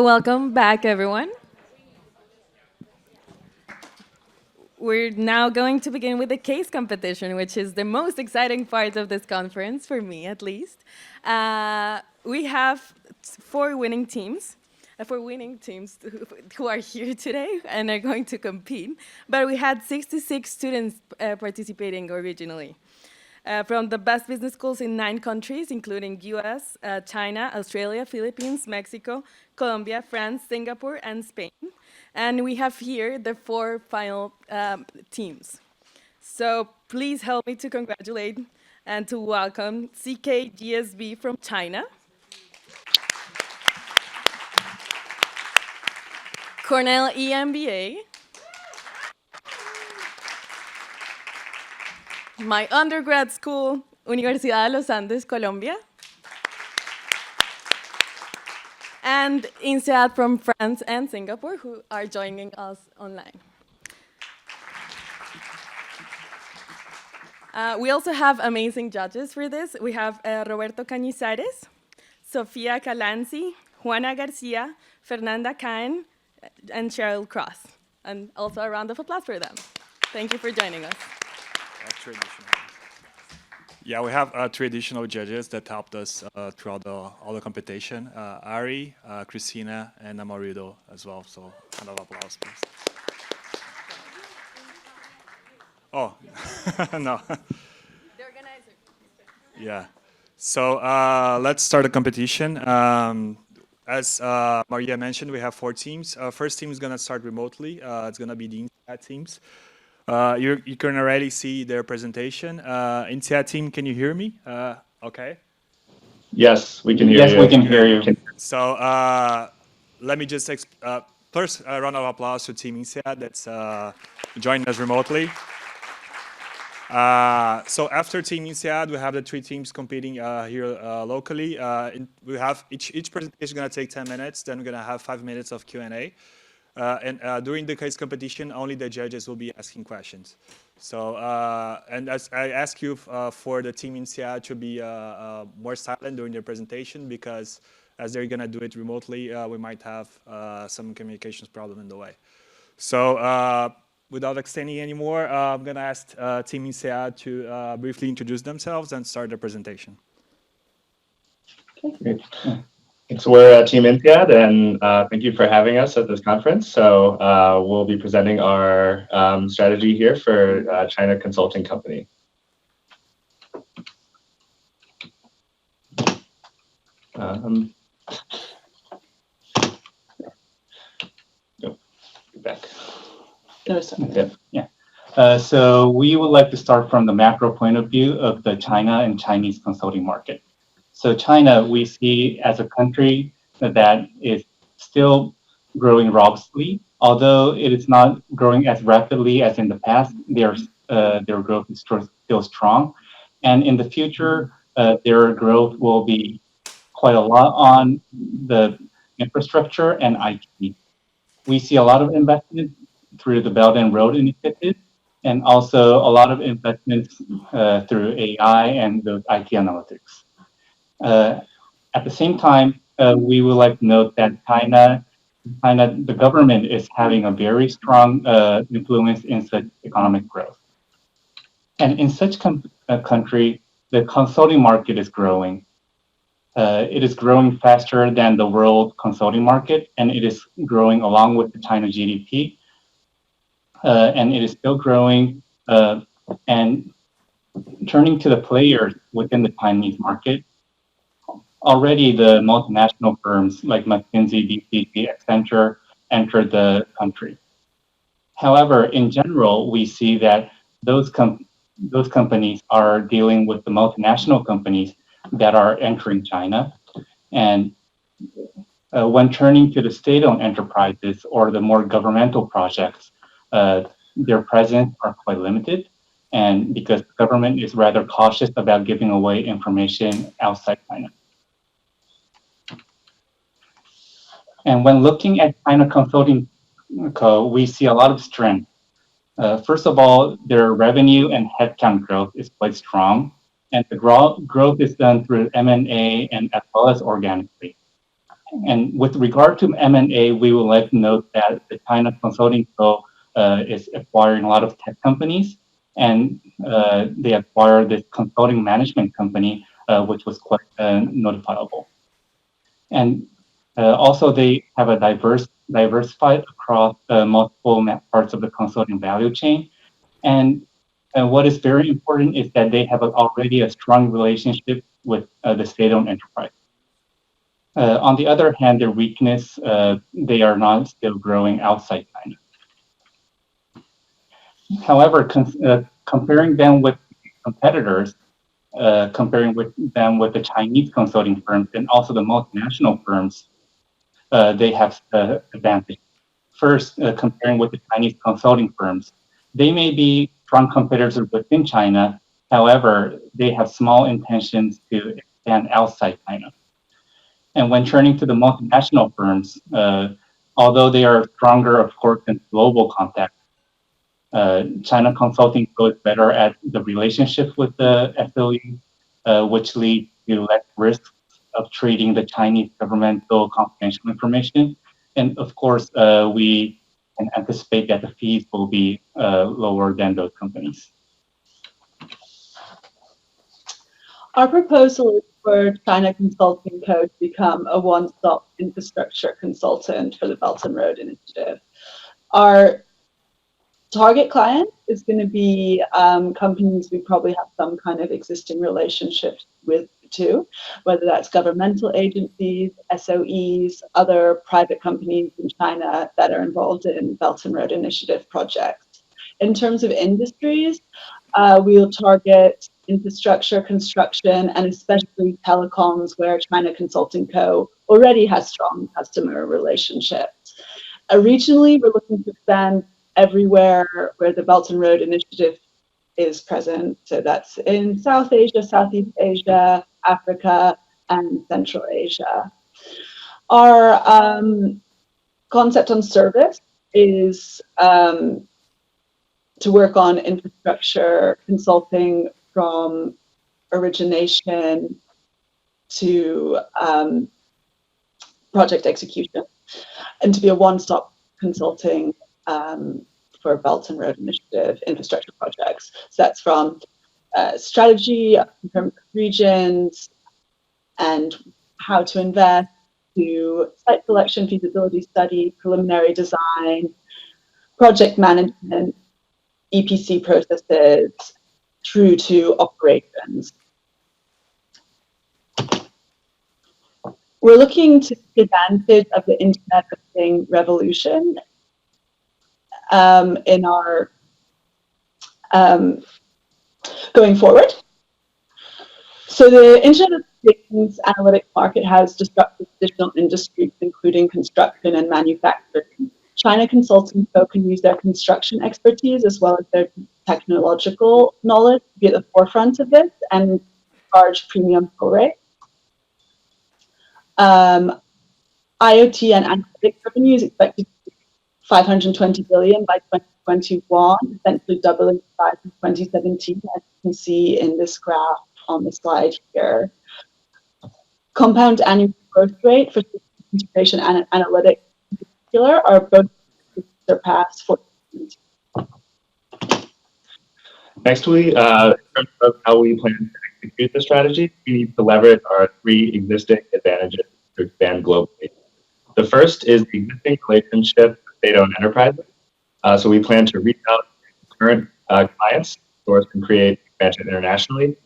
Welcome back, everyone. We're now going to begin with the case competition, which is the most exciting part of this conference, for me at least. We have four winning teams who are here today and are going to compete. But we had 66 students participating originally. From the best business schools in 9 countries, including US, China, Australia, Philippines, Mexico, Colombia, France, Singapore, and Spain. And we have here the 4 final teams. So please help me to congratulate and to welcome CKGSB from China, Cornell EMBA, my undergrad school, Universidad de los Andes, Colombia, and INSEAD from France and Singapore, who are joining us online. We also have amazing judges for this. We have Roberto Cañizares, Sofia Calanzi, Juana Garcia, Fernanda Caen, and Cheryl Cross. And also a round of applause for them. Thank you for joining us. Traditional. Yeah, we have traditional judges that helped us throughout all the competition. Ari, Christina, and Amarido as well. So, round of applause, please. Oh, no. The organizer. Yeah. So let's start the competition. As Maria mentioned, we have 4 teams. First team is going to start remotely. It's going to be the INSEAD teams. You can already see their presentation. INSEAD team, can you hear me? Okay. Yes, we can hear you. Yes, we can hear you. So let me just first a round of applause to Team INSEAD that's joining us remotely. So after Team INSEAD, we have the 3 teams competing here locally. We have each presentation is going to take 10 minutes. Then we're going to have 5 minutes of Q&A. And during the case competition, only the judges will be asking questions. So, and as I ask you for the team INSEAD to be more silent during their presentation, because as they're going to do it remotely, we might have some communications problem in the way. So without extending anymore, I'm going to ask team INSEAD to briefly introduce themselves and start their presentation. Great. So we're Team INSEAD, and thank you for having us at this conference. So we'll be presenting our strategy here for China Consulting Company. Back. So we would like to start from the macro point of view of the China and Chinese consulting market. So China, we see as a country that is still growing robustly, although it is not growing as rapidly as in the past. Their growth is still strong, and in the future, their growth will be quite a lot on the infrastructure and IT. We see a lot of investment through the Belt and Road Initiative, and also a lot of investments through AI and those IT analytics. At the same time, we would like to note that China, the government is having a very strong influence in such economic growth. And in such a country, the consulting market is growing. It is growing faster than the world consulting market, and it is growing along with the China GDP. And it is still growing. And turning to the players within the Chinese market, already the multinational firms like McKinsey, BCG, Accenture entered the country. However, in general, we see that those companies are dealing with the multinational companies that are entering China. And when turning to the state-owned enterprises or the more governmental projects, their presence are quite limited. And because the government is rather cautious about giving away information outside China. And when looking at China Consulting Co., we see a lot of strength. First of all, their revenue and headcount growth is quite strong, and the growth is done through M&A and as well as organically. And with regard to M&A, we would like to note that the China Consulting Co. Is acquiring a lot of tech companies, and they acquired this consulting management company, which was quite notifiable. And also, they have a diversified across multiple parts of the consulting value chain. And what is very important is that they have already a strong relationship with the state-owned enterprise. On the other hand, their weakness, they are not still growing outside China. However, comparing them with competitors, comparing them with the Chinese consulting firms and also the multinational firms, they have advantage. First, comparing with the Chinese consulting firms, they may be strong competitors within China. However, they have small intentions to expand outside China. And when turning to the multinational firms, although they are stronger, of course, in global context, China Consulting goes better at the relationship with the SOE, which leads to less risks of trading the Chinese governmental confidential information. And of course, we can anticipate that the fees will be lower than those companies. Our proposal is for China Consulting Co. to become a one-stop infrastructure consultant for the Belton Road Initiative. Our target client is going to be companies we probably have some kind of existing relationship with too, whether that's governmental agencies, SOEs, other private companies in China that are involved in Belton Road Initiative projects. In terms of industries, we'll target infrastructure, construction, and especially telecoms, where China Consulting Co. already has strong customer relationships. Regionally, we're looking to expand everywhere where the Belton Road Initiative is present. So that's in South Asia, Southeast Asia, Africa, and Central Asia. Our concept on service is to work on infrastructure consulting from origination to project execution, and to be a one-stop consulting for Belton Road Initiative infrastructure projects. So that's from strategy in terms of regions and how to invest, to site selection, feasibility study, preliminary design, project management, EPC processes, through to operations. We're looking to take advantage of the Internet of Things revolution in our going forward. So the Internet of Things analytics market has disrupted traditional industries, including construction and manufacturing. China Consulting Co. can use their construction expertise as well as their technological knowledge to be at the forefront of this and charge premium fill rates. IoT and analytics revenue is expected to be 520 billion by 2021, essentially doubling the size in 2017, as you can see in this graph on the slide here. Compound annual growth rate for integration and analytics in particular are both surpassed 40%. Nextly, in terms of how we plan to execute the strategy, we need to leverage our three existing advantages to expand globally. The first is the existing relationship with state-owned enterprises. So we plan to reach out to current clients, source and create expansion internationally.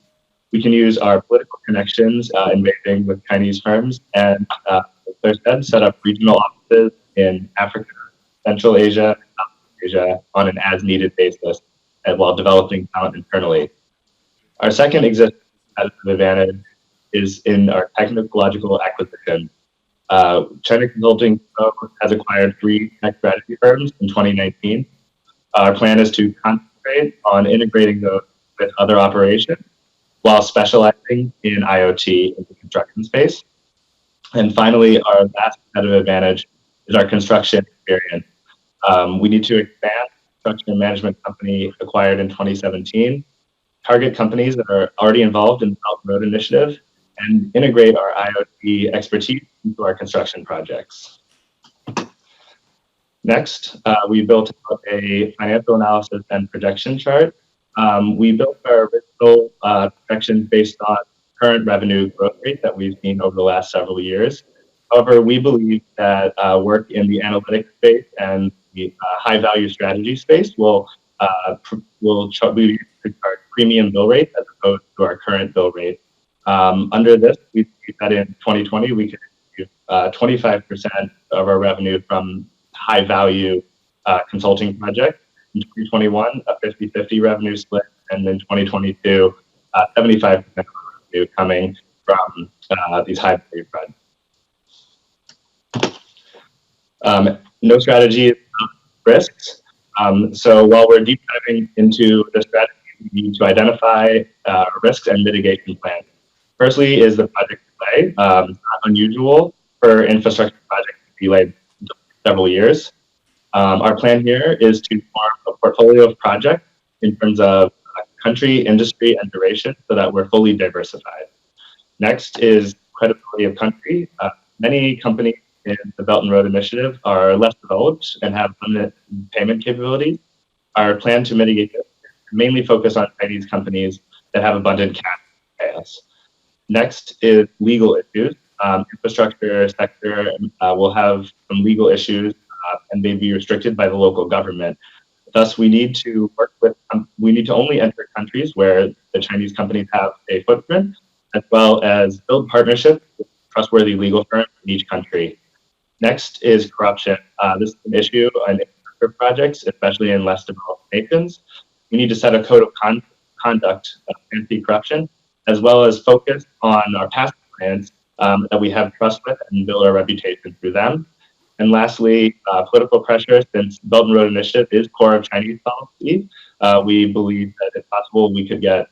We can use our political connections in Beijing with Chinese firms and, as Claire said, set up regional offices in Africa, Central Asia, and South Asia on an as-needed basis while developing talent internally. Our second existing competitive advantage is in our technological acquisition. China Consulting has acquired 3 tech strategy firms in 2019. Our plan is to concentrate on integrating those with other operations while specializing in IoT in the construction space. And finally, our last competitive advantage is our construction experience. We need to expand the construction management company acquired in 2017, target companies that are already involved in the Belton Road Initiative, and integrate our IoT expertise into our construction projects. Next, we built out a financial analysis and projection chart. We built our original projections based on current revenue growth rate that we've seen over the last several years. However, we believe that work in the analytics space and the high value strategy space will charge premium bill rates as opposed to our current bill rate. Under this, we see that in 2020, we could achieve 25% of our revenue from high value consulting projects. In 2021, a 50-50 revenue split, and in 2022, 75% of revenue coming from these high value projects. No strategy is risks. So while we're deep diving into the strategy, we need to identify risks and mitigation plans. Firstly is the project delay. Not unusual for infrastructure projects to be delayed several years. Our plan here is to form a portfolio of projects in terms of country, industry, and duration so that we're fully diversified. Next is credibility of country. Many companies in the Belt and Road Initiative are less developed and have limited payment capabilities. Our plan to mitigate this is mainly focus on Chinese companies that have abundant cash to pay us. Next is legal issues. Infrastructure sector will have some legal issues and may be restricted by the local government. Thus, we need to only enter countries where the Chinese companies have a footprint, as well as build partnerships with trustworthy legal firms in each country. Next is corruption. This is an issue on infrastructure projects, especially in less developed nations. We need to set a code of conduct of anti-corruption, as well as focus on our past clients that we have trust with and build our reputation through them. And lastly, political pressure. Since Belt and Road Initiative is core of Chinese policy, we believe that if possible, we could get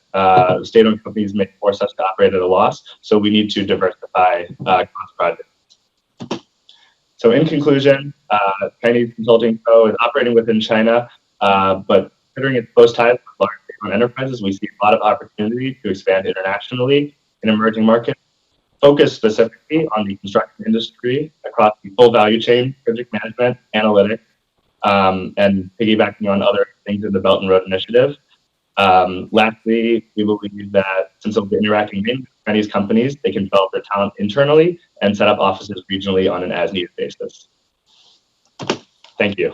state-owned companies may force us to operate at a loss. So we need to diversify cost projects. So in conclusion, Chinese Consulting Co. is operating within China, but considering its close ties with large state-owned enterprises, we see a lot of opportunity to expand internationally in emerging markets. Focus specifically on the construction industry across the full value chain, project management, analytics, and piggybacking on other things in the Belt and Road Initiative. Lastly, we believe that since they'll be interacting with Chinese companies, they can develop their talent internally and set up offices regionally on an as-needed basis. Thank you.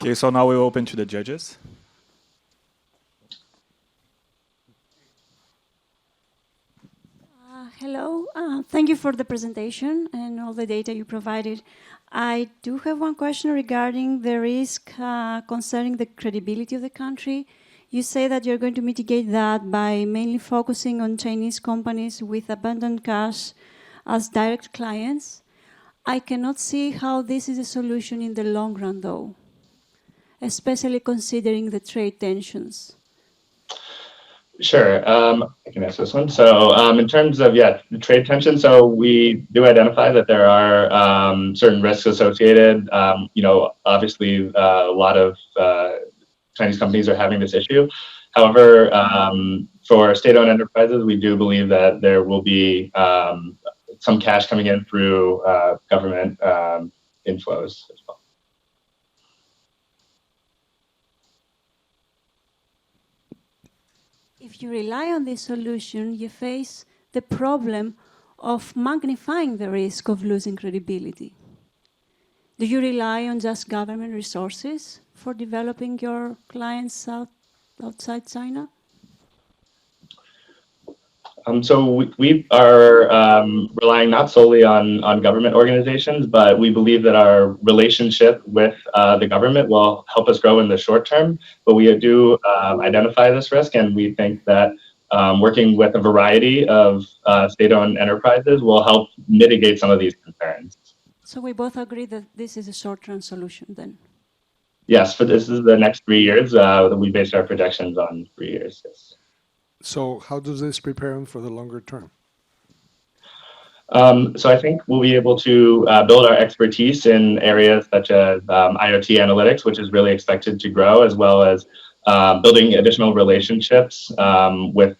Okay, so now we're open to the judges. Hello, thank you for the presentation and all the data you provided. I do have one question regarding the risk concerning the credibility of the country. You say that you're going to mitigate that by mainly focusing on Chinese companies with abundant cash as direct clients. I cannot see how this is a solution in the long run, though, especially considering the trade tensions. Sure, I can answer this one. So in terms of, trade tension, so we do identify that there are certain risks associated. Obviously a lot of Chinese companies are having this issue. However, for state-owned enterprises, we do believe that there will be some cash coming in through government inflows as well. If you rely on this solution, you face the problem of magnifying the risk of losing credibility. Do you rely on just government resources for developing your clients outside China? So we are relying not solely on government organizations, but we believe that our relationship with the government will help us grow in the short term. But we do identify this risk, and we think that working with a variety of state-owned enterprises will help mitigate some of these concerns. So we both agree that this is a short-term solution then? Yes, for this is the next 3 years. We based our projections on 3 years, yes. So how does this prepare them for the longer term? So I think we'll be able to build our expertise in areas such as IoT analytics, which is really expected to grow, as well as building additional relationships with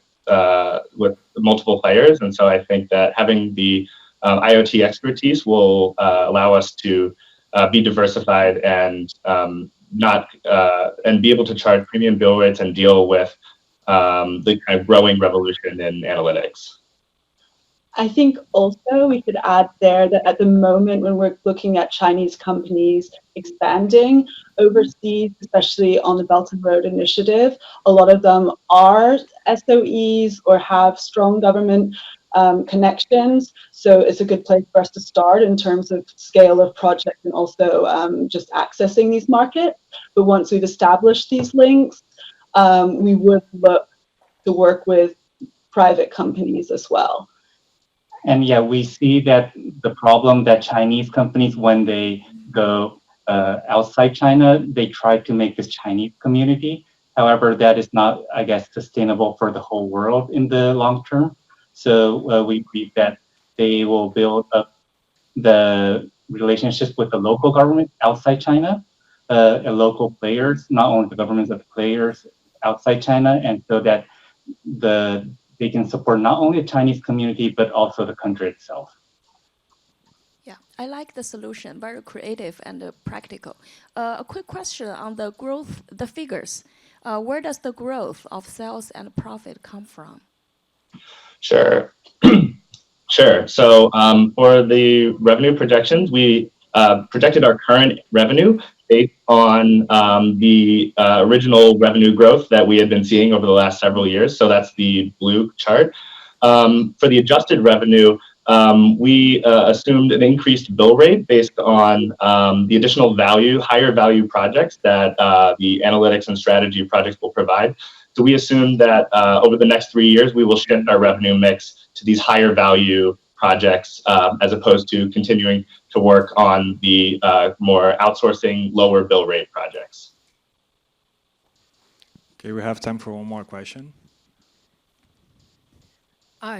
multiple players. And so I think that having the IoT expertise will allow us to be diversified and not and be able to charge premium bill rates and deal with the kind of growing revolution in analytics. I think also we could add there that at the moment when we're looking at Chinese companies expanding overseas, especially on the Belt and Road Initiative, a lot of them are SOEs or have strong government connections. So it's a good place for us to start in terms of scale of project and also just accessing these markets. But once we've established these links, we would look to work with private companies as well. And yeah, we see that the problem that Chinese companies, when they go outside China, they try to make this Chinese community. However, that is not, I guess, sustainable for the whole world in the long term. So we believe that they will build up the relationships with the local government outside China, and local players, not only the governments, but the players outside China, and so that they can support not only the Chinese community, but also the country itself. Yeah, I like the solution, very creative and practical. A quick question on the growth, the figures. Where does the growth of sales and profit come from? Sure. Sure. So for the revenue projections, we projected our current revenue based on the original revenue growth that we had been seeing over the last several years. So that's the blue chart. For the adjusted revenue, we assumed an increased bill rate based on the additional value, higher value projects that the analytics and strategy projects will provide. So we assume that over the next 3 years, we will shift our revenue mix to these higher value projects as opposed to continuing to work on the more outsourcing, lower bill rate projects. Okay, we have time for one more question.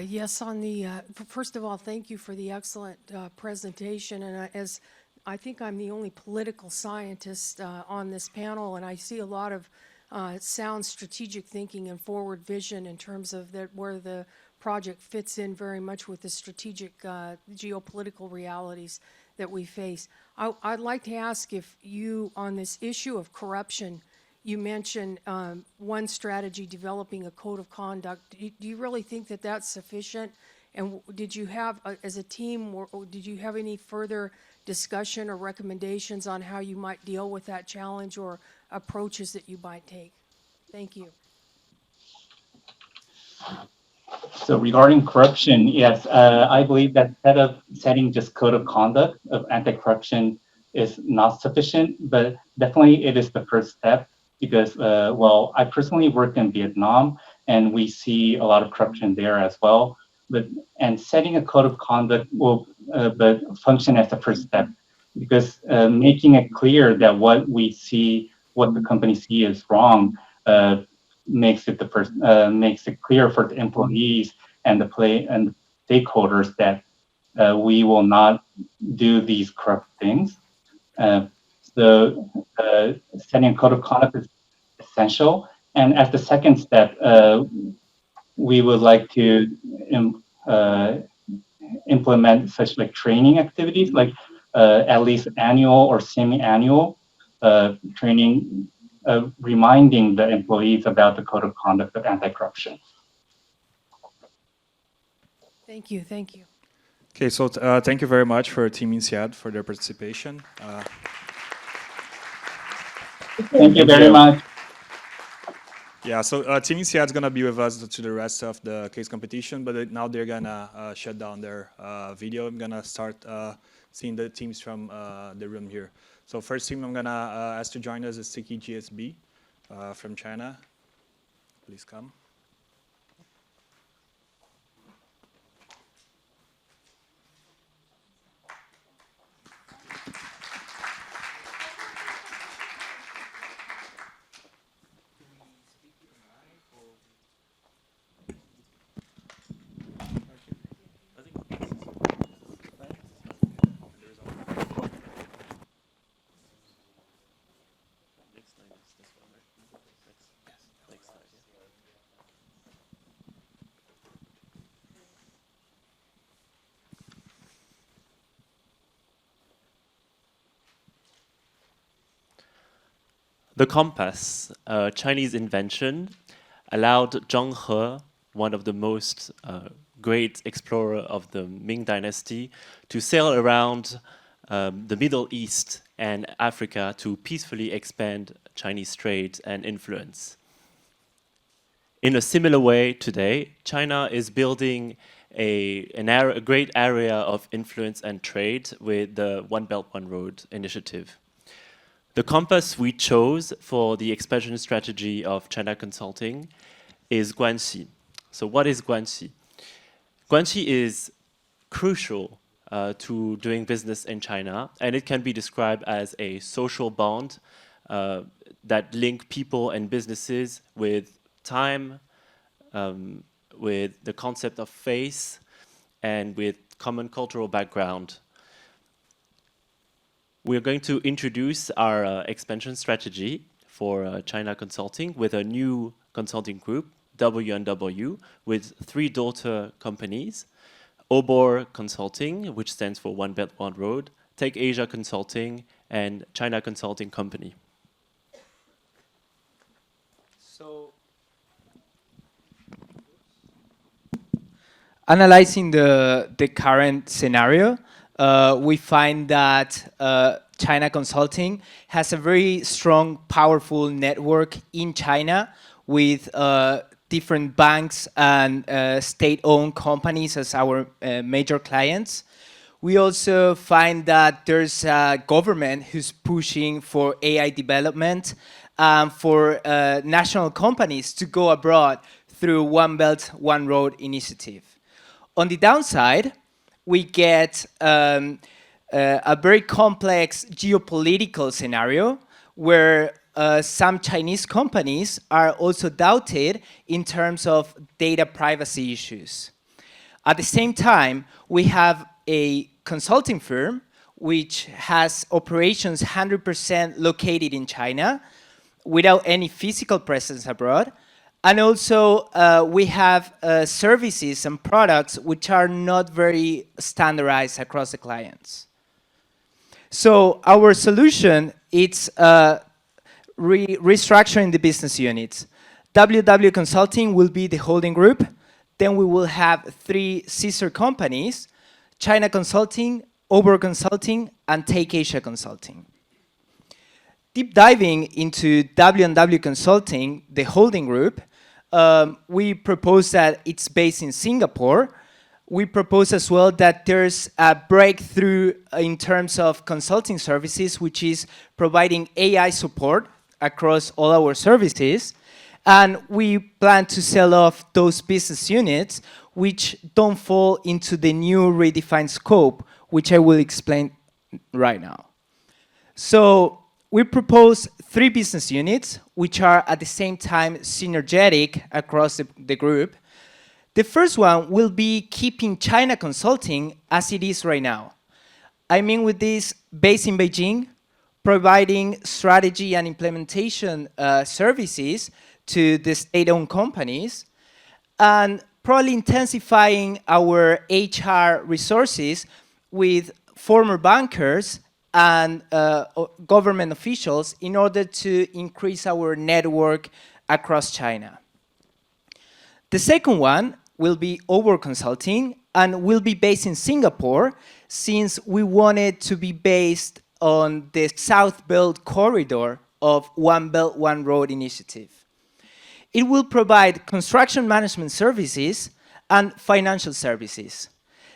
Yes, on the, first of all, thank you for the excellent presentation. And as I think I'm the only political scientist on this panel, and I see a lot of sound strategic thinking and forward vision in terms of where the project fits in very much with the strategic geopolitical realities that we face. I'd like to ask if you, on this issue of corruption, you mentioned one strategy, developing a code of conduct. Do you really think that that's sufficient? And did you have, as a team, or did you have any further discussion or recommendations on how you might deal with that challenge or approaches that you might take? Thank you. So regarding corruption, yes, I believe that instead of setting just code of conduct of anti-corruption is not sufficient, but definitely it is the first step because, well, I personally worked in Vietnam and we see a lot of corruption there as well. And setting a code of conduct will but function as the first step because making it clear that what we see, what the company see is wrong, makes it makes it clear for the employees and the stakeholders that we will not do these corrupt things. So setting a code of conduct is essential. And as the second step, we would like to implement such like training activities, like at least annual or semi-annual training, reminding the employees about the code of conduct of anti-corruption. Thank you. Thank you. Okay, so thank you very much for Team INSEAD for their participation. Thank you very much. Yeah, so Team INSEAD is going to be with us to the rest of the case competition, but now they're going to shut down their video. I'm going to start seeing the teams from the room here. So first team I'm going to ask to join us is Sticky GSB from China. Please come. The compass, a Chinese invention, allowed Zheng He, one of the most great explorer of the Ming Dynasty, to sail around the Middle East and Africa to peacefully expand Chinese trade and influence. In a similar way today, China is building a great area of influence and trade with the One Belt, One Road initiative. The compass we chose for the expansion strategy of China Consulting is Guanxi. So what is Guanxi? Guanxi is crucial to doing business in China, and it can be described as a social bond that link people and businesses with time, with the concept of faith, and with common cultural background. We're going to introduce our expansion strategy for China Consulting with a new consulting group, W&W, with 3 daughter companies, Obor Consulting, which stands for One Belt, One Road, Take Asia Consulting, and China Consulting Company. So, analyzing the current scenario, we find that China Consulting has a very strong, powerful network in China with different banks and state-owned companies as our major clients. We also find that there's a government who's pushing for AI development for national companies to go abroad through One Belt, One Road initiative. On the downside, we get a very complex geopolitical scenario where some Chinese companies are also doubted in terms of data privacy issues. At the same time, we have a consulting firm which has operations 100% located in China without any physical presence abroad. And also, we have services and products which are not very standardized across the clients. So our solution is restructuring the business units. WW Consulting will be the holding group. Then we will have 3 sister companies, China Consulting, Obor Consulting, and Take Asia Consulting. Deep diving into W&W Consulting, the holding group, we propose that it's based in Singapore. We propose as well that there's a breakthrough in terms of consulting services, which is providing AI support across all our services. And we plan to sell off those business units which don't fall into the new redefined scope, which I will explain right now. So we propose 3 business units, which are at the same time synergetic across the group. The first one will be keeping China Consulting as it is right now. I mean with this, based in Beijing, providing strategy and implementation services to the state-owned companies, and probably intensifying our HR resources with former bankers and government officials in order to increase our network across China. The second one will be Obor Consulting and will be based in Singapore, since we wanted to be based on the South Belt corridor of One Belt, One Road initiative. It will provide construction management services and financial services.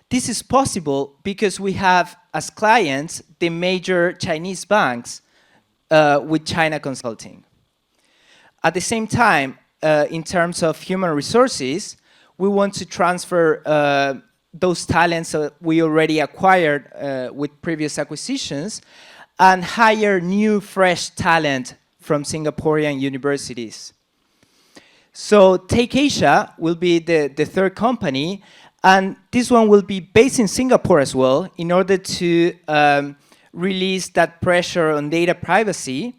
This is possible because we have as clients the major Chinese banks with China Consulting. At the same time, in terms of human resources, we want to transfer those talents that we already acquired with previous acquisitions and hire new, fresh talent from Singaporean universities. So Take Asia will be the third company, and this one will be based in Singapore as well in order to release that pressure on data privacy.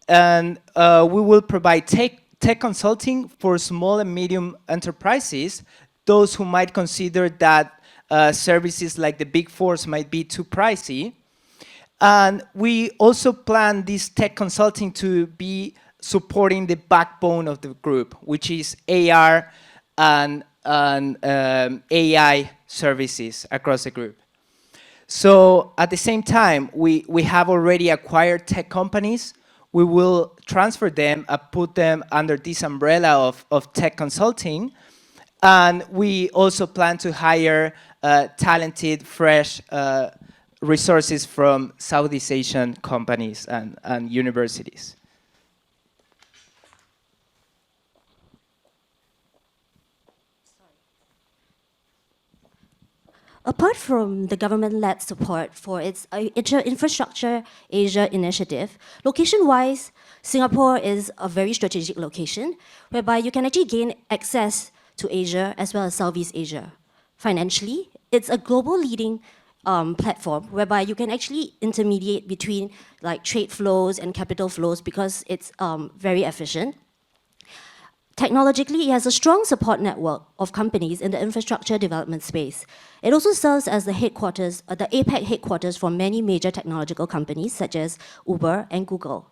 And we will provide tech consulting for small and medium enterprises, those who might consider that services like the Big Fours might be too pricey. And we also plan this tech consulting to be supporting the backbone of the group, which is AR and AI services across the group. So at the same time, we have already acquired tech companies. We will transfer them and put them under this umbrella of tech consulting. And we also plan to hire talented, fresh resources from Southeast Asian companies and universities. Apart from the government-led support for its Infrastructure Asia initiative, location-wise, Singapore is a very strategic location whereby you can actually gain access to Asia as well as Southeast Asia. Financially, it's a global leading platform whereby you can actually intermediate between like trade flows and capital flows because it's very efficient. Technologically, it has a strong support network of companies in the infrastructure development space. It also serves as the headquarters, the APAC headquarters for many major technological companies such as Uber and Google.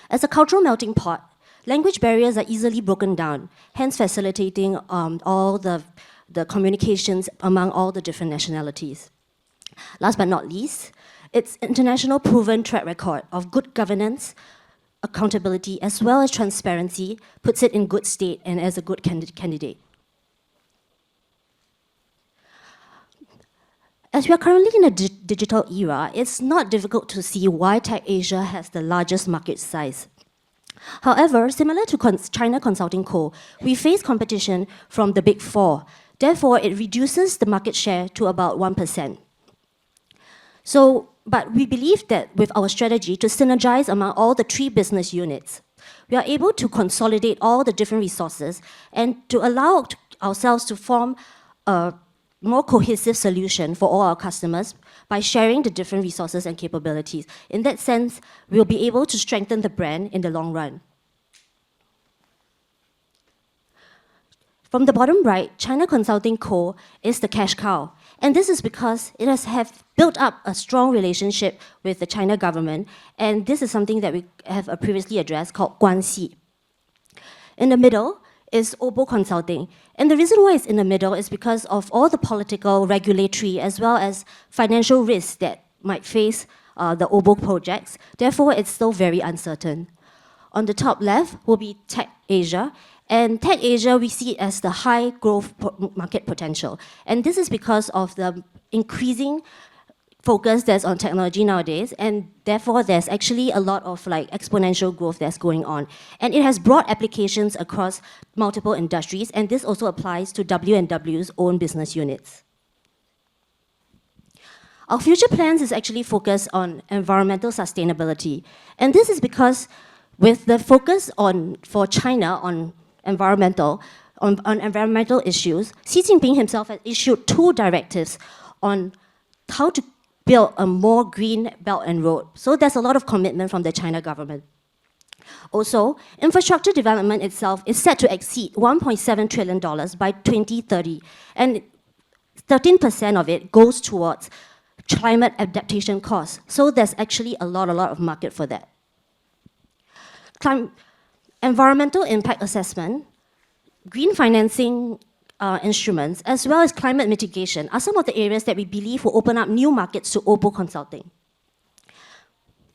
As a cultural melting pot, language barriers are easily broken down, hence facilitating all the communications among all the different nationalities. Last but not least, its international proven track record of good governance, accountability, as well as transparency puts it in good state and as a good candidate. As we are currently in a digital era, it's not difficult to see why Tech Asia has the largest market size. However, similar to China Consulting Co., we face competition from the Big Four. Therefore, it reduces the market share to about 1%. But we believe that with our strategy to synergize among all the 3 business units, we are able to consolidate all the different resources and to allow ourselves to form a more cohesive solution for all our customers by sharing the different resources and capabilities. In that sense, we'll be able to strengthen the brand in the long run. From the bottom right, China Consulting Co. is the cash cow. And this is because it has built up a strong relationship with the China government. And this is something that we have previously addressed called Guanxi. In the middle is Obo Consulting. And the reason why it's in the middle is because of all the political, regulatory, as well as financial risks that might face the Obo projects. Therefore, it's still very uncertain. On the top left will be Tech Asia. And Tech Asia, we see it as the high growth market potential. And this is because of the increasing focus that's on technology nowadays, and therefore there's actually a lot of like exponential growth that's going on. And it has broad applications across multiple industries, and this also applies to W&W's own business units. Our future plans is actually focused on environmental sustainability. And this is because with the focus for China on environmental issues, Xi Jinping himself has issued 2 directives on how to build a more green Belt and Road. So there's a lot of commitment from the China government. Also, infrastructure development itself is set to exceed $1.7 trillion by 2030. And 13% of it goes towards climate adaptation costs. So there's actually a lot of market for that. Environmental impact assessment, green financing instruments, as well as climate mitigation are some of the areas that we believe will open up new markets to Obo Consulting.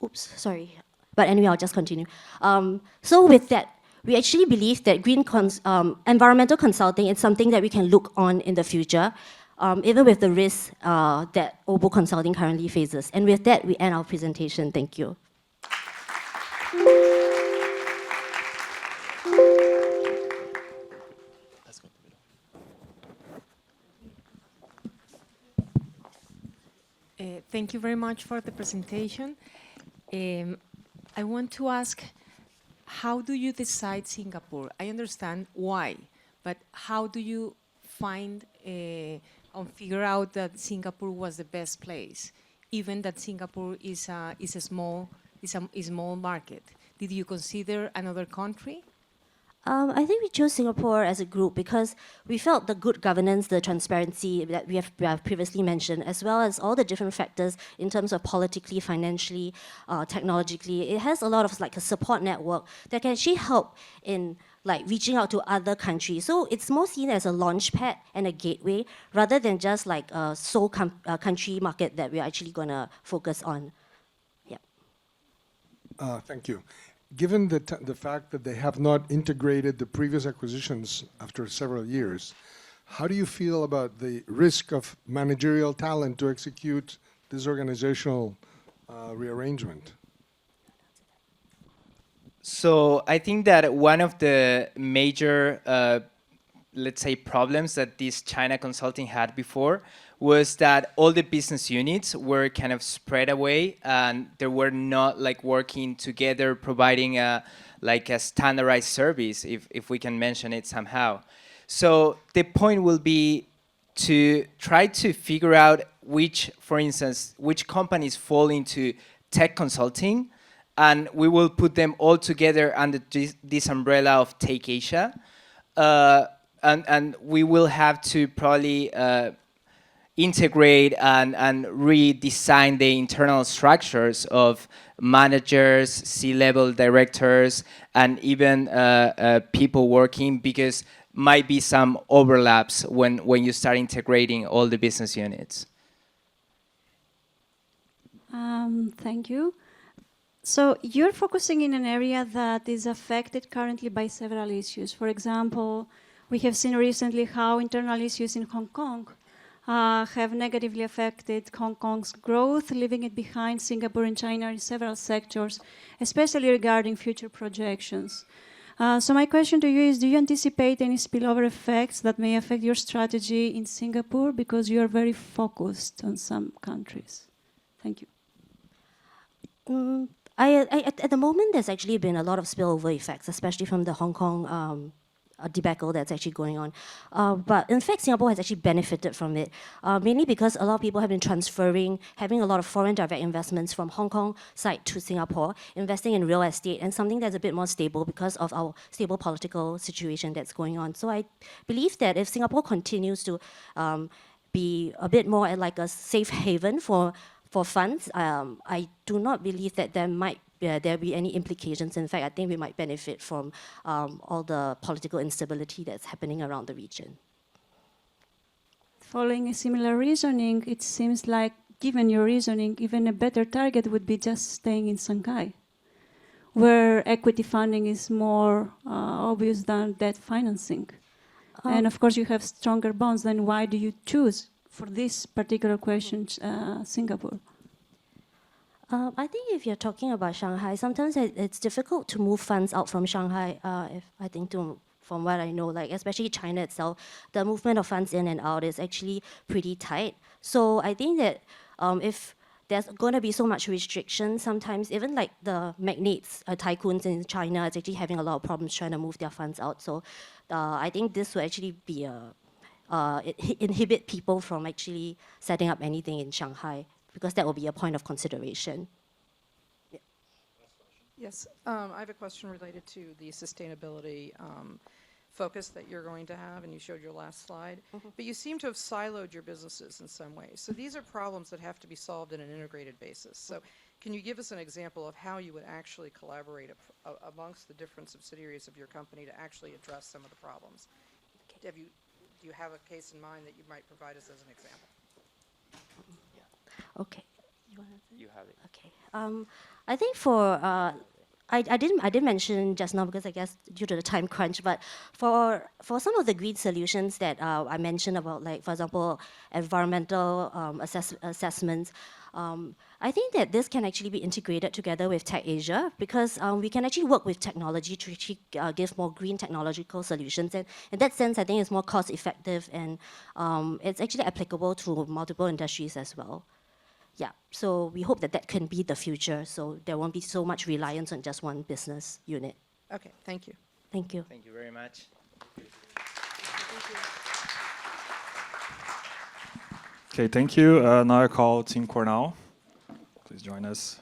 Oops, sorry. But anyway, I'll just continue. So with that, we actually believe that environmental consulting is something that we can look on in the future, even with the risks that Obo Consulting currently faces. And with that, we end our presentation. Thank you. Thank you very much for the presentation. I want to ask, how do you decide Singapore? I understand why, but how do you find or figure out that Singapore was the best place, even that Singapore is a small market? Did you consider another country? I think we chose Singapore as a group because we felt the good governance, the transparency that we have previously mentioned, as well as all the different factors in terms of politically, financially, technologically. It has a lot of like a support network that can actually help in like reaching out to other countries. So it's more seen as a launch pad and a gateway rather than just like a sole country market that we're actually going to focus on. Thank you. Given the fact that they have not integrated the previous acquisitions after several years, how do you feel about the risk of managerial talent to execute this organizational rearrangement? So I think that one of the major, let's say, problems that this China consulting had before was that all the business units were kind of spread away and they were not like working together, providing a standardized service, if we can mention it somehow. So the point will be to try to figure out which, for instance, which companies fall into tech consulting, and we will put them all together under this umbrella of Take Asia. And we will have to probably integrate and redesign the internal structures of managers, C-level directors, and even people working, because might be some overlaps when you start integrating all the business units. Thank you. So you're focusing in an area that is affected currently by several issues. For example, we have seen recently how internal issues in Hong Kong have negatively affected Hong Kong's growth, leaving it behind Singapore and China in several sectors, especially regarding future projections. So my question to you is, do you anticipate any spillover effects that may affect your strategy in Singapore, because you are very focused on some countries? Thank you. At the moment, there's actually been a lot of spillover effects, especially from the Hong Kong debacle that's actually going on. But in fact, Singapore has actually benefited from it, mainly because a lot of people have been transferring, having a lot of foreign direct investments from Hong Kong side to Singapore, investing in real estate and something that's a bit more stable because of our stable political situation that's going on. So I believe that if Singapore continues to be a bit more like a safe haven for funds, I do not believe that there be any implications. In fact, I think we might benefit from all the political instability that's happening around the region. Following a similar reasoning, it seems like, given your reasoning, even a better target would be just staying in Shanghai, where equity funding is more obvious than debt financing. And of course, you have stronger bonds. Then why do you choose, for this particular question, Singapore? I think if you're talking about Shanghai, sometimes it's difficult to move funds out from Shanghai. From what I know, like especially China itself, the movement of funds in and out is actually pretty tight. So I think that if there's going to be so much restriction, sometimes even like the magnates, tycoons in China, is actually having a lot of problems trying to move their funds out. So I think this will actually be inhibit people from actually setting up anything in Shanghai, because that will be a point of consideration. Yeah. Yes, I have a question related to the sustainability focus that you're going to have, and you showed your last slide. But you seem to have siloed your businesses in some ways. So these are problems that have to be solved in an integrated basis. So can you give us an example of how you would actually collaborate amongst the different subsidiaries of your company to actually address some of the problems? Do you have a case in mind that you might provide us as an example? Okay. You have it. Okay. I think for I didn't mention just now because I guess due to the time crunch, but for some of the green solutions that I mentioned about, like for example environmental assessments, I think that this can actually be integrated together with Tech Asia, because we can actually work with technology to actually give more green technological solutions, and in that sense I think it's more cost effective, and it's actually applicable to multiple industries as well. Yeah, so we hope that can be the future, so there won't be so much reliance on just one business unit. Okay, thank you. Thank you. Thank you very much. Okay, thank you. Now I call Team Cornell. Please join us.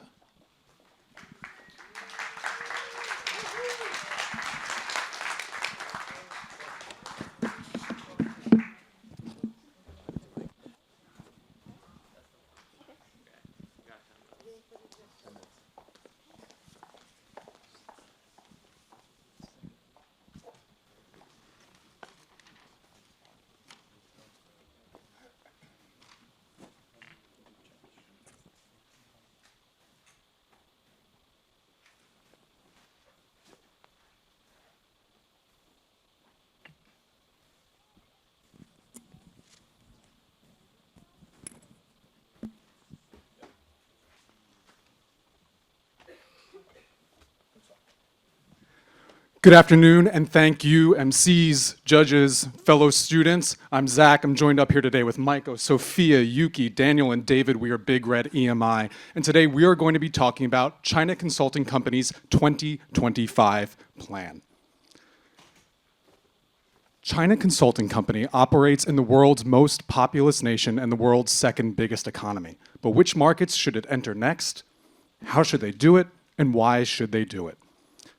Good afternoon, and thank you, MCs, judges, fellow students. I'm Zach. I'm joined up here today with Maiko, Sophia, Yuki, Daniel, and David. We are Big Red EMI. And today we are going to be talking about China Consulting Company's 2025 plan. China Consulting Company operates in the world's most populous nation and the world's second biggest economy. But which markets should it enter next? How should they do it? And why should they do it?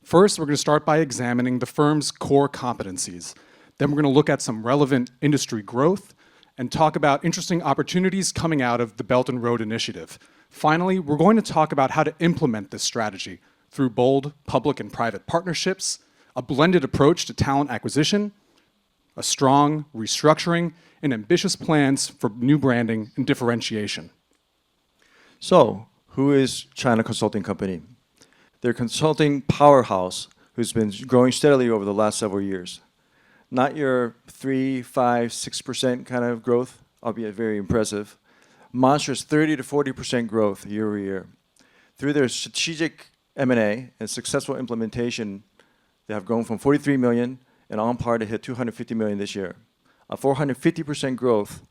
First, we're going to start by examining the firm's core competencies. Then we're going to look at some relevant industry growth and talk about interesting opportunities coming out of the Belton Road Initiative. Finally, we're going to talk about how to implement this strategy through bold public and private partnerships, a blended approach to talent acquisition, a strong restructuring, and ambitious plans for new branding and differentiation. So, who is China Consulting Company? They're a consulting powerhouse who's been growing steadily over the last several years. Not your 3, 5, 6% kind of growth, albeit very impressive. Monstrous 30 to 40% growth year over year. Through their strategic M&A and successful implementation, they have grown from 43 million and on par to hit 250 million this year. A 450% growth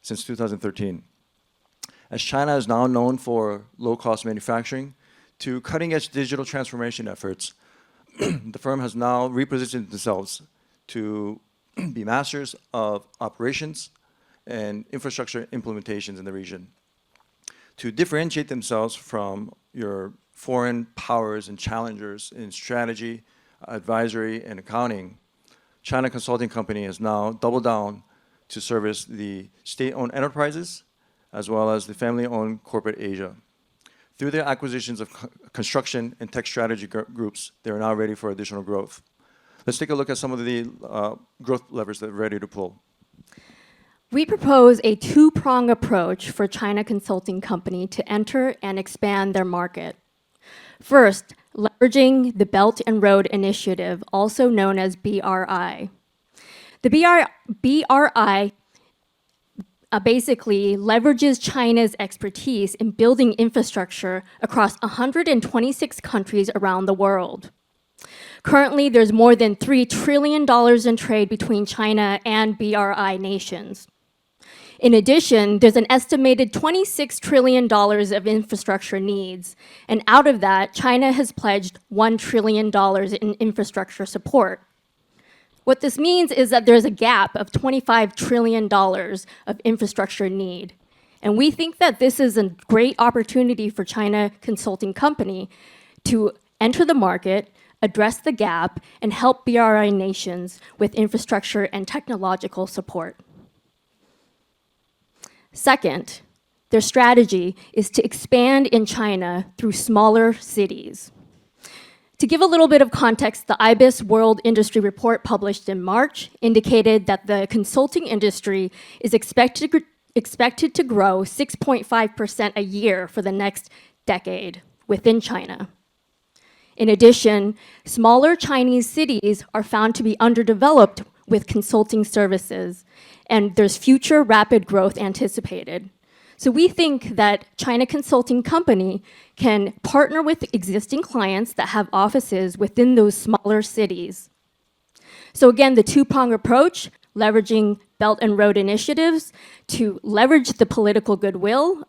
since 2013. As China is now known for low-cost manufacturing, to cutting-edge digital transformation efforts, the firm has now repositioned themselves to be masters of operations and infrastructure implementations in the region. To differentiate themselves from your foreign powers and challengers in strategy, advisory, and accounting, China Consulting Company has now doubled down to service the state-owned enterprises as well as the family-owned corporate Asia. Through their acquisitions of construction and tech strategy groups, they are now ready for additional growth. Let's take a look at some of the growth levers that are ready to pull. We propose a two-prong approach for China Consulting Company to enter and expand their market. First, leveraging the Belt and Road Initiative, also known as BRI. The BRI basically leverages China's expertise in building infrastructure across 126 countries around the world. Currently, there's more than $3 trillion in trade between China and BRI nations. In addition, there's an estimated $26 trillion of infrastructure needs, and out of that, China has pledged $1 trillion in infrastructure support. What this means is that there's a gap of $25 trillion of infrastructure need. And we think that this is a great opportunity for China Consulting Company to enter the market, address the gap, and help BRI nations with infrastructure and technological support. Second, their strategy is to expand in China through smaller cities. To give a little bit of context, the IBIS World Industry Report published in March indicated that the consulting industry is expected to grow 6.5% a year for the next decade within China. In addition, smaller Chinese cities are found to be underdeveloped with consulting services, and there's future rapid growth anticipated. So we think that China Consulting Company can partner with existing clients that have offices within those smaller cities. So again, the two-prong approach, leveraging Belt and Road initiatives to leverage the political goodwill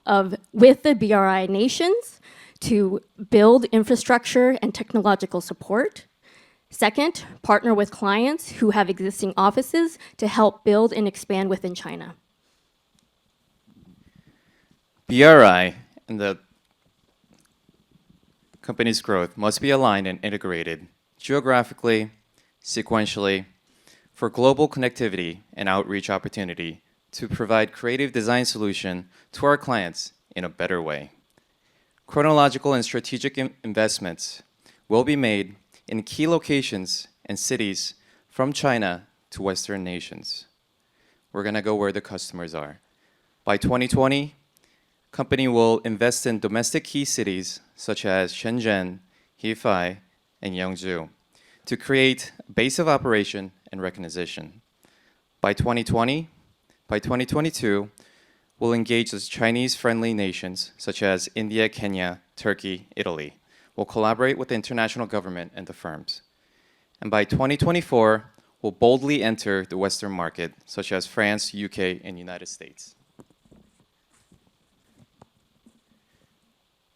with the BRI nations to build infrastructure and technological support. Second, partner with clients who have existing offices to help build and expand within China. BRI and the company's growth must be aligned and integrated geographically, sequentially, for global connectivity and outreach opportunity to provide creative design solution to our clients in a better way. Chronological and strategic investments will be made in key locations and cities from China to Western nations. We're gonna go where the customers are. By 2020, company will invest in domestic key cities such as Shenzhen, Hefei, and Yangzhou to create a base of operation and recognition. By 2022, we'll engage with Chinese-friendly nations such as India, Kenya, Turkey, Italy. We'll collaborate with the international government and the firms. and by 2024 will boldly enter the Western market, such as France, UK, and United States.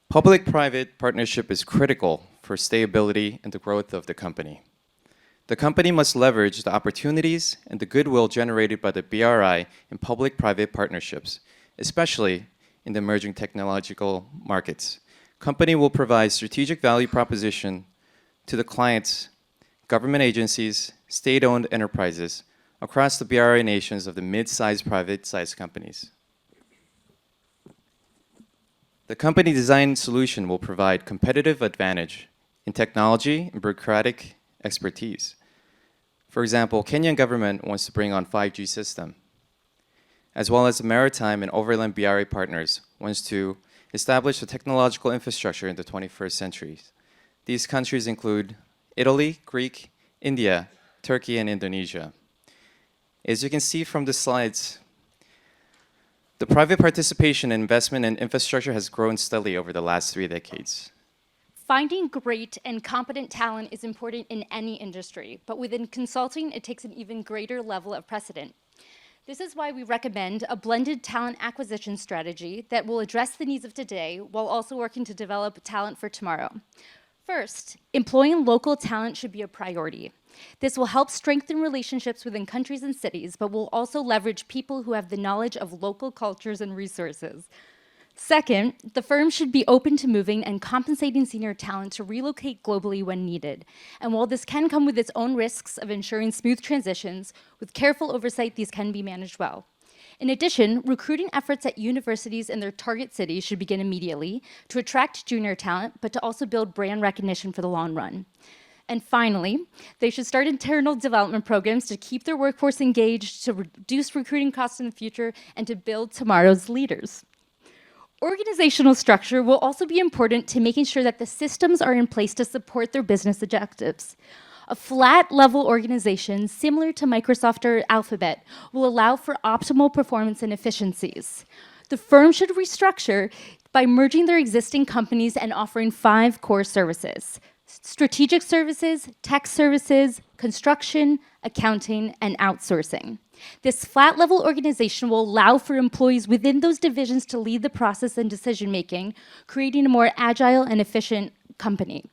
Public-private partnership is critical for stability and the growth of the company. The company must leverage the opportunities and the goodwill generated by the BRI in public-private partnerships, especially in the emerging technological markets. Company will provide strategic value proposition to the clients, government agencies, state-owned enterprises across the BRI nations of the mid-sized private-sized companies. The company design solution will provide competitive advantage in technology and bureaucratic expertise. For example, Kenyan government wants to bring on 5G system, as well as the maritime and overland BRI partners wants to establish a technological infrastructure in the 21st century. These countries include Italy, Greek, India, Turkey, and Indonesia. As you can see from the slides, the private participation and investment in infrastructure has grown steadily over the last 3 decades. Finding great and competent talent is important in any industry, but within consulting, it takes an even greater level of precedent. This is why we recommend a blended talent acquisition strategy that will address the needs of today while also working to develop talent for tomorrow. First, employing local talent should be a priority. This will help strengthen relationships within countries and cities, but will also leverage people who have the knowledge of local cultures and resources. Second, the firm should be open to moving and compensating senior talent to relocate globally when needed. And while this can come with its own risks of ensuring smooth transitions, with careful oversight, these can be managed well. In addition, recruiting efforts at universities in their target cities should begin immediately to attract junior talent, but to also build brand recognition for the long run. And finally, they should start internal development programs to keep their workforce engaged, to reduce recruiting costs in the future, and to build tomorrow's leaders. Organizational structure will also be important to making sure that the systems are in place to support their business objectives. A flat-level organization, similar to Microsoft or Alphabet, will allow for optimal performance and efficiencies. The firm should restructure by merging their existing companies and offering 5 core services: strategic services, tech services, construction, accounting, and outsourcing. This flat-level organization will allow for employees within those divisions to lead the process and decision-making, creating a more agile and efficient company.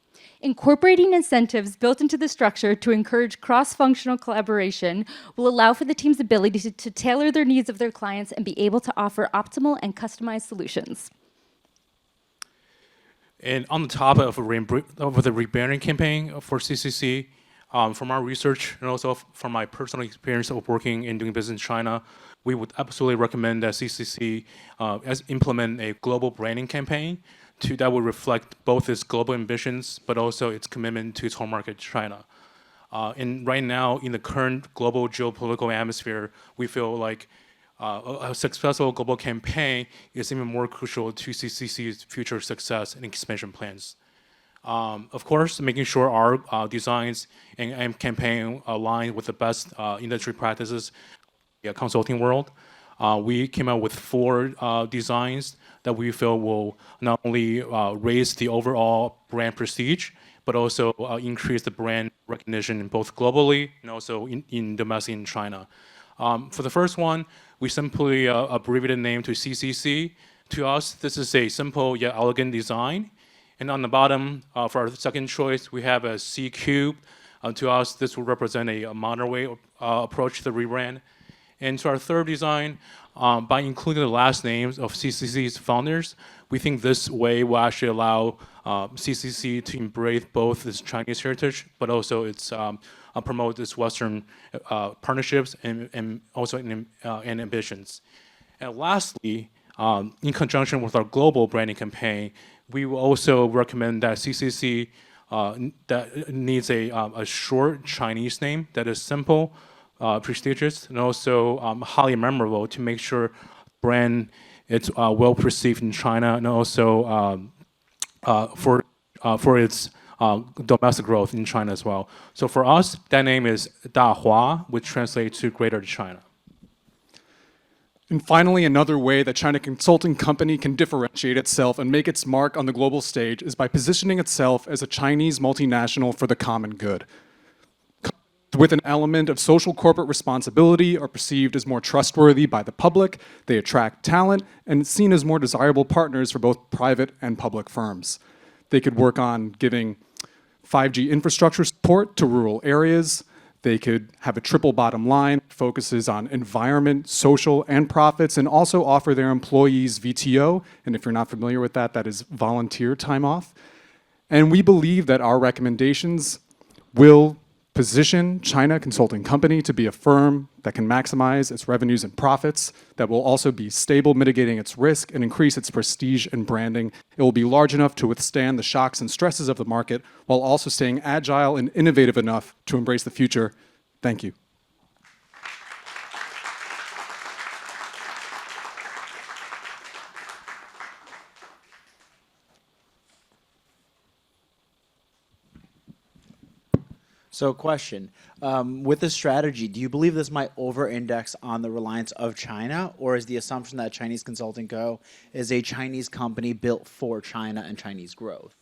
Incorporating incentives built into the structure to encourage cross-functional collaboration will allow for the team's ability to tailor their needs of their clients and be able to offer optimal and customized solutions. And on the topic of the rebranding campaign for CCC, from our research and also from my personal experience of working and doing business in China, we would absolutely recommend that CCC implement a global branding campaign that would reflect both its global ambitions, but also its commitment to its home market, China. And right now, in the current global geopolitical atmosphere, we feel like a successful global campaign is even more crucial to CCC's future success and expansion plans. Of course, making sure our designs and campaign align with the best industry practices in the consulting world. We came out with 4 designs that we feel will not only raise the overall brand prestige, but also increase the brand recognition in both globally and also in domestic in China. For the first one, we simply abbreviated the name to CCC. To us, this is a simple yet elegant design. And on the bottom, for our second choice, we have a C cube. To us, this will represent a modern way approach to the rebrand. And to our third design, by including the last names of CCC's founders, we think this way will actually allow CCC to embrace both its Chinese heritage, but also its promote its Western partnerships and also and ambitions. And lastly, in conjunction with our global branding campaign, we will also recommend that CCC that needs a short Chinese name that is simple, prestigious, and also highly memorable to make sure brand it's well perceived in China and also for its domestic growth in China as well. So for us, that name is Dahua, which translates to Greater China. And finally, another way that China Consulting Company can differentiate itself and make its mark on the global stage is by positioning itself as a Chinese multinational for the common good. with an element of social corporate responsibility are perceived as more trustworthy by the public, they attract talent, and seen as more desirable partners for both private and public firms. They could work on giving 5G infrastructure support to rural areas. They could have a triple bottom line, focuses on environment, social, and profits, and also offer their employees VTO. And if you're not familiar with that, that is volunteer time off. And we believe that our recommendations will position China Consulting Company to be a firm that can maximize its revenues and profits, that will also be stable, mitigating its risk, and increase its prestige and branding. It will be large enough to withstand the shocks and stresses of the market, while also staying agile and innovative enough to embrace the future. Thank you. So question, with this strategy, do you believe this might over-index on the reliance of China, or is the assumption that Chinese Consulting Co. is a Chinese company built for China and Chinese growth?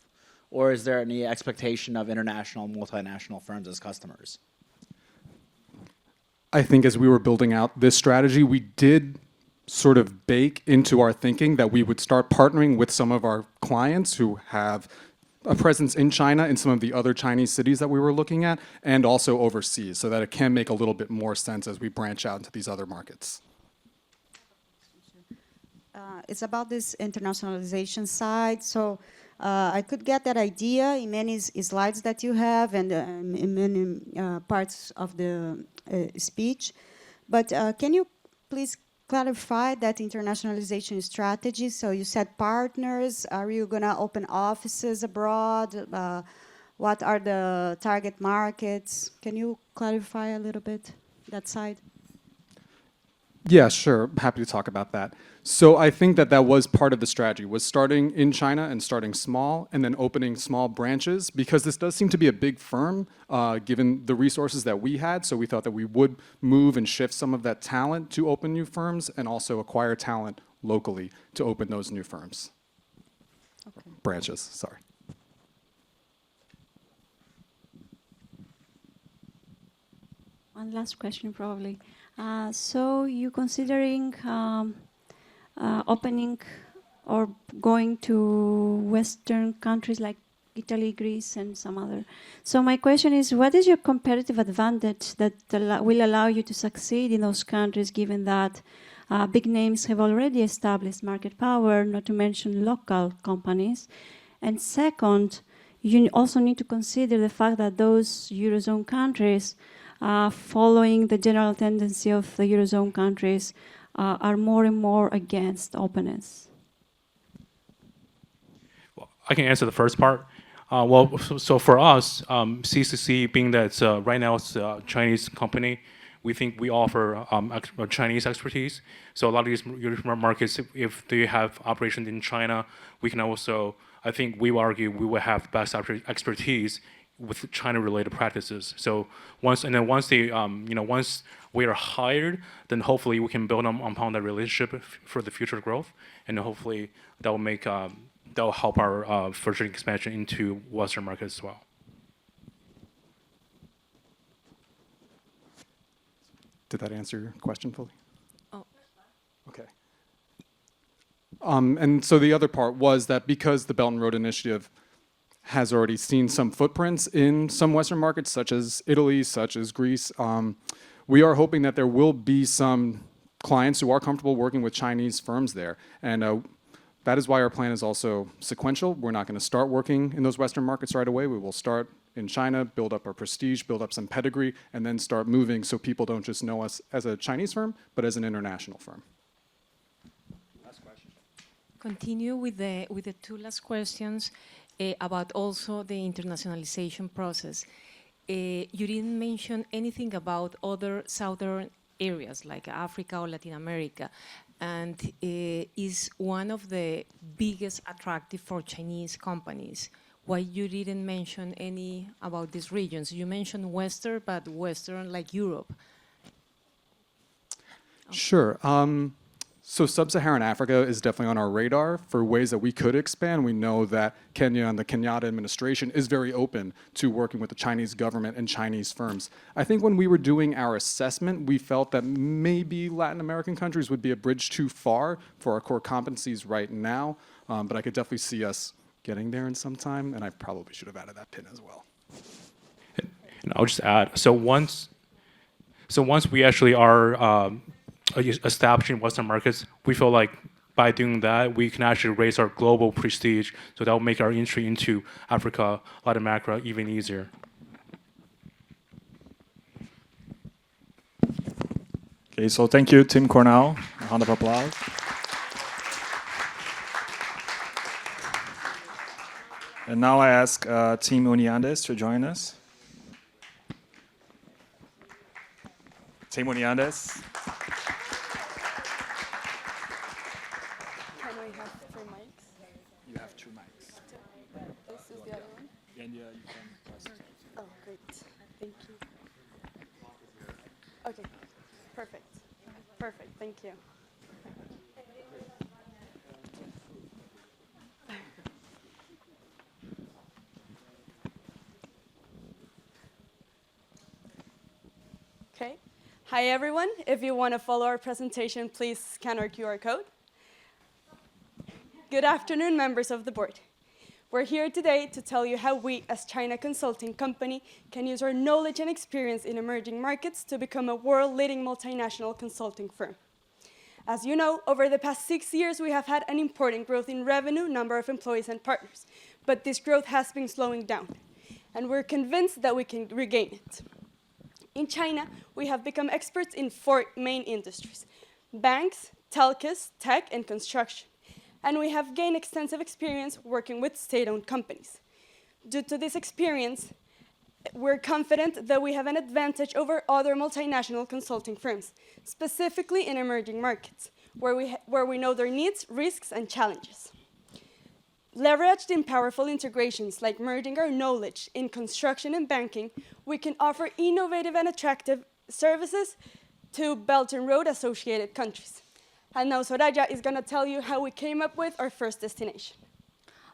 Or is there any expectation of international multinational firms as customers? I think as we were building out this strategy, we did sort of bake into our thinking that we would start partnering with some of our clients who have a presence in China and some of the other Chinese cities that we were looking at, and also overseas, so that it can make a little bit more sense as we branch out into these other markets. It's about this internationalization side. So I could get that idea in many slides that you have and in many parts of the speech. But can you please clarify that internationalization strategy? So you said partners. Are you going to open offices abroad? What are the target markets? Can you clarify a little bit that side? Yeah, sure. Happy to talk about that. So I think that that was part of the strategy, was starting in China and starting small and then opening small branches, because this does seem to be a big firm given the resources that we had. So we thought that we would move and shift some of that talent to open new firms and also acquire talent locally to open those new firms. Okay. Branches, sorry. One last question, probably. So you considering opening or going to Western countries like Italy, Greece, and some other. So my question is, what is your competitive advantage that will allow you to succeed in those countries, given that big names have already established market power, not to mention local companies? And second, you also need to consider the fact that those Eurozone countries, following the general tendency of the Eurozone countries, are more and more against openness. Well, I can answer the first part. So for us, CCC, being that right now it's a Chinese company, we think we offer Chinese expertise. So a lot of these European markets, if they have operations in China, we can also, I think we will argue we will have best expertise with China-related practices. So once they, once we are hired, then hopefully we can build upon that relationship for the future growth, and hopefully that will make that will help our further expansion into Western markets as well. Did that answer your question fully? Oh. Okay. And so the other part was that because the Belt and Road Initiative has already seen some footprints in some Western markets, such as Italy, such as Greece, we are hoping that there will be some clients who are comfortable working with Chinese firms there. And that is why our plan is also sequential. We're not going to start working in those Western markets right away. We will start in China, build up our prestige, build up some pedigree, and then start moving so people don't just know us as a Chinese firm, but as an international firm. Last question. Continue with the two last questions. About also the internationalization process. You didn't mention anything about other southern areas like Africa or Latin America, and is one of the biggest attractive for Chinese companies. Why you didn't mention any about these regions? You mentioned Western, but Western like Europe. Sure. So sub-Saharan Africa is definitely on our radar for ways that we could expand. We know that Kenya and the Kenyatta administration is very open to working with the Chinese government and Chinese firms. I think when we were doing our assessment, we felt that maybe Latin American countries would be a bridge too far for our core competencies right now, but I could definitely see us getting there in some time, and I probably should have added that pin as well. And I'll just add, so once we actually are establishing Western markets, we feel like by doing that, we can actually raise our global prestige, so that will make our entry into Africa, Latin America even easier. Okay, so thank you, Tim Cornell. A round of applause. And now I ask Team Uniandes to join us. Team Uniandes. Can we have 3 mics? You have 2 mics. This is the other one? And you can press. Oh, great. Thank you. Okay, perfect. Perfect, thank you. Okay. Hi, everyone. If you want to follow our presentation, please scan our QR code. Good afternoon, members of the board. We're here today to tell you how we, as China Consulting Company, can use our knowledge and experience in emerging markets to become a world-leading multinational consulting firm. As you know, over the past 6 years, we have had an important growth in revenue, number of employees, and partners. But this growth has been slowing down, and we're convinced that we can regain it. In China, we have become experts in 4 main industries: banks, telcos, tech, and construction. And we have gained extensive experience working with state-owned companies. Due to this experience, we're confident that we have an advantage over other multinational consulting firms, specifically in emerging markets, where we know their needs, risks, and challenges. Leveraged in powerful integrations like merging our knowledge in construction and banking, we can offer innovative and attractive services to Belt and Road associated countries. And now Soraya is going to tell you how we came up with our first destination.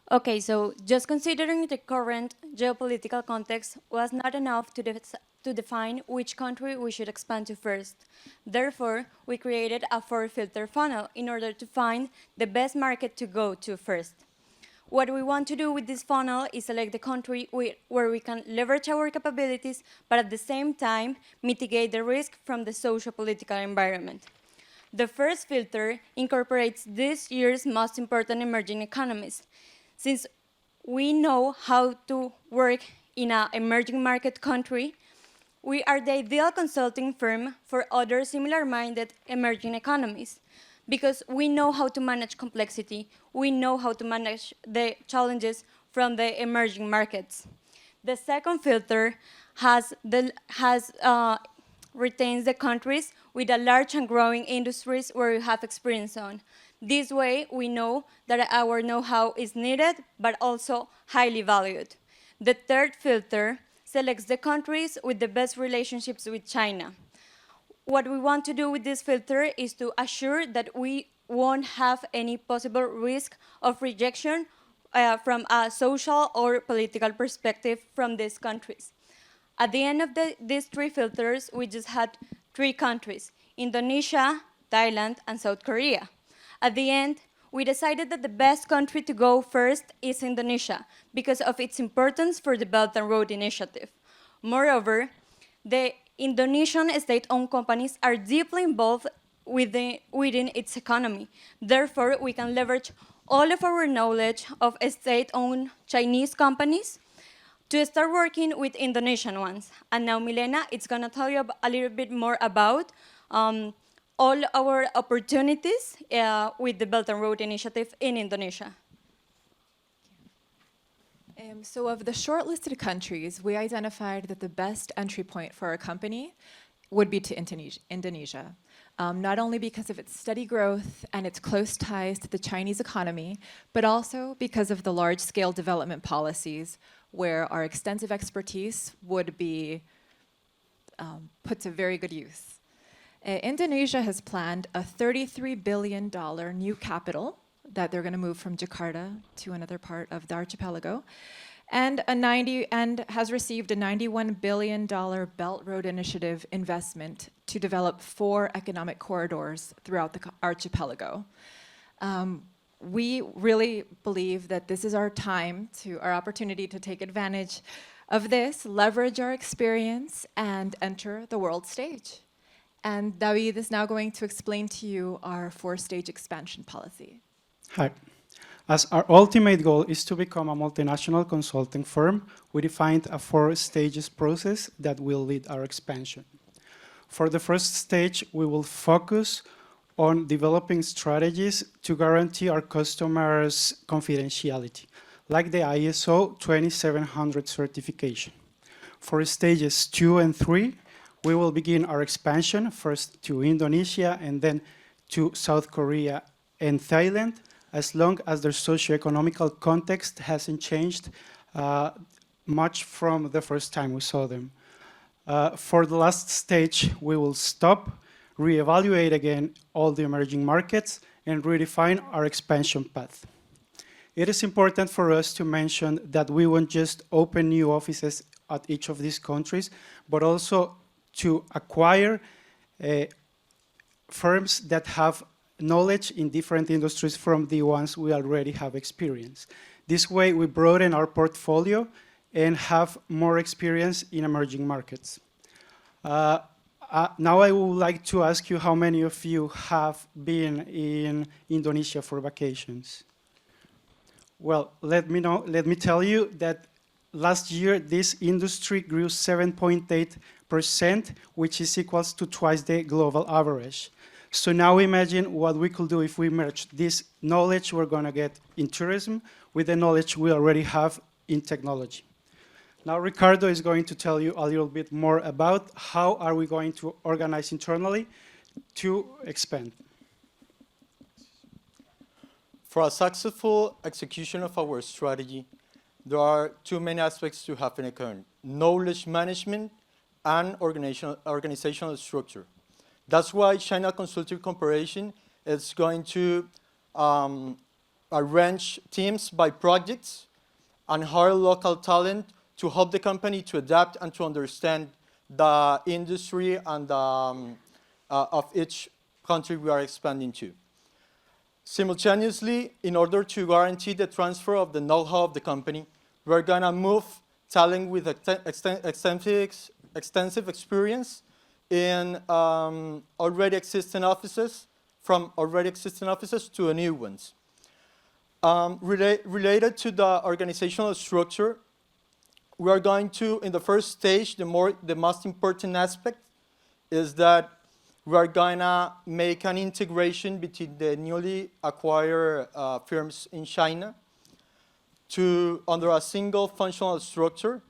Okay, so just considering the current geopolitical context was not enough to define which country we should expand to first. Therefore, we created a 4-filter funnel in order to find the best market to go to first. What we want to do with this funnel is select the country where we can leverage our capabilities, but at the same time, mitigate the risk from the socio-political environment. The first filter incorporates this year's most important emerging economies. Since we know how to work in an emerging market country, we are the ideal consulting firm for other similar-minded emerging economies, because we know how to manage complexity, we know how to manage the challenges from the emerging markets. The second filter retains the countries with a large and growing industries where we have experience on. This way, we know that our know-how is needed, but also highly valued. The third filter selects the countries with the best relationships with China. What we want to do with this filter is to assure that we won't have any possible risk of rejection from a social or political perspective from these countries. At the end of these 3 filters, we just had 3 countries: Indonesia, Thailand, and South Korea. At the end, we decided that the best country to go first is Indonesia because of its importance for the Belt and Road Initiative. Moreover, the Indonesian state-owned companies are deeply involved within its economy. Therefore, we can leverage all of our knowledge of state-owned Chinese companies to start working with Indonesian ones. And now Milena is going to tell you a little bit more about all our opportunities with the Belt and Road Initiative in Indonesia. So of the shortlisted countries, we identified that the best entry point for our company would be to Indonesia. Not only because of its steady growth and its close ties to the Chinese economy, but also because of the large-scale development policies where our extensive expertise would be put to very good use. Indonesia has planned a $33 billion new capital that they're going to move from Jakarta to another part of the archipelago, and has received a $91 billion Belt Road Initiative investment to develop 4 economic corridors throughout the archipelago. We really believe that this is our opportunity to take advantage of this, leverage our experience, and enter the world stage. And David is now going to explain to you our 4-stage expansion policy. Hi. As our ultimate goal is to become a multinational consulting firm, we defined a 4-stages process that will lead our expansion. For the first stage, we will focus on developing strategies to guarantee our customers' confidentiality, like the ISO 20700 certification. For stages 2 and 3, we will begin our expansion, first to Indonesia and then to South Korea and Thailand, as long as their socio-economical context hasn't changed much from the first time we saw them. For the last stage, we will stop, reevaluate again all the emerging markets, and redefine our expansion path. It is important for us to mention that we won't just open new offices at each of these countries, but also to acquire firms that have knowledge in different industries from the ones we already have experience. This way, we broaden our portfolio and have more experience in emerging markets. Now I would like to ask you how many of you have been in Indonesia for vacations? Well, let me tell you that last year this industry grew 7.8%, which is equals to twice the global average. So now imagine what we could do if we merge this knowledge we're going to get in tourism with the knowledge we already have in technology. Now Ricardo is going to tell you a little bit more about how are we going to organize internally to expand. For a successful execution of our strategy, there are 2 main aspects to have in account: knowledge management and organizational structure. That's why China Consulting Corporation is going to arrange teams by projects and hire local talent to help the company to adapt and to understand the industry and of each country we are expanding to. Simultaneously, in order to guarantee the transfer of the know-how of the company, we're going to move talent with extensive experience in already existing offices, from already existing offices to new ones. Related to the organizational structure, we are going to, in the first stage, the most important aspect is that we are going to make an integration between the newly acquired firms in China under a single functional structure,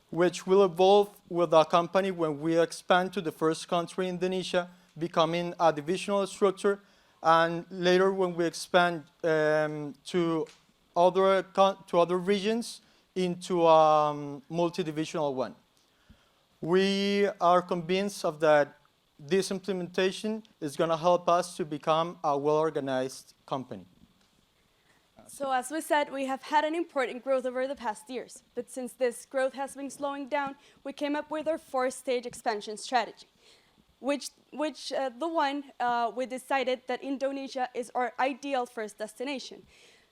which will evolve with the company when we expand to the first country, Indonesia, becoming a divisional structure, and later when we expand to other regions into a multi-divisional one. We are convinced of that this implementation is going to help us to become a well-organized company. So as we said, we have had an important growth over the past years. But since this growth has been slowing down, we came up with our 4-stage expansion strategy, we decided that Indonesia is our ideal first destination,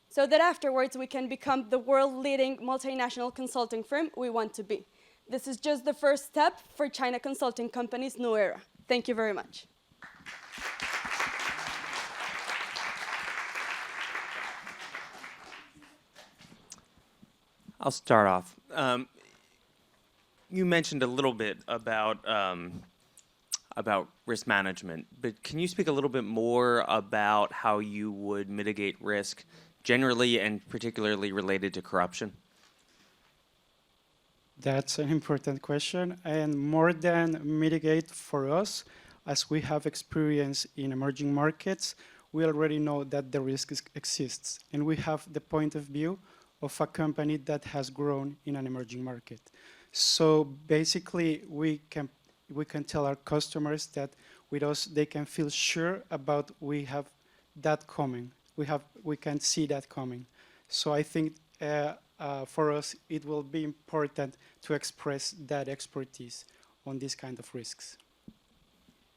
so that afterwards we can become the world-leading multinational consulting firm we want to be. This is just the first step for China Consulting Company's new era. Thank you very much. I'll start off. You mentioned a little bit about risk management, but can you speak a little bit more about how you would mitigate risk generally and particularly related to corruption? That's an important question, and more than mitigate for us, as we have experience in emerging markets, we already know that the risk exists, and we have the point of view of a company that has grown in an emerging market. So basically, we can tell our customers that with us, they can feel sure about we have that coming. We can see that coming. So I think for us, it will be important to express that expertise on these kind of risks.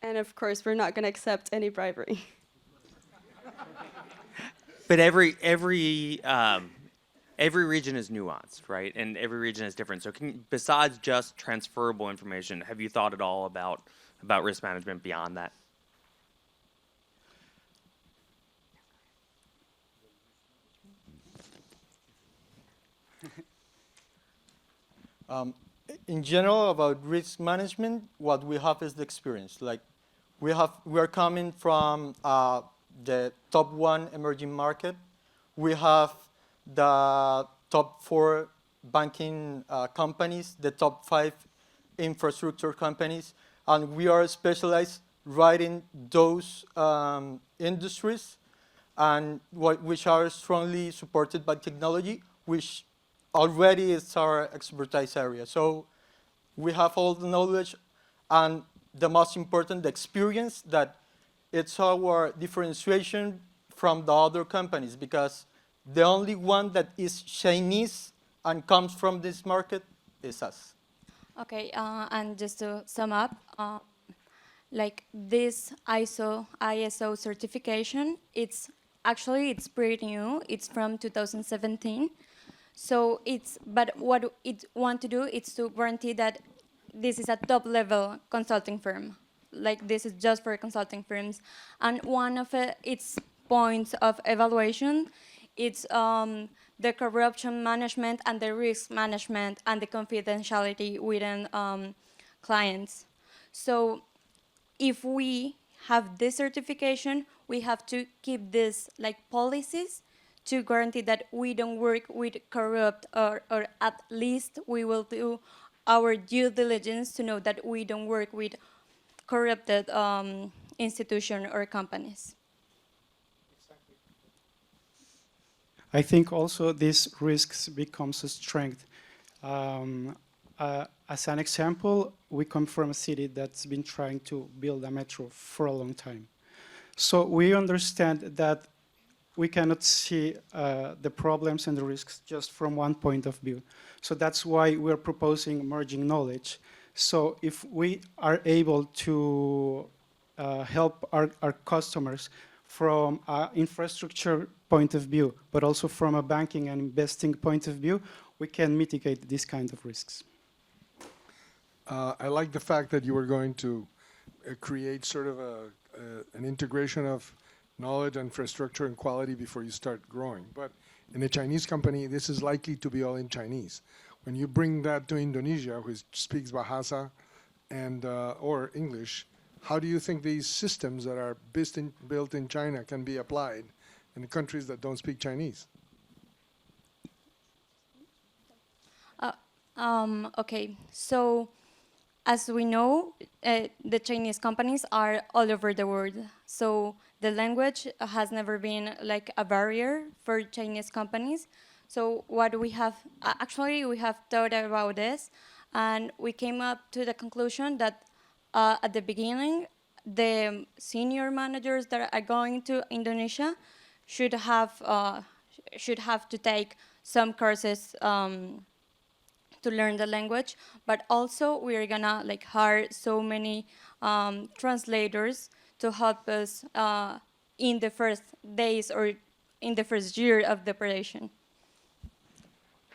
And of course, we're not going to accept any bribery. But every region is nuanced, right? And every region is different. So besides just transferable information, have you thought at all about risk management beyond that? In general, about risk management, what we have is the experience. Like we are coming from the top 1 emerging market. We have the top 4 banking companies, the top 5 infrastructure companies, and we are specialized right in those industries, and which are strongly supported by technology, which already is our expertise area. So we have all the knowledge, and the most important, the experience, that it's our differentiation from the other companies, because the only one that is Chinese and comes from this market is us. Okay, and just to sum up, like this ISO certification, it's pretty new. It's from 2017. So but what it want to do is to guarantee that this is a top-level consulting firm. Like this is just for consulting firms. And one of its points of evaluation, it's the corruption management and the risk management and the confidentiality within clients. So if we have this certification, we have to keep this like policies to guarantee that we don't work with corrupt, or at least we will do our due diligence to know that we don't work with corrupted institutions or companies. I think also these risks becomes a strength. As an example, we come from a city that's been trying to build a metro for a long time. So we understand that we cannot see the problems and the risks just from one point of view. So that's why we're proposing merging knowledge. So if we are able to help our customers from an infrastructure point of view, but also from a banking and investing point of view, we can mitigate these kind of risks. I like the fact that you were going to create sort of an integration of knowledge, infrastructure, and quality before you start growing. But in a Chinese company, this is likely to be all in Chinese. When you bring that to Indonesia, which speaks Bahasa and or English, how do you think these systems that are built in China can be applied in the countries that don't speak Chinese? Okay, so as we know, the Chinese companies are all over the world. So the language has never been like a barrier for Chinese companies. So what we have, actually we have thought about this, and we came up to the conclusion that at the beginning, the senior managers that are going to Indonesia should have to take some courses to learn the language, but also we are gonna like hire so many translators to help us in the first days or in the first year of the operation.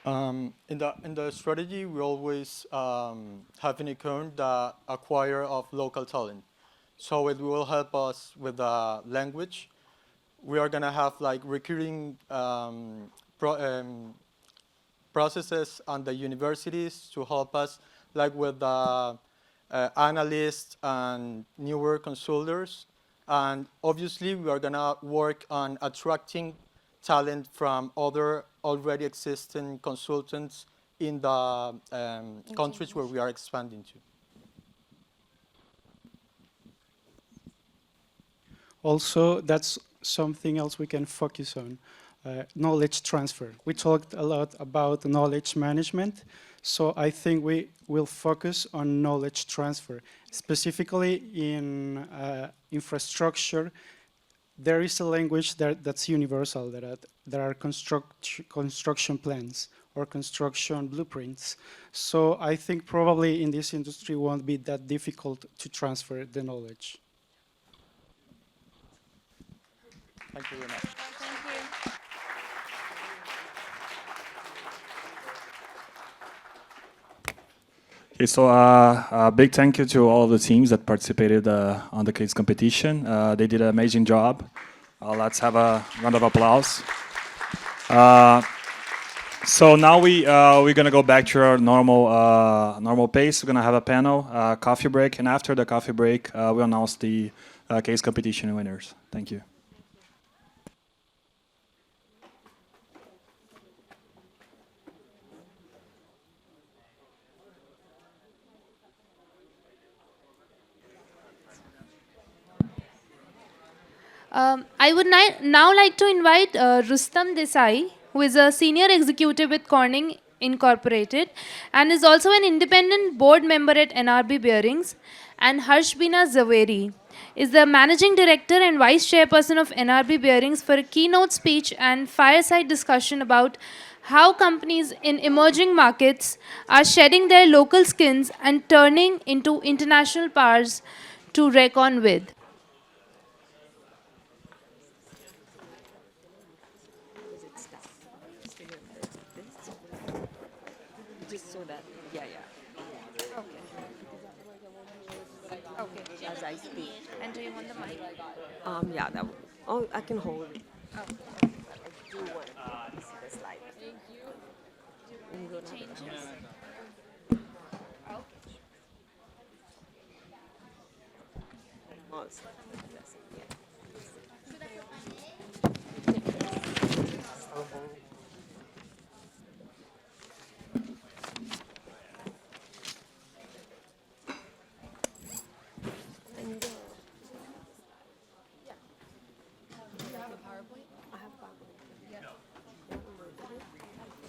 In the strategy, we always have in account the acquire of local talent. So it will help us with the language. We are gonna have like recruiting processes on the universities to help us, like with the analysts and newer consultants. And obviously, we are gonna work on attracting talent from other already existing consultants in the countries where we are expanding to. Also, that's something else we can focus on. knowledge transfer. We talked a lot about knowledge management, so I think we will focus on knowledge transfer. Specifically in infrastructure, there is a language that's universal, there are construction plans or construction blueprints. So I think probably in this industry won't be that difficult to transfer the knowledge. Thank you very much. Okay, so a big thank you to all of the teams that participated on the case competition. They did an amazing job. Let's have a round of applause. So now we're gonna go back to our normal pace. We're gonna have a panel, coffee break, and after the coffee break, we'll announce the case competition winners. Thank you. I would now like to invite Rustam Desai, who is a senior executive with Corning Incorporated and is also an independent board member at NRB Bearings, and Harshbina Zaveri is the managing director and vice chairperson of NRB Bearings for a keynote speech and fireside discussion about how companies in emerging markets are shedding their local skins and turning into international powers to reckon with. Just so that, yeah. Okay. Okay, as I speak. And do you want the mic? Yeah, that would, oh, I can hold it. Oh. I do want to see the slide. Thank you. I'm gonna- Changes. Almost.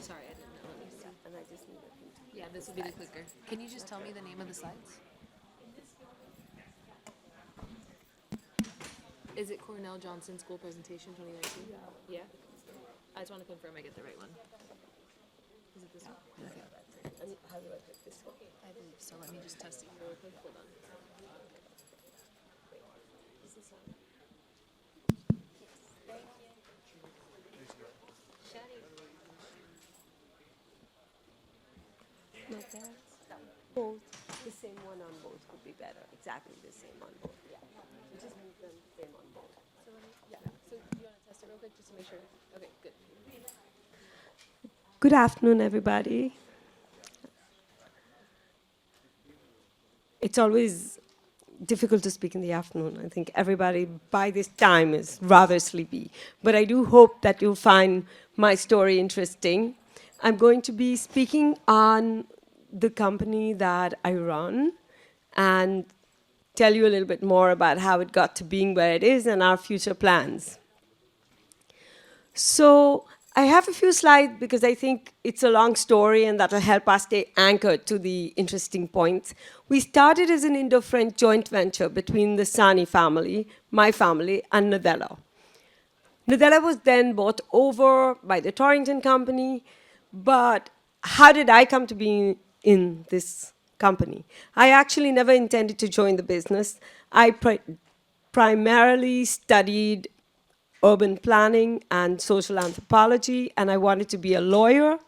Sorry, I didn't know. Let me see. And I just need a few. Yeah, this will be the clicker. Can you just tell me the name of the slides? Is it Cornell Johnson School Presentation 2019? Yeah. I just want to confirm I get the right one. Is it this one? Okay. And how do I put this one? I believe so. Let me just test it here real quick. Hold on. Is this on? No, both. The same one on both would be better. Exactly the same on both. Yeah. Just move them same on both. Yeah. So do you want to test it real quick just to make sure? Okay, good. Good afternoon, everybody. It's always difficult to speak in the afternoon. I think everybody by this time is rather sleepy. But I do hope that you'll find my story interesting. I'm going to be speaking on the company that I run and tell you a little bit more about how it got to being where it is and our future plans. So I have a few slides because I think it's a long story and that'll help us stay anchored to the interesting points. We started as an Indo-French joint venture between the Sani family, my family, and Nadella. Nadella was then bought over by the Torrington Company, but how did I come to be in this company? I actually never intended to join the business. I primarily studied urban planning and social anthropology, and I wanted to be a lawyer.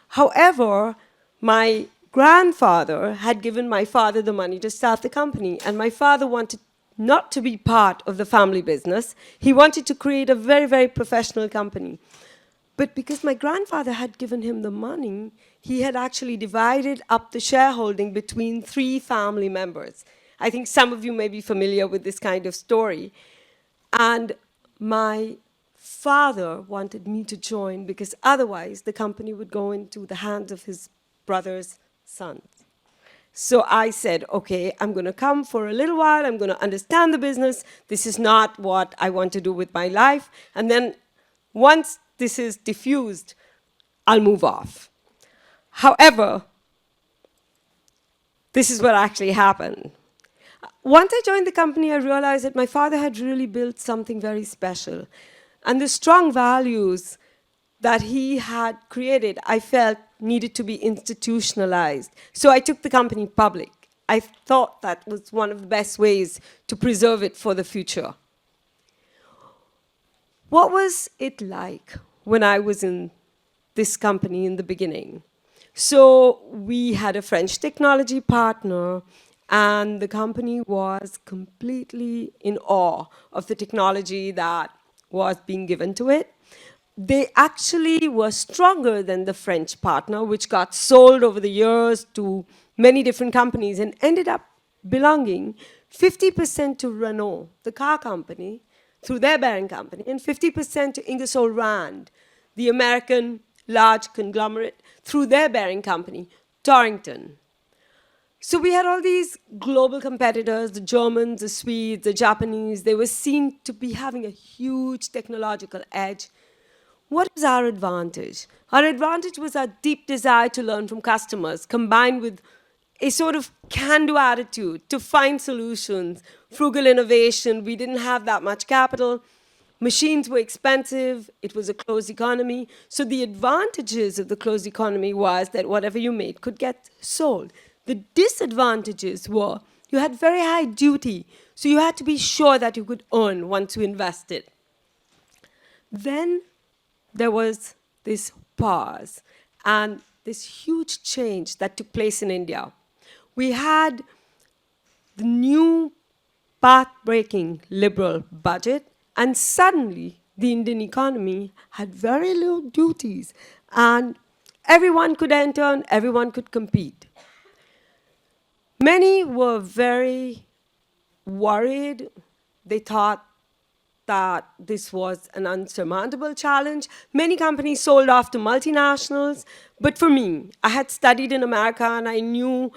However, my grandfather had given my father the money to start the company, and my father wanted not to be part of the family business. He wanted to create a very, very professional company. But because my grandfather had given him the money, he had actually divided up the shareholding between 3 family members. I think some of you may be familiar with this kind of story. And my father wanted me to join because otherwise the company would go into the hands of his brother's sons. So I said, okay, I'm going to come for a little while. I'm going to understand the business. This is not what I want to do with my life. And then Once this is diffused, I'll move off. However, this is what actually happened. Once I joined the company, I realized that my father had really built something very special. And the strong values that he had created, I felt needed to be institutionalized. So I took the company public. I thought that was one of the best ways to preserve it for the future. What was it like when I was in this company in the beginning? So we had a French technology partner, and the company was completely in awe of the technology that was being given to it. They actually were stronger than the French partner, which got sold over the years to many different companies and ended up belonging 50% to Renault, the car company, through their bearing company, and 50% to Ingersoll Rand, the American large conglomerate, through their bearing company, Torrington. So we had all these global competitors, the Germans, the Swedes, the Japanese. They were seen to be having a huge technological edge. What was our advantage? Our advantage was our deep desire to learn from customers, combined with a sort of can-do attitude to find solutions, frugal innovation. We didn't have that much capital. Machines were expensive. It was a closed economy. So the advantages of the closed economy was that whatever you made could get sold. The disadvantages were you had very high duty, so you had to be sure that you could earn once you invested. Then there was this pause and this huge change that took place in India. We had the new path-breaking liberal budget, and suddenly the Indian economy had very low duties, and everyone could enter and everyone could compete. Many were very worried. They thought that this was an unsurmountable challenge. Many companies sold off to multinationals, but for me, I had studied in America and I knew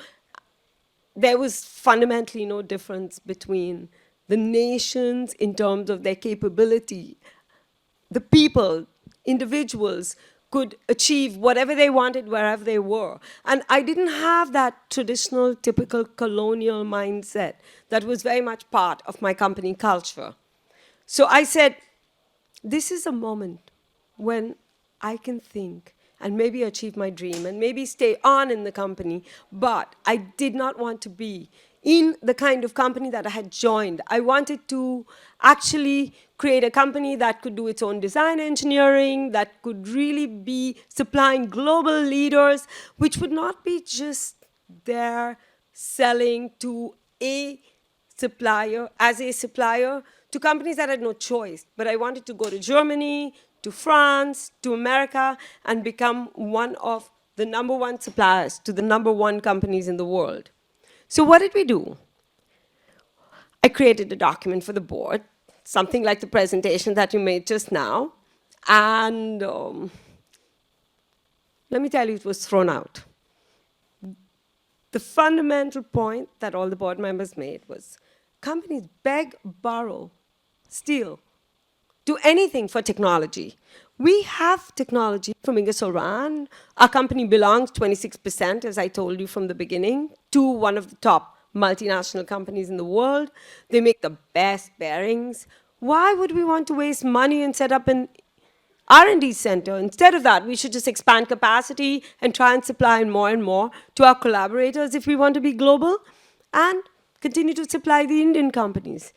there was fundamentally no difference between the nations in terms of their capability. The people, individuals, could achieve whatever they wanted wherever they were. And I didn't have that traditional, typical colonial mindset that was very much part of my company culture. So I said, this is a moment when I can think and maybe achieve my dream and maybe stay on in the company, but I did not want to be in the kind of company that I had joined. I wanted to actually create a company that could do its own design engineering, that could really be supplying global leaders, which would not be just there selling to a supplier, as a supplier, to companies that had no choice. But I wanted to go to Germany, to France, to America, and become one of the #1 suppliers to the #1 companies in the world. So what did we do? I created a document for the board, something like the presentation that you made just now, and let me tell you, it was thrown out. The fundamental point that all the board members made was companies beg, borrow, steal, do anything for technology. We have technology from Ingersoll Rand. Our company belongs 26%, as I told you from the beginning, to one of the top multinational companies in the world. They make the best bearings. Why would we want to waste money and set up an R&D center? Instead of that, we should just expand capacity and try and supply more and more to our collaborators if we want to be global, and continue to supply the Indian companies.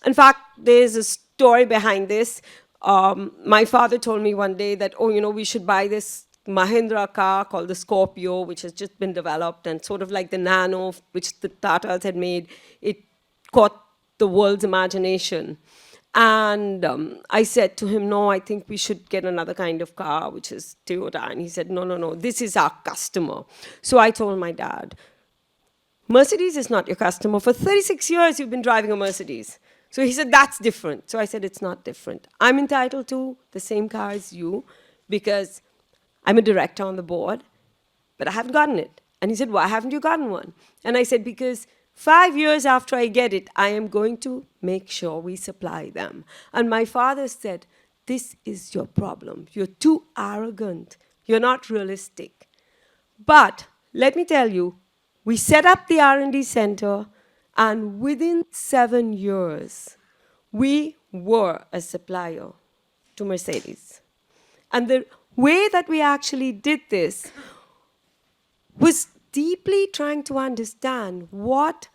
In fact, there's a story behind this. My father told me one day that, we should buy this Mahindra car called the Scorpio, which has just been developed, and sort of like the Nano, which the Tatas had made. It caught the world's imagination. And I said to him, no, I think we should get another kind of car, which is Toyota. And he said, no, this is our customer. So I told my dad, Mercedes is not your customer. For 36 years, you've been driving a Mercedes. So he said, that's different. So I said, it's not different. I'm entitled to the same car as you because I'm a director on the board, but I haven't gotten it. And he said, why haven't you gotten one? And I said, because 5 years after I get it, I am going to make sure we supply them. And my father said, this is your problem. You're too arrogant. You're not realistic. But let me tell you, we set up the R&D center, and within 7 years, we were a supplier to Mercedes. And the way that we actually did this was deeply trying to understand what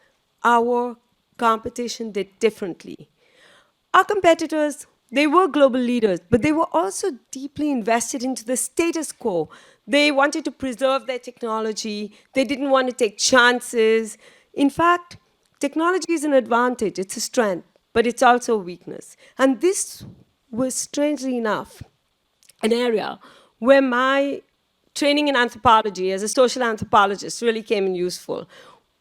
our competition did differently. Our competitors, they were global leaders, but they were also deeply invested into the status quo. They wanted to preserve their technology. They didn't want to take chances. In fact, technology is an advantage. It's a strength, but it's also a weakness. And this was, strangely enough, an area where my training in anthropology as a social anthropologist really came in useful.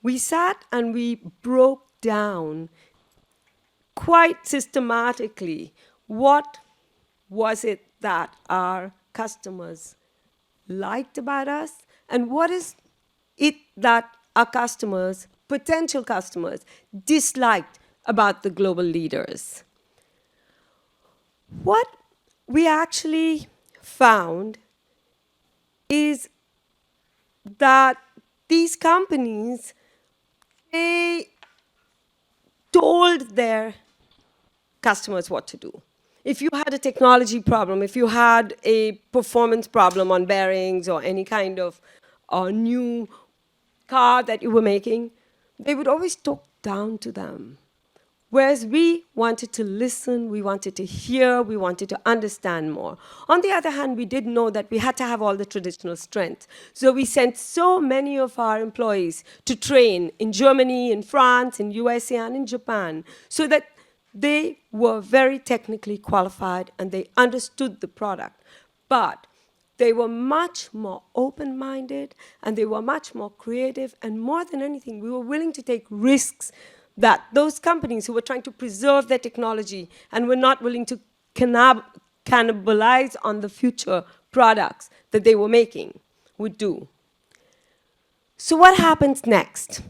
We sat and we broke down quite systematically what was it that our customers liked about us, and what is it that our customers, potential customers, disliked about the global leaders. What we actually found is that these companies, they told their customers what to do. If you had a technology problem, if you had a performance problem on bearings or any kind of new car that you were making, they would always talk down to them. Whereas we wanted to listen, we wanted to hear, we wanted to understand more. On the other hand, we did know that we had to have all the traditional strength. So we sent so many of our employees to train in Germany, in France, in USA, and in Japan, so that they were very technically qualified and they understood the product. But they were much more open-minded and they were much more creative, and more than anything, we were willing to take risks that those companies who were trying to preserve their technology and were not willing to cannibalize on the future products that they were making would do. So what happens next?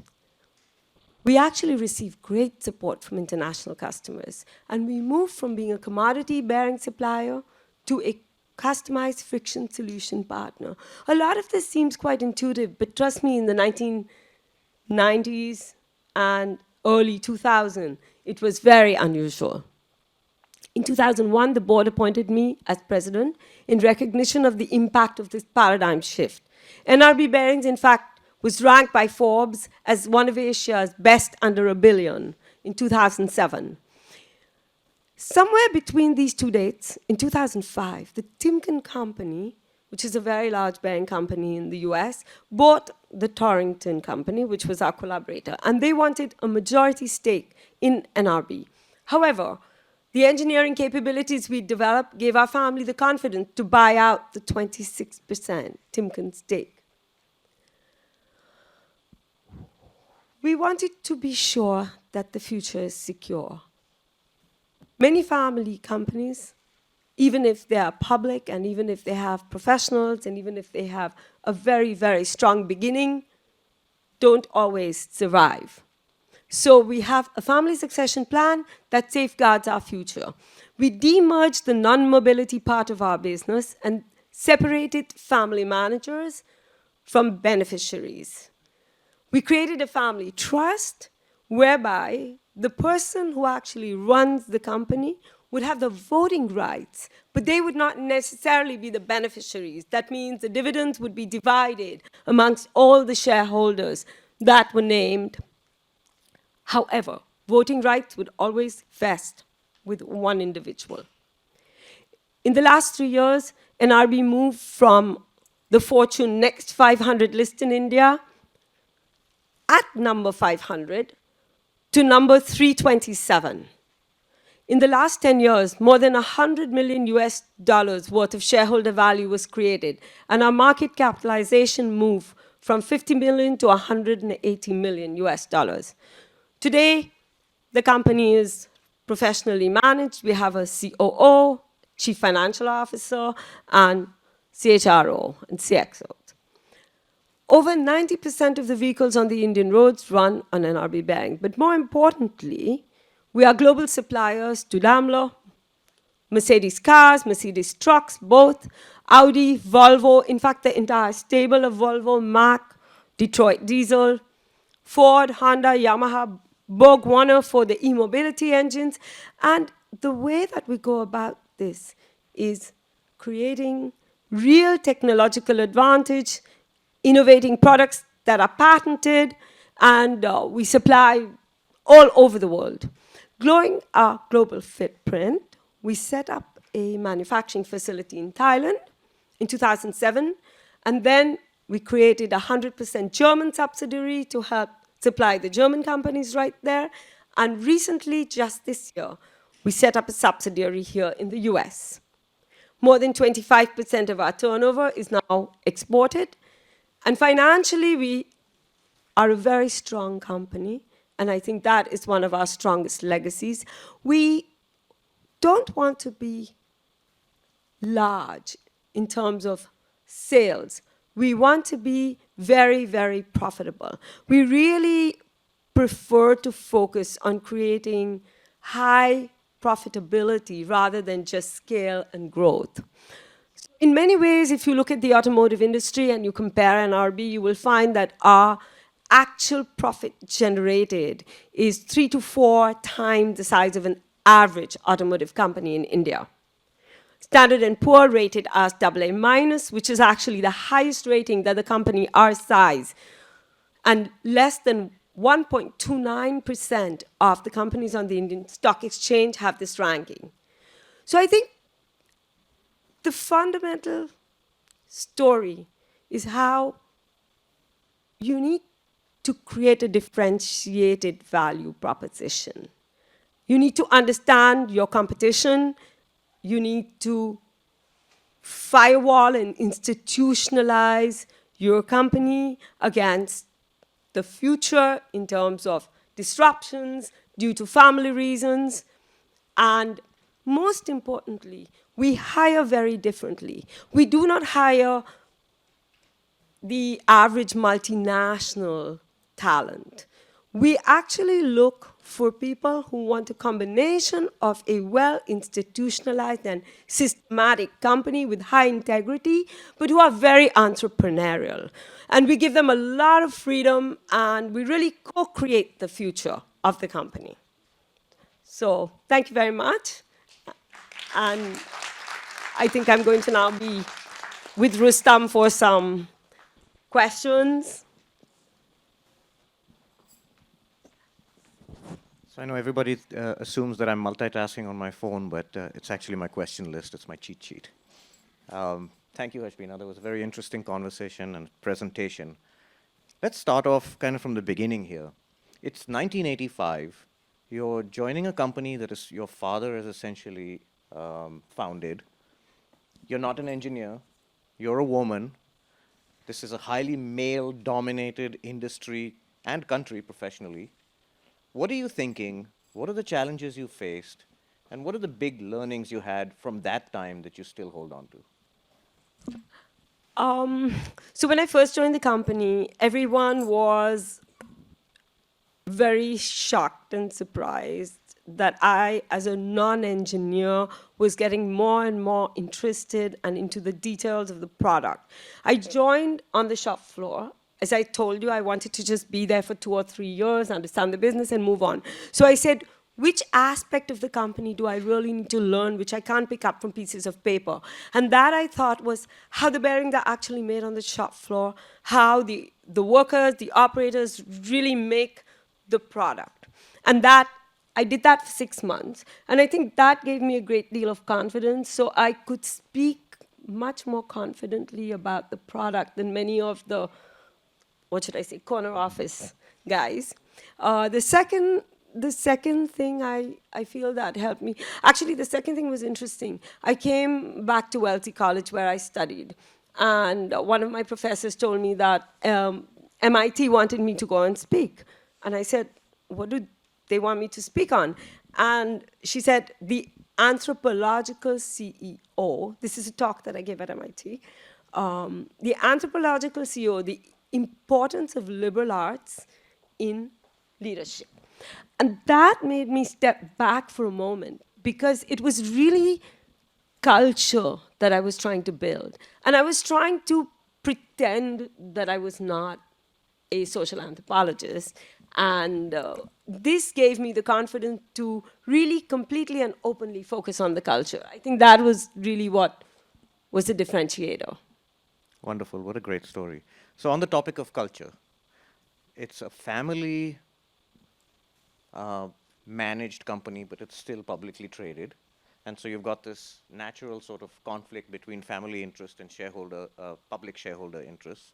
We actually received great support from international customers, and we moved from being a commodity bearing supplier to a customized friction solution partner. A lot of this seems quite intuitive, but trust me, in the 1990s and early 2000, it was very unusual. In 2001, the board appointed me as president in recognition of the impact of this paradigm shift. NRB Bearings, in fact, was ranked by Forbes as one of Asia's best under $1 billion in 2007. Somewhere between these two dates, in 2005, the Timken company, which is a very large bearing company in the US, bought the Torrington company, which was our collaborator, and they wanted a majority stake in NRB. However, the engineering capabilities we developed gave our family the confidence to buy out the 26% Timken stake. We wanted to be sure that the future is secure. Many family companies, even if they are public and even if they have professionals and even if they have a very, very strong beginning, don't always survive. So we have a family succession plan that safeguards our future. We demerged the non-mobility part of our business and separated family managers from beneficiaries. We created a family trust whereby the person who actually runs the company would have the voting rights, but they would not necessarily be the beneficiaries. That means the dividends would be divided amongst all the shareholders that were named. However, voting rights would always vest with one individual. In the last 3 years, NRB moved from the Fortune Next 500 list in India at number 500 to number 327. In the last 10 years, more than $100 million worth of shareholder value was created, and our market capitalization moved from 50 million to 180 million US dollars. Today, the company is professionally managed. We have a COO, Chief Financial Officer, and CHRO and CXO. Over 90% of the vehicles on the Indian roads run on NRB bearing. But more importantly, we are global suppliers to Daimler, Mercedes cars, Mercedes trucks, both, Audi, Volvo, in fact, the entire stable of Volvo, Mack, Detroit Diesel, Ford, Honda, Yamaha, Borg Warner for the e-mobility engines. And the way that we go about this is creating real technological advantage, innovating products that are patented, and we supply all over the world. Growing our global footprint, we set up a manufacturing facility in Thailand in 2007, and then we created a 100% German subsidiary to help supply the German companies right there. And recently, just this year, we set up a subsidiary here in the US. More than 25% of our turnover is now exported. And financially, we are a very strong company. And I think that is one of our strongest legacies. We don't want to be large in terms of sales. We want to be very, very profitable. We really prefer to focus on creating high profitability rather than just scale and growth. In many ways, if you look at the automotive industry and you compare NRB, you will find that our actual profit generated is 3 to 4 times the size of an average automotive company in India. Standard & Poor rated us AA-, which is actually the highest rating that the company our size, and less than 1.29% of the companies on the Indian Stock Exchange have this ranking. So I think the fundamental story is how you need to create a differentiated value proposition. You need to understand your competition. You need to firewall and institutionalize your company against the future in terms of disruptions due to family reasons. And most importantly, we hire very differently. We do not hire the average multinational talent. We actually look for people who want a combination of a well-institutionalized and systematic company with high integrity, but who are very entrepreneurial. And we give them a lot of freedom, and we really co-create the future of the company. So thank you very much. And I think I'm going to now be with Rustam for some questions. So I know everybody assumes that I'm multitasking on my phone, but it's actually my question list. It's my cheat sheet. Thank you, Hashbina. That was a very interesting conversation and presentation. Let's start off kind of from the beginning here. It's 1985. You're joining a company that is your father has essentially founded. You're not an engineer. You're a woman. This is a highly male-dominated industry and country professionally. What are you thinking? What are the challenges you faced? And what are the big learnings you had from that time that you still hold on to? So when I first joined the company, everyone was very shocked and surprised that I, as a non-engineer, was getting more and more interested and into the details of the product. I joined on the shop floor. As I told you, I wanted to just be there for 2 or 3 years, understand the business, and move on. So I said, which aspect of the company do I really need to learn, which I can't pick up from pieces of paper? And that, I thought, was how the bearings are actually made on the shop floor, how the workers, the operators really make the product. And that, I did that for 6 months. And I think that gave me a great deal of confidence, so I could speak much more confidently about the product than many of the, what should I say, corner office guys. The second thing I feel that helped me, actually the second thing was interesting. I came back to Wellesley College where I studied, and one of my professors told me that MIT wanted me to go and speak. And I said, what do they want me to speak on? And she said, the anthropological CEO, this is a talk that I gave at MIT, the anthropological CEO, the importance of liberal arts in leadership. And that made me step back for a moment, because it was really culture that I was trying to build. And I was trying to pretend that I was not a social anthropologist. And this gave me the confidence to really completely and openly focus on the culture. I think that was really what was the differentiator. Wonderful. What a great story. So on the topic of culture, it's a family managed company, but it's still publicly traded. And so you've got this natural sort of conflict between family interest and shareholder, public shareholder interests.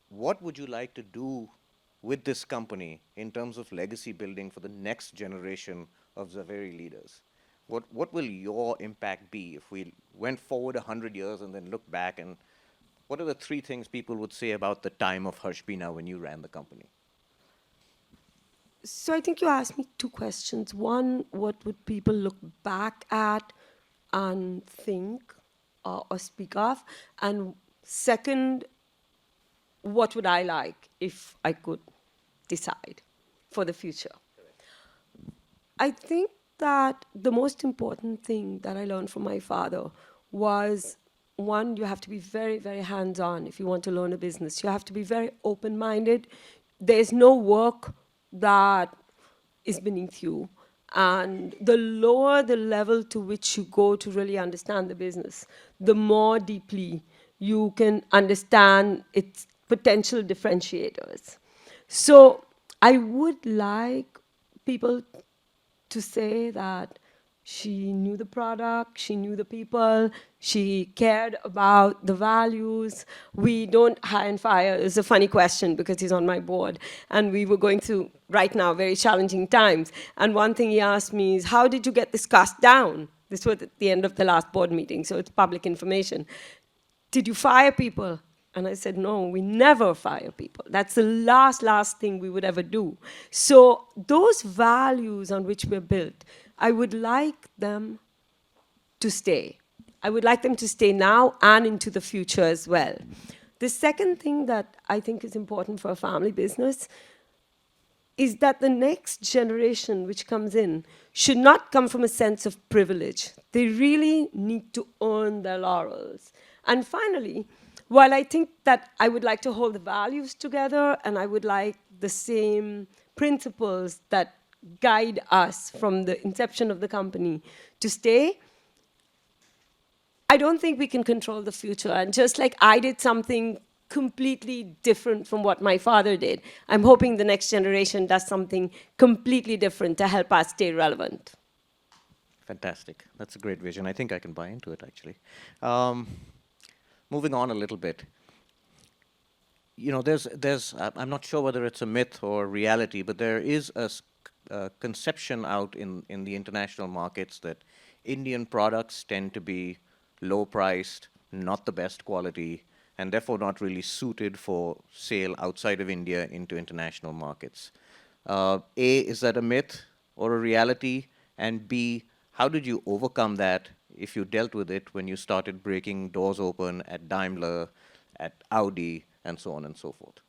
What would you like to do with this company in terms of legacy building for the next generation of Zaveri leaders? What will your impact be if we went forward 100 years and then look back, and what are the 3 things people would say about the time of Harshbina when you ran the company? So I think you asked me 2 questions. One, what would people look back at and think or speak of? And second, what would I like if I could decide for the future? I think that the most important thing that I learned from my father was, one, you have to be very, very hands-on if you want to learn a business. You have to be very open-minded. There's no work that is beneath you. And the lower the level to which you go to really understand the business, the more deeply you can understand its potential differentiators. So I would like people to say that she knew the product, she knew the people, she cared about the values. We don't hire and fire. It's a funny question because he's on my board. And we were going through, right now, very challenging times. And one thing he asked me is, how did you get this cost down? This was at the end of the last board meeting, so it's public information. Did you fire people? And I said, no, we never fire people. That's the last thing we would ever do. So those values on which we're built, I would like them to stay. I would like them to stay now and into the future as well. The second thing that I think is important for a family business is that the next generation which comes in should not come from a sense of privilege. They really need to earn their laurels. And finally, while I think that I would like to hold the values together and I would like the same principles that guide us from the inception of the company to stay, I don't think we can control the future. And just like I did something completely different from what my father did, I'm hoping the next generation does something completely different to help us stay relevant. Fantastic. That's a great vision. I think I can buy into it, actually. Moving on a little bit. You know, I'm not sure whether it's a myth or reality, but there is a conception out in the international markets that Indian products tend to be low-priced, not the best quality, and therefore not really suited for sale outside of India into international markets. A, is that a myth or a reality? And B, how did you overcome that if you dealt with it when you started breaking doors open at Daimler, at Audi, and so on and so forth?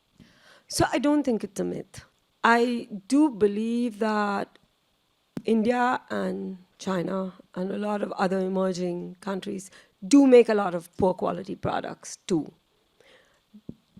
So I don't think it's a myth. I do believe that India and China and a lot of other emerging countries do make a lot of poor quality products too.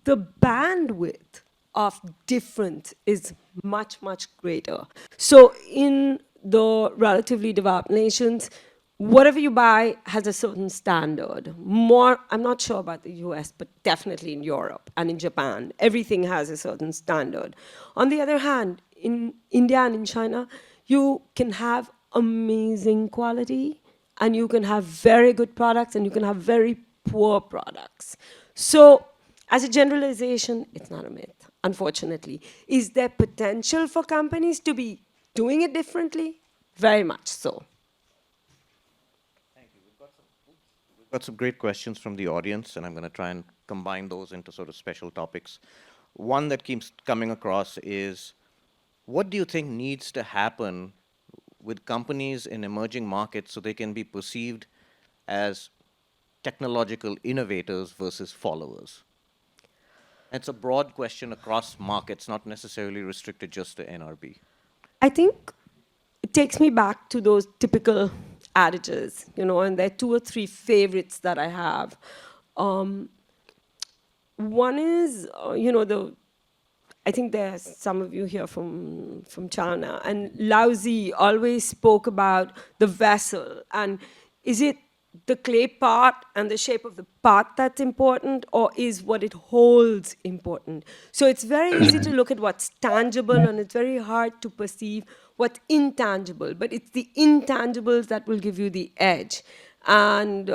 The bandwidth of difference is much, much greater. So in the relatively developed nations, whatever you buy has a certain standard. More, I'm not sure about the US, but definitely in Europe and in Japan, everything has a certain standard. On the other hand, in India and in China, you can have amazing quality and you can have very good products and you can have very poor products. So as a generalization, it's not a myth, unfortunately. Is there potential for companies to be doing it differently? Very much so. Thank you. We've got some great questions from the audience, and I'm going to try and combine those into sort of special topics. One that keeps coming across is, what do you think needs to happen with companies in emerging markets so they can be perceived as technological innovators versus followers? It's a broad question across markets, not necessarily restricted just to NRB. I think it takes me back to those typical adages, and there are 2 or 3 favorites that I have. One is, I think there's some of you here from China, and Lao Tzu always spoke about the vessel, and is it the clay pot and the shape of the pot that's important, or is what it holds important? So it's very easy to look at what's tangible, and it's very hard to perceive what's intangible, but it's the intangibles that will give you the edge. And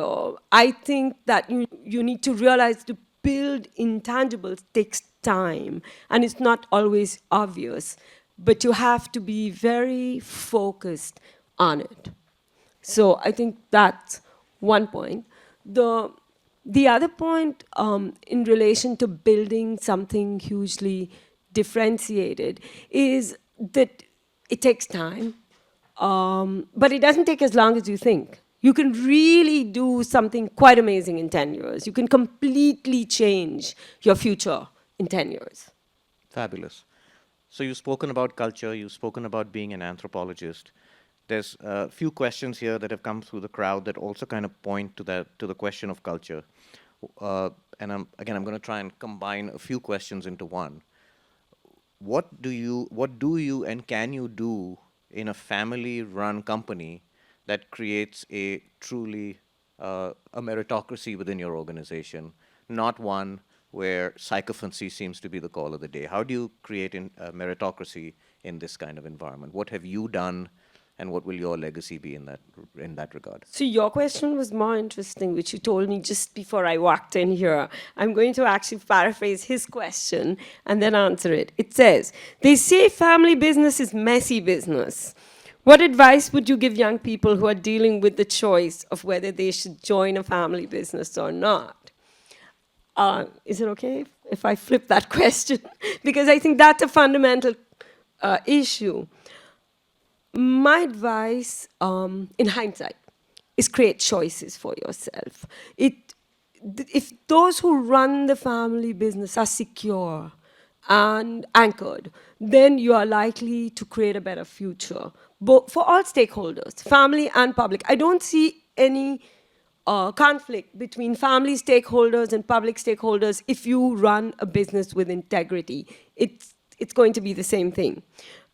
I think that you need to realize to build intangibles takes time, and it's not always obvious, but you have to be very focused on it. So I think that's one point. The other point in relation to building something hugely differentiated is that it takes time, but it doesn't take as long as you think. You can really do something quite amazing in 10 years. You can completely change your future in 10 years. Fabulous. So you've spoken about culture, you've spoken about being an anthropologist. There's a few questions here that have come through the crowd that also kind of point to the question of culture. And I'm going to try and combine a few questions into one. What do you and can you do in a family-run company that creates a truly a meritocracy within your organization, not one where sycophancy seems to be the call of the day? How do you create a meritocracy in this kind of environment? What have you done, and what will your legacy be in that regard? So your question was more interesting, which you told me just before I walked in here. I'm going to actually paraphrase his question and then answer it. It says, they say family business is messy business. What advice would you give young people who are dealing with the choice of whether they should join a family business or not? Is it okay if I flip that question? Because I think that's a fundamental issue. My advice, in hindsight, is create choices for yourself. If those who run the family business are secure and anchored, then you are likely to create a better future, for all stakeholders, family and public. I don't see any conflict between family stakeholders and public stakeholders if you run a business with integrity. It's going to be the same thing.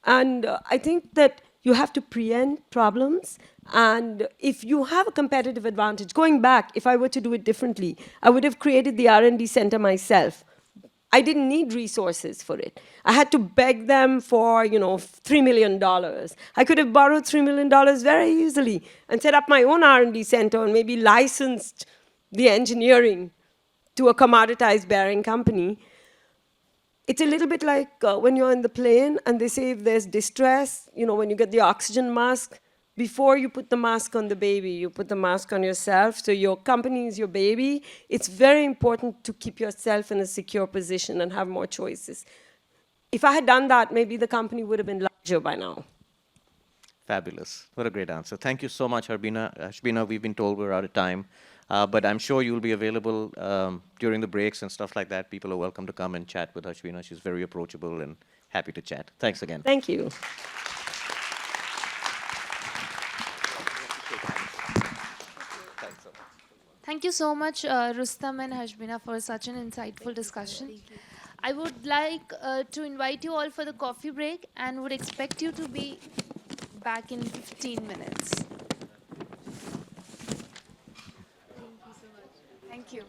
And I think that you have to preempt problems, and if you have a competitive advantage, going back, if I were to do it differently, I would have created the R&D center myself. I didn't need resources for it. I had to beg them for, $3 million. I could have borrowed $3 million very easily and set up my own R&D center and maybe licensed the engineering to a commoditized bearing company. It's a little bit like when you're in the plane and they say if there's distress, when you get the oxygen mask, before you put the mask on the baby, you put the mask on yourself. So your company is your baby. It's very important to keep yourself in a secure position and have more choices. If I had done that, maybe the company would have been larger by now. Fabulous. What a great answer. Thank you so much, Harbina. Harbina, we've been told we're out of time, but I'm sure you'll be available during the breaks and stuff like that. People are welcome to come and chat with Harbina. She's very approachable and happy to chat. Thanks again. Thank you. Thank you so much, Rustam and Hashbina, for such an insightful discussion. I would like to invite you all for the coffee break and would expect you to be back in 15 minutes. Thank you so much. Thank you.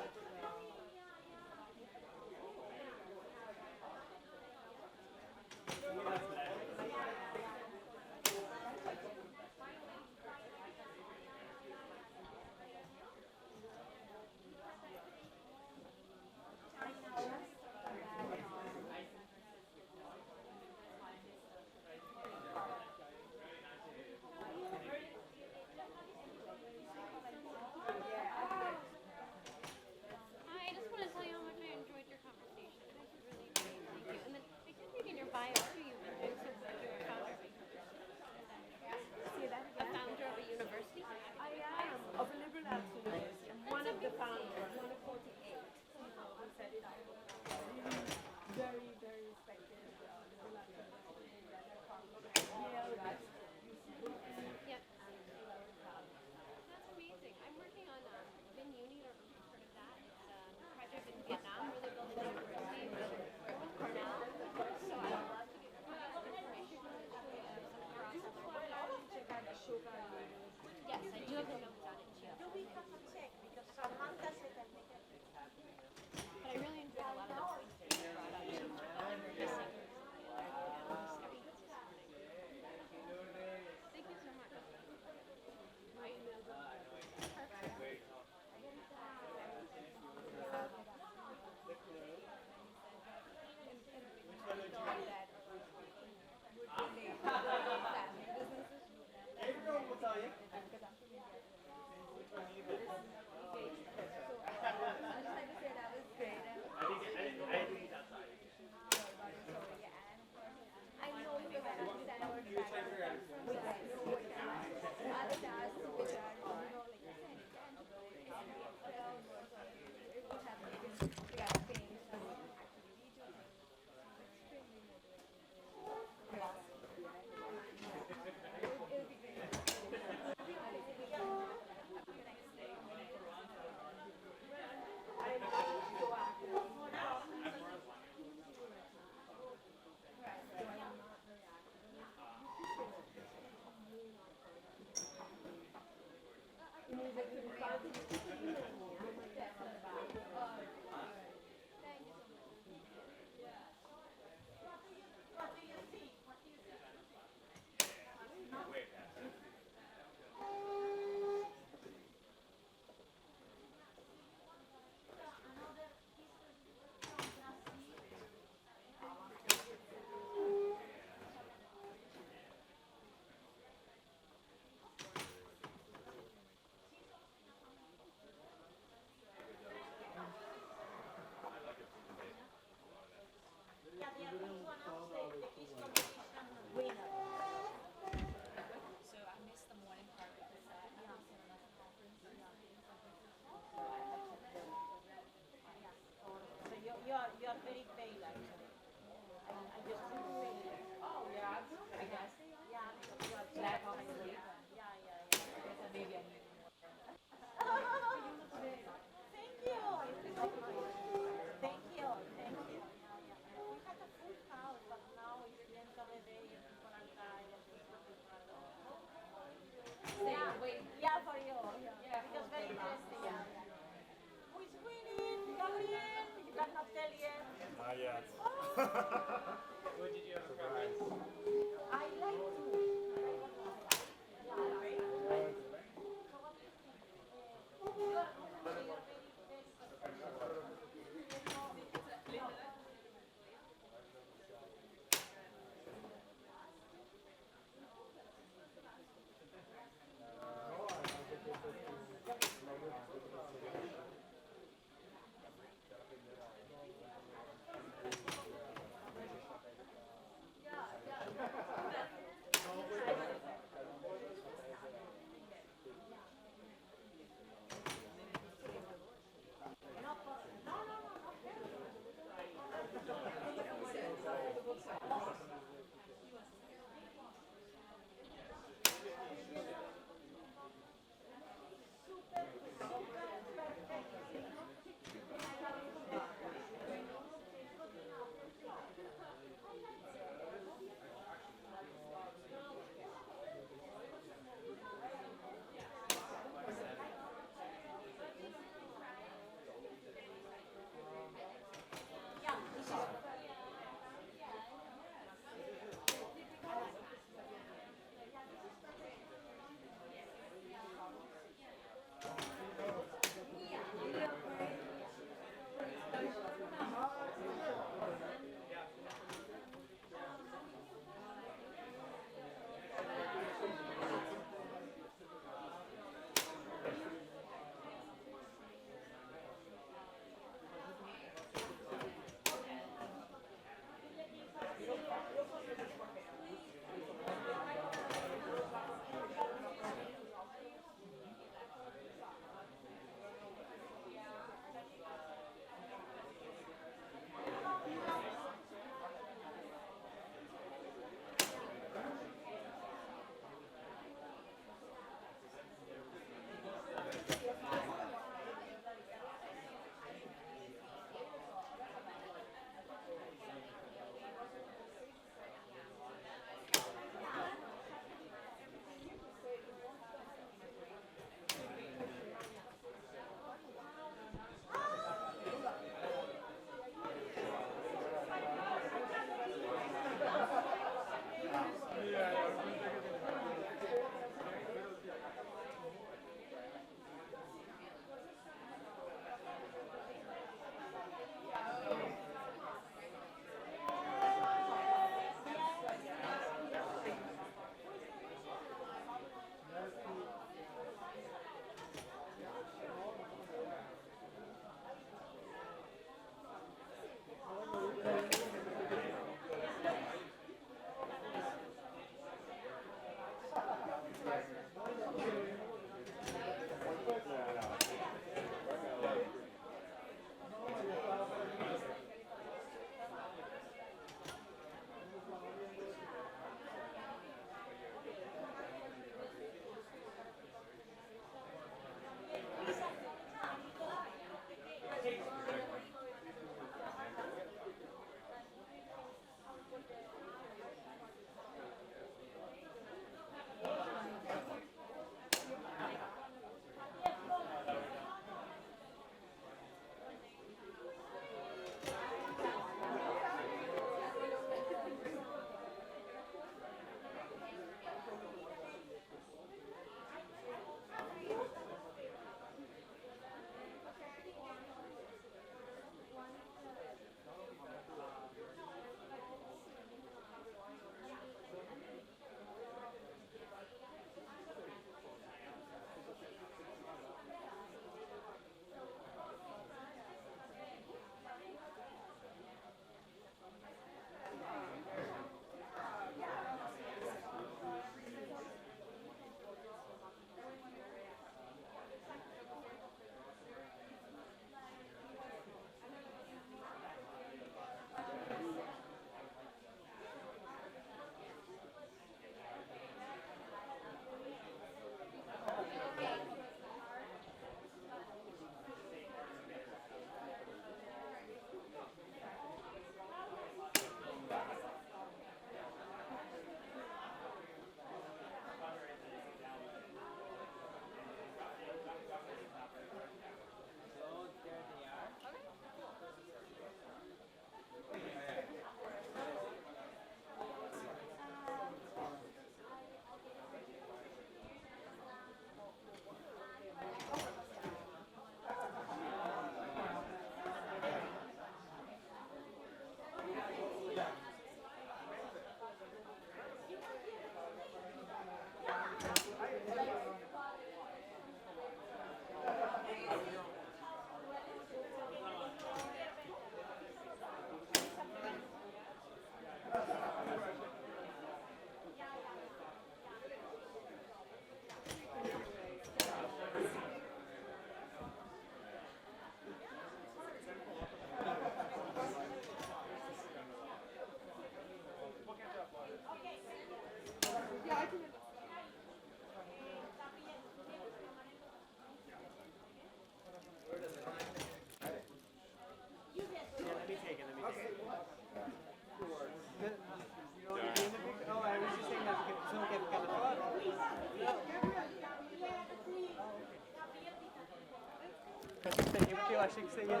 achei que você ia.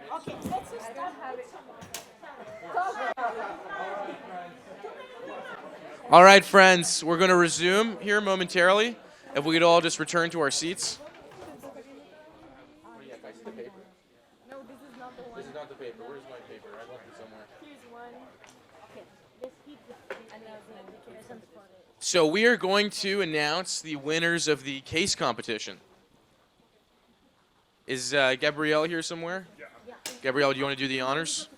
Okay, let's just start with All right, friends, we're going to resume here momentarily. If we could all just return to our seats. No, this is not the one. This is not the paper. Where's my paper? I left it somewhere. Here's one. Okay, let's keep this. And there's some for it. So we are going to announce the winners of the case competition. Is Gabrielle here somewhere? Yeah. Gabrielle, do you want to do the honors?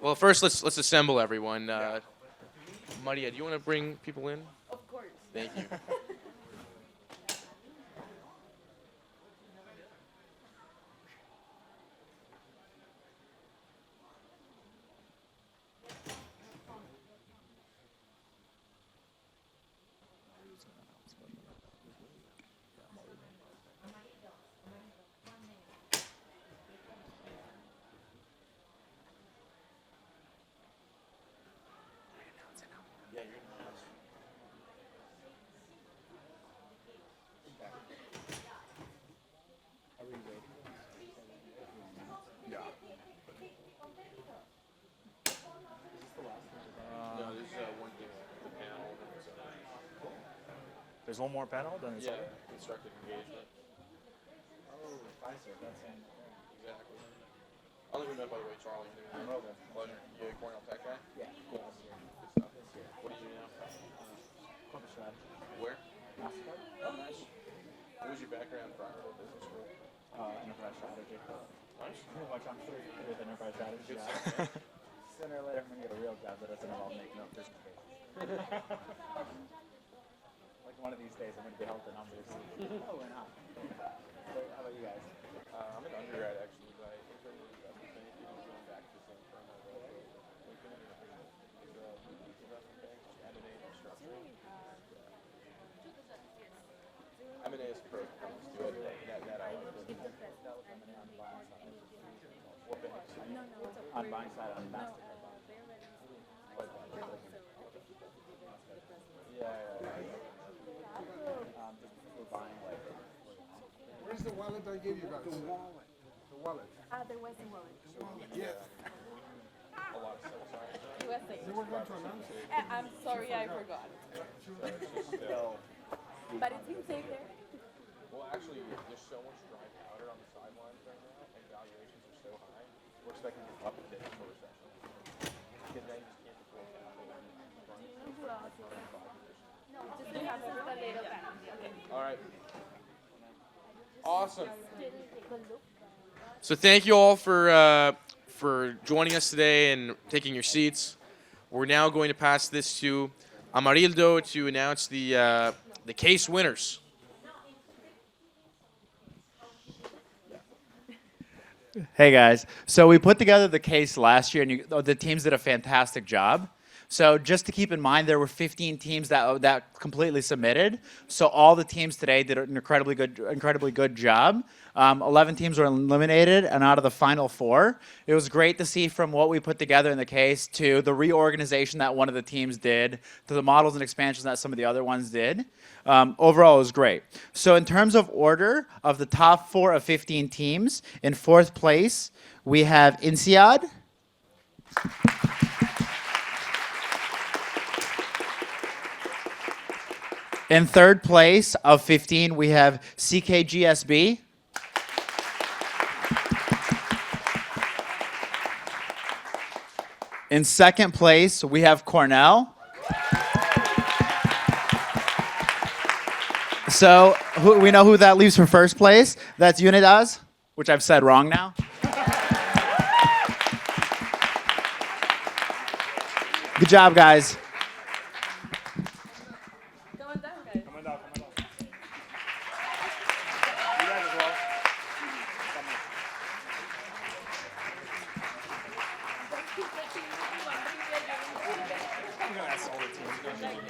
Well, first let's assemble everyone. Maria, do you want to bring people in? Of course. Thank you. There's one more panel, then it's over. Constructive engagement. Oh, Pfizer, that's it. Exactly. I'll leave you know, by the way, Charlie. Okay. Pleasure. You a Cornell Tech guy? Yeah. Cool. Good stuff. What do you do now? Corporate strategy. Where? MasterCard. Oh, nice. What was your background prior to business school? Enterprise strategy. Nice. Much I'm sure with enterprise strategy. Good Yeah. stuff. Sooner or later, I'm gonna get a real job that doesn't involve making up business cases. Like one of these days, I'm going to be held to numbers. Oh, we're not. How about you guys? I'm an undergrad actually, but I think I'm going back to the same firm I was investment bank, M&A and structuring. M&A is pro. Let's do it. That I like. That was M&A on the buying side. What banks? On buying side, on MasterCard. Just for buying like. Where's the wallet I gave you guys? The wallet. The wallet. There was a wallet. Yeah. A lot of stuff. Sorry. USA. They were going to announce it. I'm sorry, I forgot. But it's been safe there. Well, actually, there's so much dry powder on the sidelines right now, and valuations are so high. We're expecting to up a bit for recession. Because then you just can't deploy capital. Just to have a little bit. All right. Awesome. So thank you all for joining us today and taking your seats. We're now going to pass this to Amarildo to announce the case winners. Hey guys, so we put together the case last year, and the teams did a fantastic job. So just to keep in mind, there were 15 teams that completely submitted. So all the teams today did an incredibly good job. 11 teams were eliminated, and out of the final 4, it was great to see from what we put together in the case to the reorganization that one of the teams did, to the models and expansions that some of the other ones did. Overall, it was great. So in terms of order of the top 4 of 15 teams, in 4th place, we have INSEAD. In 3rd place of 15, we have CKGSB. In 2nd place, we have Cornell. So we know who that leaves for 1st place. That's Unidas, which I've said wrong now. Good job, guys.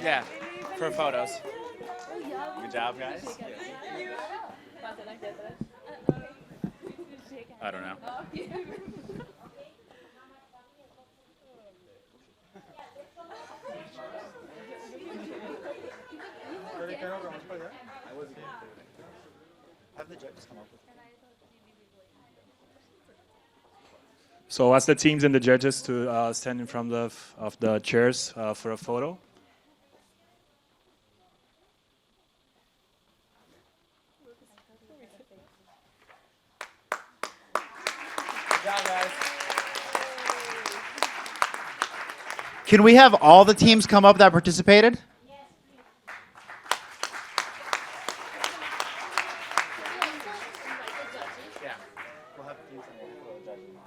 Yeah, for photos. Good job, guys. I don't know. Have the judges come up with. So ask the teams and the judges to stand in front of the chairs for a photo. Can we have all the teams come up that participated? Yeah. We'll have teams and we'll judge them.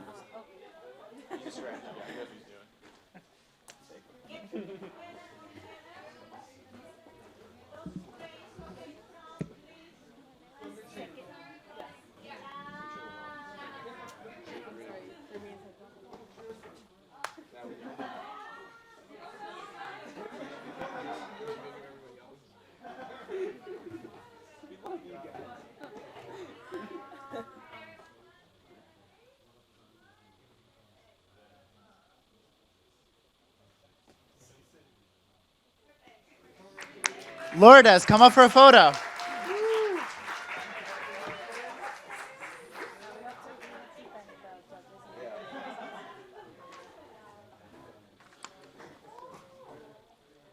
Lourdes, come up for a photo.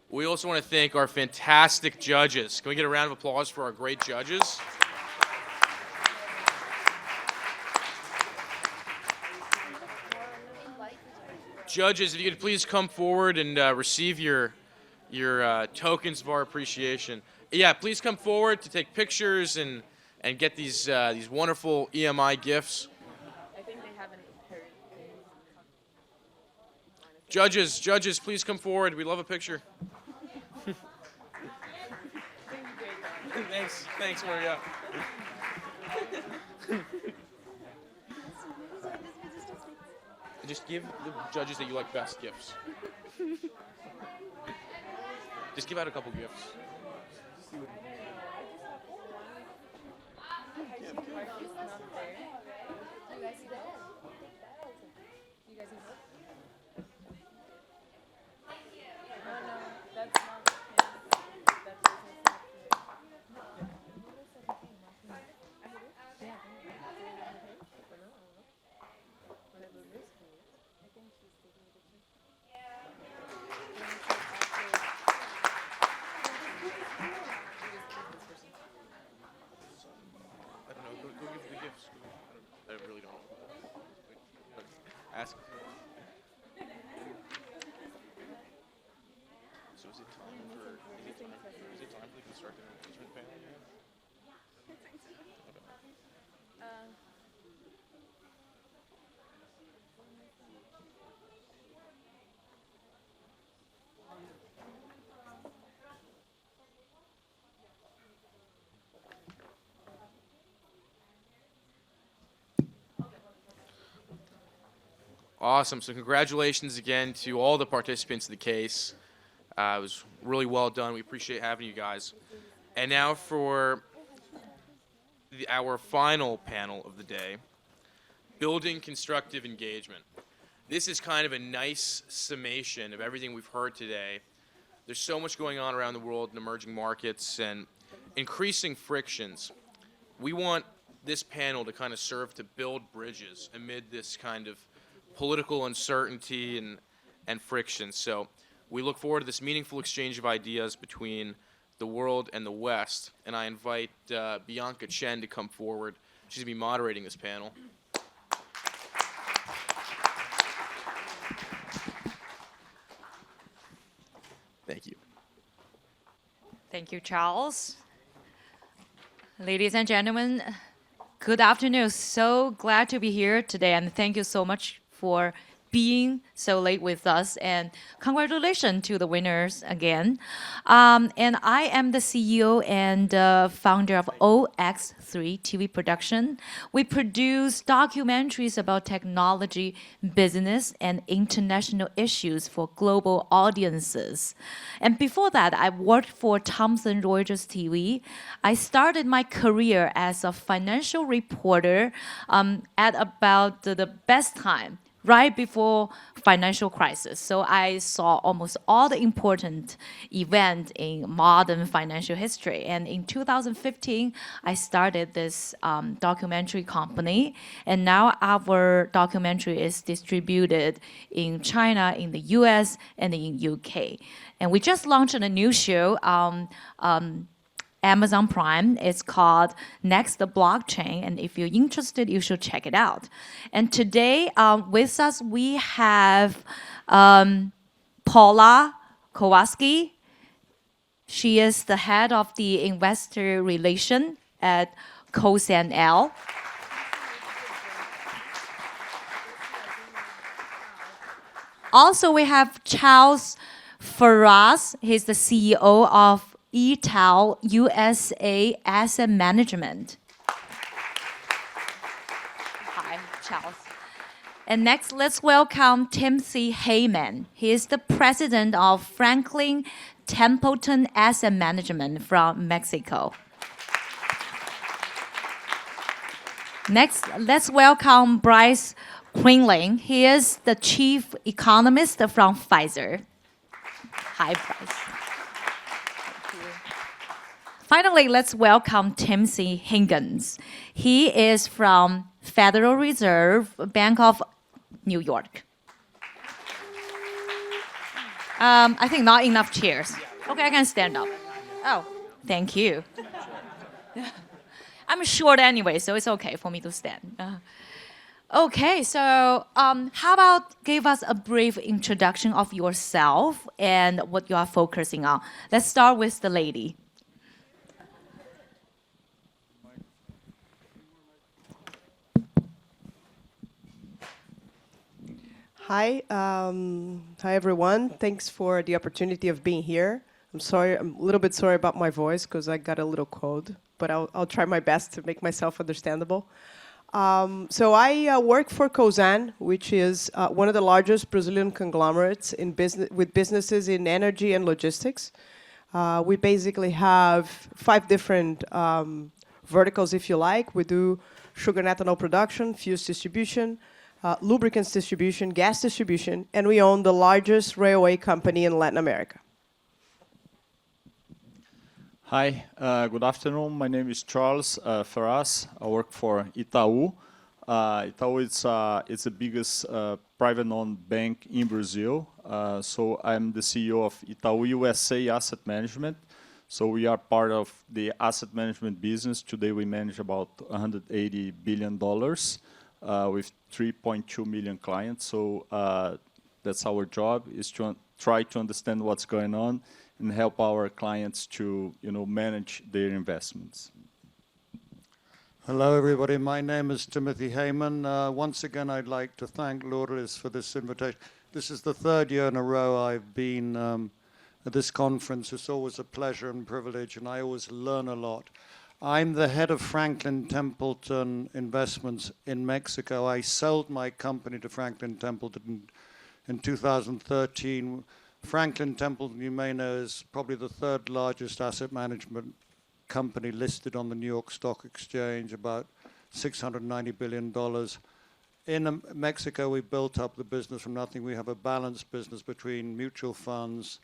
We also want to thank our fantastic judges. Can we get a round of applause for our great judges? Judges, if you could please come forward and receive your tokens of our appreciation. Yeah, please come forward to take pictures and get these wonderful EMI gifts. I think they haven't heard. Judges, please come forward. We love a picture. Thanks, Maria. Just give the judges that you like best gifts. Just give out a couple gifts. I don't know. Go give the gifts. I really don't know. Ask. So is it time for the constructive engagement panel yet? Awesome. So congratulations again to all the participants in the case. It was really well done. We appreciate having you guys. And now for our final panel of the day, building constructive engagement. This is kind of a nice summation of everything we've heard today. There's so much going on around the world in emerging markets and increasing frictions. We want this panel to kind of serve to build bridges amid this kind of political uncertainty and friction. So we look forward to this meaningful exchange of ideas between the world and the West. And I invite Bianca Chen to come forward. She's going to be moderating this panel. Thank you. Thank you, Charles. Ladies and gentlemen, good afternoon. So glad to be here today, and thank you so much for being so late with us, and congratulations to the winners again. And I am the CEO and founder of OX3 TV Production. We produce documentaries about technology, business, and international issues for global audiences. And before that, I worked for Thomson Reuters TV. I started my career as a financial reporter at about the best time, right before financial crisis. So I saw almost all the important events in modern financial history. And in 2015, I started this documentary company. And now our documentary is distributed in China, in the US, and in UK. And we just launched a new show Amazon Prime. It's called Next the Blockchain, and if you're interested, you should check it out. And today with us, we have Paula Kowalski. She is the head of the investor relation at COSNL. Also, we have Charles Faraz. He's the CEO of ETAL USA Asset Management. Hi, Charles. And next, let's welcome Timothy Heyman. He is the president of Franklin Templeton Asset Management from Mexico. Next, let's welcome Bryce Quinlan. He is the chief economist from Pfizer. Hi, Bryce. Finally, let's welcome Timothy Higgins. He is from Federal Reserve Bank of New York. I think not enough chairs. Okay, I can stand up. Oh, thank you. I'm short anyway, so it's okay for me to stand. Okay, so how about give us a brief introduction of yourself and what you are focusing on. Let's start with the lady. Hi, hi everyone. Thanks for the opportunity of being here. I'm sorry, I'm a little bit sorry about my voice because I got a little cold, but I'll try my best to make myself understandable. So I work for Cosan, which is one of the largest Brazilian conglomerates in with businesses in energy and logistics. We basically have 5 different verticals, if you like. We do sugar and ethanol production, fuels distribution, lubricants distribution, gas distribution, and we own the largest railway company in Latin America. Hi, good afternoon. My name is Charles Ferraz. I work for Itaú. Itaú is the biggest private-owned bank in Brazil. So I'm the CEO of Itaú USA Asset Management. So we are part of the asset management business. Today we manage about $180 billion with 3.2 million clients. So that's our job, is to try to understand what's going on and help our clients to, manage their investments. Hello, everybody. My name is Timothy Heyman. Once again, I'd like to thank Lourdes for this invitation. This is the 3rd year in a row I've been at this conference. It's always a pleasure and privilege, and I always learn a lot. I'm the head of Franklin Templeton Investments in Mexico. I sold my company to Franklin Templeton in 2013. Franklin Templeton, you may know, is probably the 3rd largest asset management company listed on the New York Stock Exchange, about $690 billion. In Mexico, we built up the business from nothing. We have a balanced business between mutual funds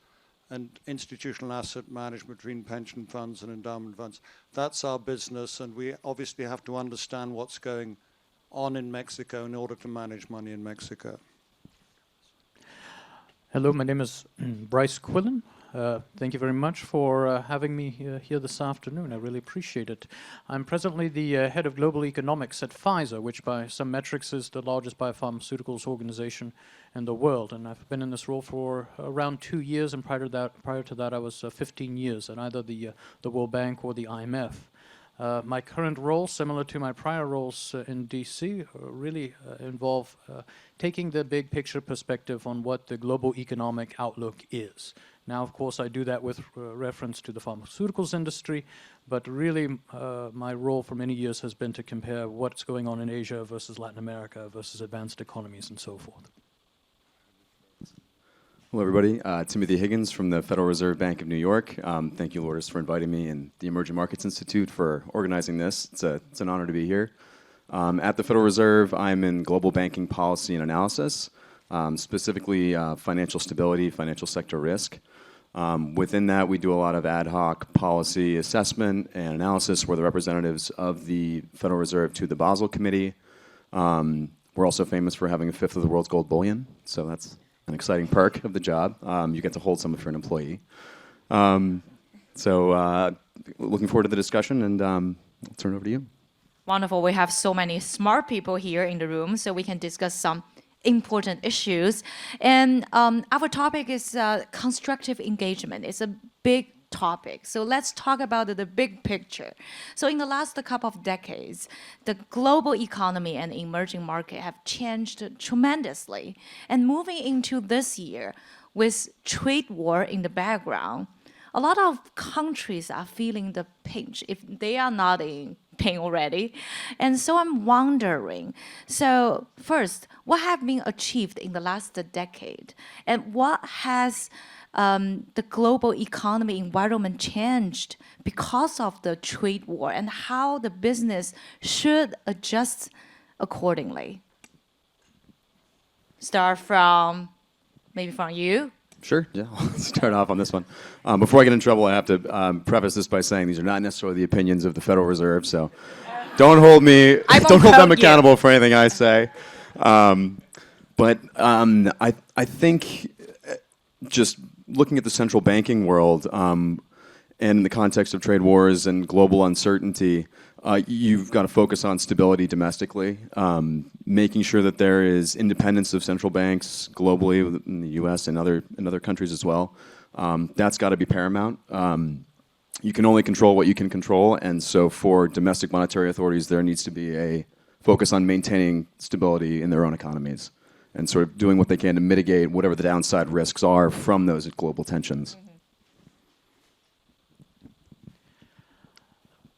and institutional asset management, between pension funds and endowment funds. That's our business, and we obviously have to understand what's going on in Mexico in order to manage money in Mexico. Hello, my name is Bryce Quillen. Thank you very much for having me here this afternoon. I really appreciate it. I'm presently the head of global economics at Pfizer, which by some metrics is the largest biopharmaceuticals organization in the world. And I've been in this role for around 2 years, and prior to that I was 15 years at either the World Bank or the IMF. My current role, similar to my prior roles in DC, really involve taking the big picture perspective on what the global economic outlook is. Now, of course, I do that with reference to the pharmaceuticals industry, but really my role for many years has been to compare what's going on in Asia versus Latin America versus advanced economies and so forth. Hello, everybody. Timothy Higgins from the Federal Reserve Bank of New York. Thank you, Lourdes, for inviting me, and the Emerging Markets Institute for organizing this. It's an honor to be here. At the Federal Reserve, I'm in global banking policy and analysis, specifically financial stability, financial sector risk. Within that, we do a lot of ad hoc policy assessment and analysis. We're the representatives of the Federal Reserve to the Basel Committee. We're also famous for having 1/5 of the world's gold bullion, so that's an exciting perk of the job. You get to hold some if you're an employee. Looking forward to the discussion, and I'll turn it over to you. Wonderful. We have so many smart people here in the room, so we can discuss some important issues. And our topic is constructive engagement. It's a big topic. So let's talk about the big picture. So in the last couple of decades, the global economy and emerging market have changed tremendously. And moving into this year, with trade war in the background, a lot of countries are feeling the pinch if they are not in pain already. And so I'm wondering, so first, what have been achieved in the last decade? And what has the global economy environment changed because of the trade war, and how the business should adjust accordingly? Start from, maybe from you. Sure, yeah, I'll start off on this one. Before I get in trouble, I have to preface this by saying these are not necessarily the opinions of the Federal Reserve, so don't hold them accountable for anything I say. I think just looking at the central banking world in the context of trade wars and global uncertainty, you've got to focus on stability domestically, making sure that there is independence of central banks globally, in the U.S. and other countries as well. That's got to be paramount. You can only control what you can control, and so for domestic monetary authorities, there needs to be a focus on maintaining stability in their own economies and sort of doing what they can to mitigate whatever the downside risks are from those global tensions.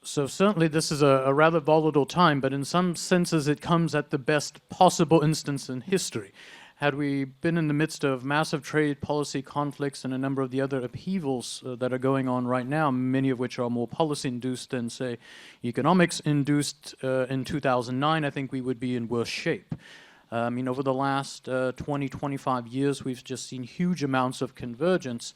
So certainly this is a rather volatile time, but in some senses it comes at the best possible instance in history. Had we been in the midst of massive trade policy conflicts and a number of the other upheavals that are going on right now, many of which are more policy-induced than, say, economics-induced in 2009, I think we would be in worse shape. I mean, over the last 20, 25 years, we've just seen huge amounts of convergence,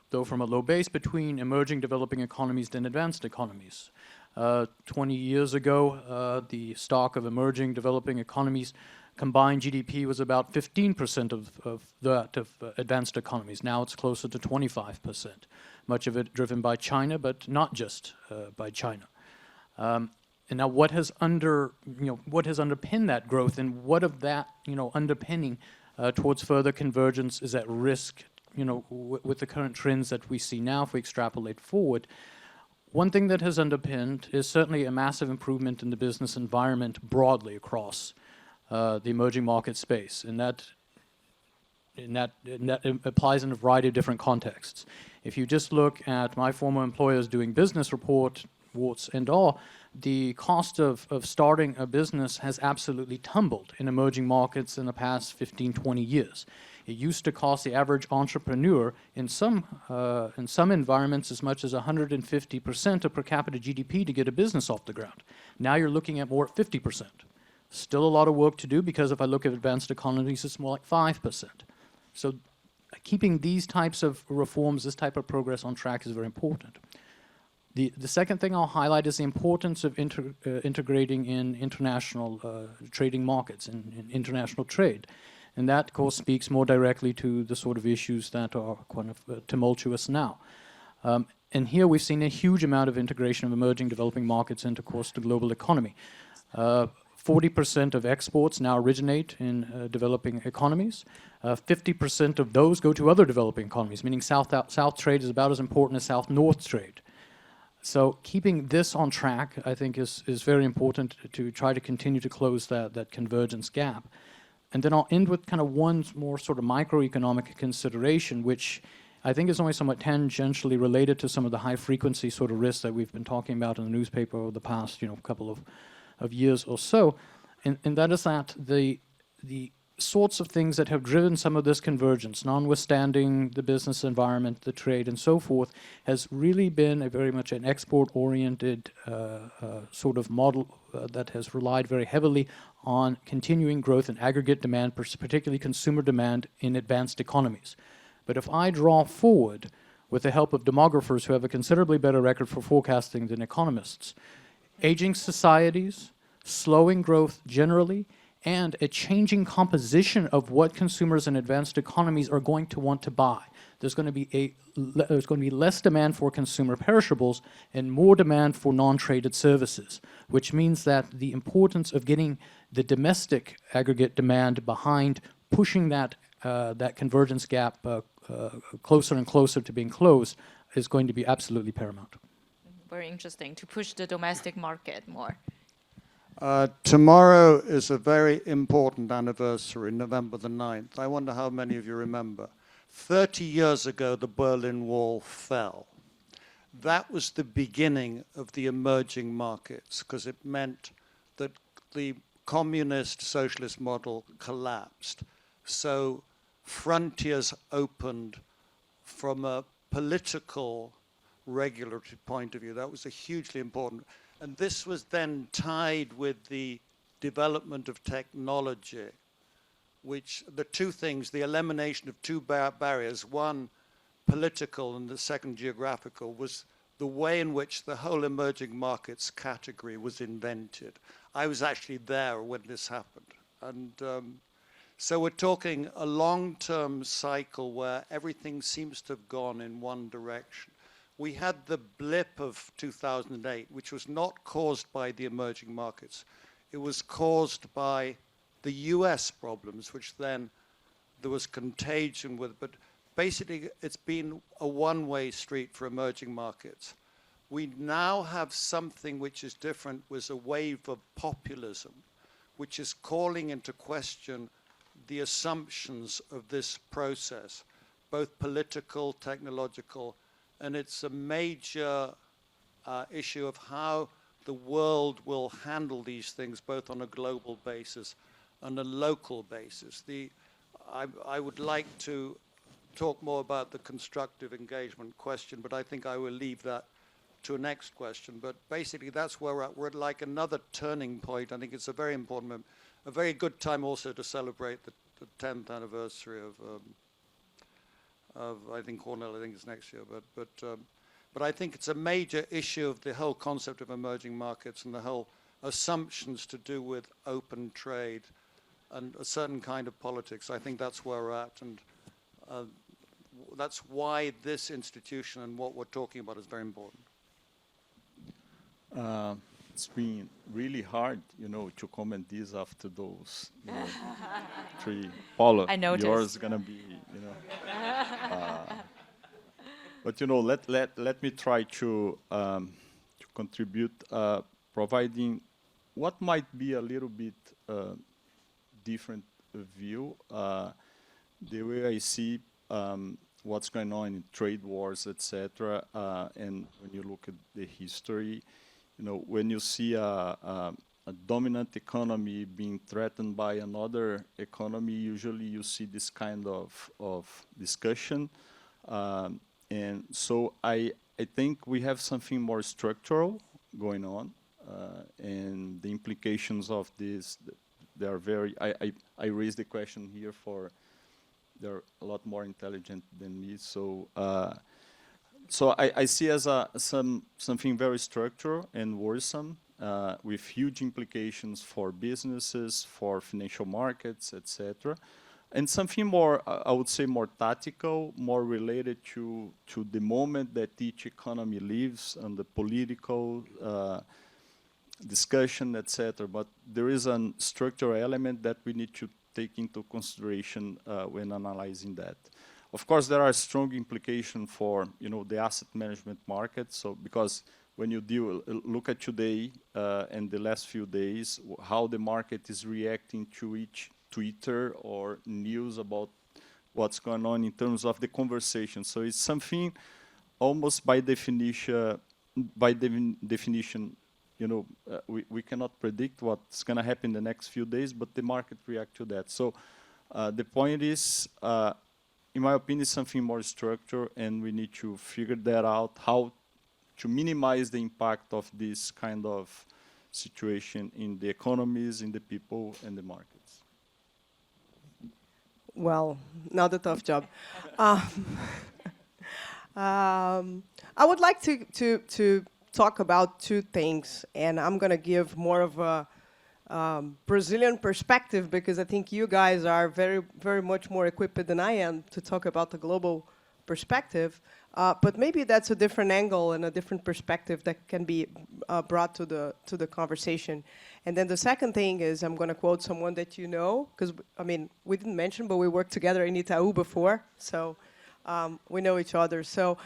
though from a low base, between emerging developing economies and advanced economies. 20 years ago, the stock of emerging developing economies combined GDP was about 15% of that of advanced economies. Now it's closer to 25%, much of it driven by China, but not just by China. And now what has underpinned that growth, and what of that, underpinning towards further convergence is at risk, with the current trends that we see now if we extrapolate forward? One thing that has underpinned is certainly a massive improvement in the business environment broadly across the emerging market space, and that applies in a variety of different contexts. If you just look at my former employers doing business report, warts and all, the cost of starting a business has absolutely tumbled in emerging markets in the past 15, 20 years. It used to cost the average entrepreneur in some environments as much as 150% of per capita GDP to get a business off the ground. Now you're looking at more at 50%. Still a lot of work to do, because if I look at advanced economies, it's more like 5%. So keeping these types of reforms, this type of progress on track is very important. The second thing I'll highlight is the importance of integrating in international trading markets, in international trade. And that, of course, speaks more directly to the sort of issues that are kind of tumultuous now. And here we've seen a huge amount of integration of emerging developing markets into, of course, the global economy. 40% of exports now originate in developing economies. 50% of those go to other developing economies, meaning South trade is about as important as South-North trade. So keeping this on track, I think, is very important to try to continue to close that convergence gap. And then I'll end with kind of one more sort of microeconomic consideration, which I think is only somewhat tangentially related to some of the high-frequency sort of risks that we've been talking about in the newspaper over the past, couple of years or so, and that is that the sorts of things that have driven some of this convergence, notwithstanding the business environment, the trade, and so forth, has really been very much an export-oriented sort of model that has relied very heavily on continuing growth in aggregate demand, particularly consumer demand in advanced economies. But if I draw forward, with the help of demographers who have a considerably better record for forecasting than economists, aging societies, slowing growth generally, and a changing composition of what consumers in advanced economies are going to want to buy. There's going to be less demand for consumer perishables and more demand for non-traded services, which means that the importance of getting the domestic aggregate demand behind pushing that convergence gap closer and closer to being closed is going to be absolutely paramount. Very interesting, to push the domestic market more. Tomorrow is a very important anniversary, November the 9th. I wonder how many of you remember. 30 years ago, the Berlin Wall fell. That was the beginning of the emerging markets, because it meant that the communist socialist model collapsed. So frontiers opened from a political regulatory point of view. That was a hugely important. And this was then tied with the development of technology, which the two things, the elimination of two barriers, one political and the second geographical, was the way in which the whole emerging markets category was invented. I was actually there when this happened. And so we're talking a long-term cycle where everything seems to have gone in one direction. We had the blip of 2008, which was not caused by the emerging markets. It was caused by the US problems, which then there was contagion with, but basically it's been a one-way street for emerging markets. We now have something which is different, was a wave of populism, which is calling into question the assumptions of this process, both political, technological, and it's a major issue of how the world will handle these things, both on a global basis and a local basis. I would like to talk more about the constructive engagement question, but I think I will leave that to a next question. But basically, that's where we're at like another turning point. I think it's a very important moment, a very good time also to celebrate the 10th anniversary of I think Cornell. I think it's next year, but I think it's a major issue of the whole concept of emerging markets and the whole assumptions to do with open trade and a certain kind of politics. I think that's where we're at, and that's why this institution and what we're talking about is very important. It's been really hard, to comment this after those three. Paula, I noticed. yours is gonna be, but let me try to contribute, providing what might be a little bit different view. The way I see what's going on in trade wars, etc., and when you look at the history, when you see a dominant economy being threatened by another economy, usually you see this kind of discussion. And so I think we have something more structural going on, and the implications of this, they are very, I raised the question here for, they're a lot more intelligent than me, so so I see as something very structural and worrisome, with huge implications for businesses, for financial markets, etc. And something more, I would say, more tactical, more related to the moment that each economy lives and the political discussion, etc. But there is a structural element that we need to take into consideration when analyzing that. Of course, there are strong implications for the asset management market. So because when you look at today and the last few days, how the market is reacting to each Twitter or news about what's going on in terms of the conversation. So it's something almost by definition, we cannot predict what's going to happen in the next few days, but the market reacts to that. So the point is, in my opinion, is something more structured, and we need to figure that out, how to minimize the impact of this kind of situation in the economies, in the people, and the markets. Well, now the tough job. I would like to talk about two things, and I'm going to give more of a Brazilian perspective, because I think you guys are very, very much more equipped than I am to talk about the global perspective. But maybe that's a different angle and a different perspective that can be brought to the conversation. And then the second thing is, I'm going to quote someone that you know, because I mean, we didn't mention, but we worked together in Itaú before, so we know each other. So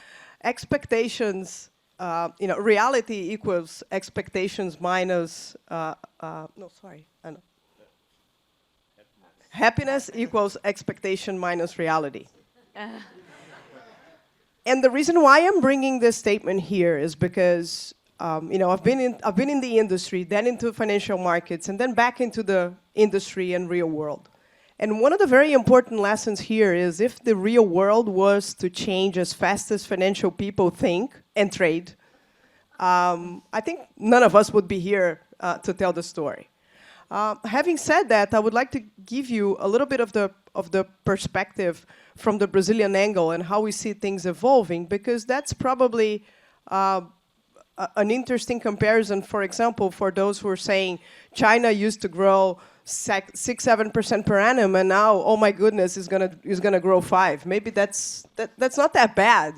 expectations, reality equals expectations minus, happiness equals expectation minus reality. And the reason why I'm bringing this statement here is because, I've been in the industry, then into financial markets, and then back into the industry and real world. And one of the very important lessons here is, if the real world was to change as fast as financial people think and trade, I think none of us would be here to tell the story. Having said that, I would like to give you a little bit of the perspective from the Brazilian angle and how we see things evolving, because that's probably an interesting comparison. For example, for those who are saying China used to grow 6-7% per annum, and now, oh my goodness, is gonna grow 5%. Maybe that's not that bad,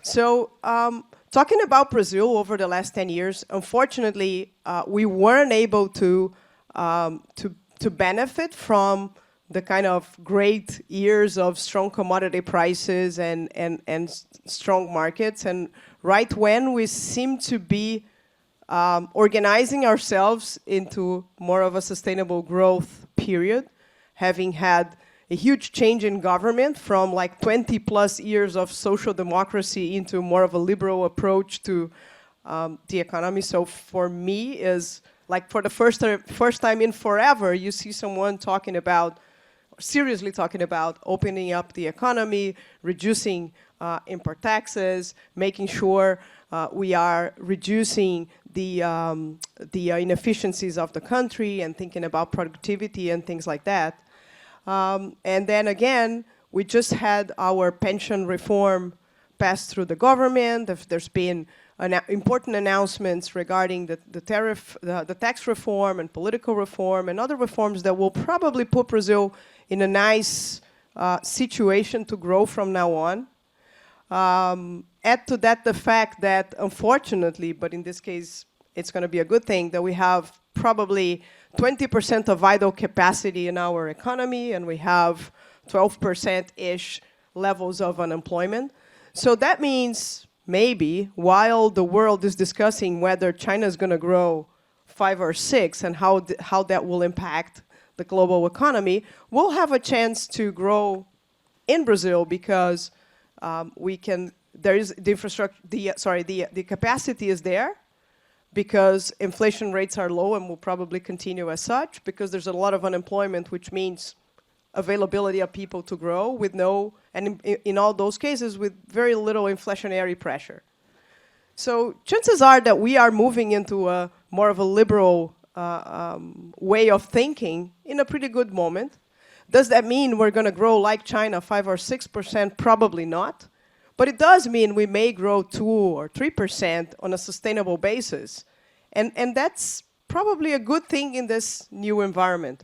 So talking about Brazil over the last 10 years, unfortunately, we weren't able to benefit from the kind of great years of strong commodity prices and strong markets. And right when we seem to be organizing ourselves into more of a sustainable growth period, having had a huge change in government from like 20 plus years of social democracy into more of a liberal approach to the economy. So for me, is like for the first time in forever, you see someone talking about, seriously talking about opening up the economy, reducing import taxes, making sure we are reducing the inefficiencies of the country and thinking about productivity and things like that. And then again, we just had our pension reform passed through the government. There's been important announcements regarding the tariff, the tax reform and political reform and other reforms that will probably put Brazil in a nice situation to grow from now on. Add to that the fact that, unfortunately, but in this case, it's going to be a good thing, that we have probably 20% of idle capacity in our economy, and we have 12%-ish levels of unemployment. So that means maybe while the world is discussing whether China is going to grow 5 or 6 and how that will impact the global economy, we'll have a chance to grow in Brazil because there is the infrastructure, the capacity is there, because inflation rates are low and will probably continue as such, because there's a lot of unemployment, which means availability of people to grow with no, and in all those cases, with very little inflationary pressure. So chances are that we are moving into a more of a liberal way of thinking in a pretty good moment. Does that mean we're going to grow like China 5 or 6%? Probably not. But it does mean we may grow 2 or 3% on a sustainable basis. And that's probably a good thing in this new environment.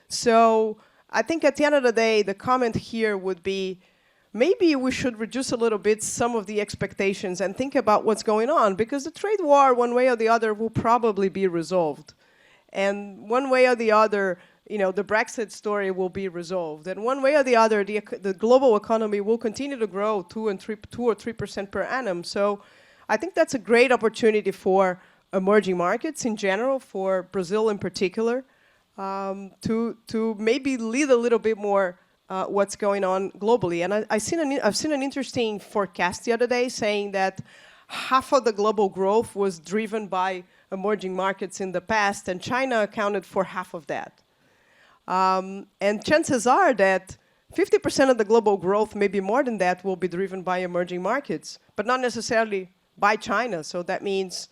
So I think at the end of the day, the comment here would be, maybe we should reduce a little bit some of the expectations and think about what's going on, because the trade war, one way or the other, will probably be resolved. And one way or the other, the Brexit story will be resolved. And one way or the other, the global economy will continue to grow 2 or 3% per annum. So I think that's a great opportunity for emerging markets in general, for Brazil in particular, to maybe lead a little bit more what's going on globally. And I've seen an interesting forecast the other day saying that half of the global growth was driven by emerging markets in the past, and China accounted for half of that. And chances are that 50% of the global growth, maybe more than that, will be driven by emerging markets, but not necessarily by China. So that means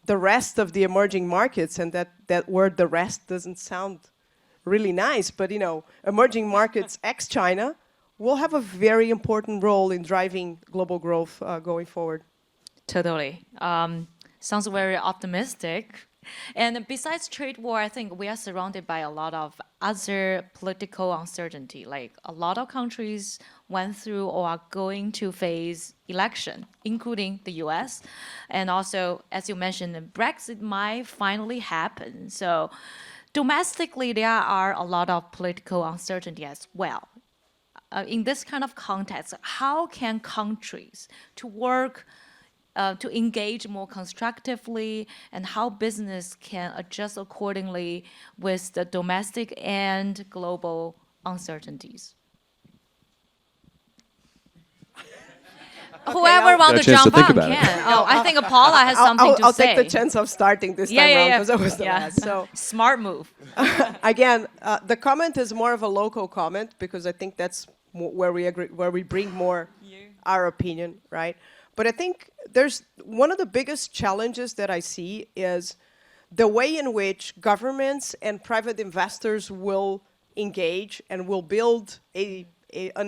the rest of the emerging markets, and that word, the rest, doesn't sound really nice, but emerging markets ex-China will have a very important role in driving global growth going forward. Totally. Sounds very optimistic. And besides trade war, I think we are surrounded by a lot of other political uncertainty. Like a lot of countries went through or are going to face election, including the US. And also, as you mentioned, Brexit might finally happen. So domestically, there are a lot of political uncertainty as well. In this kind of context, how can countries to work to engage more constructively, and how business can adjust accordingly with the domestic and global uncertainties? Whoever wants to jump on can. Oh, I think Paula has something to say. I'll take the chance of starting this time around, because I was the last. So smart move. Again, the comment is more of a local comment, because I think that's where we agree, where we bring more our opinion, right? But I think there's one of the biggest challenges that I see is the way in which governments and private investors will engage and will build an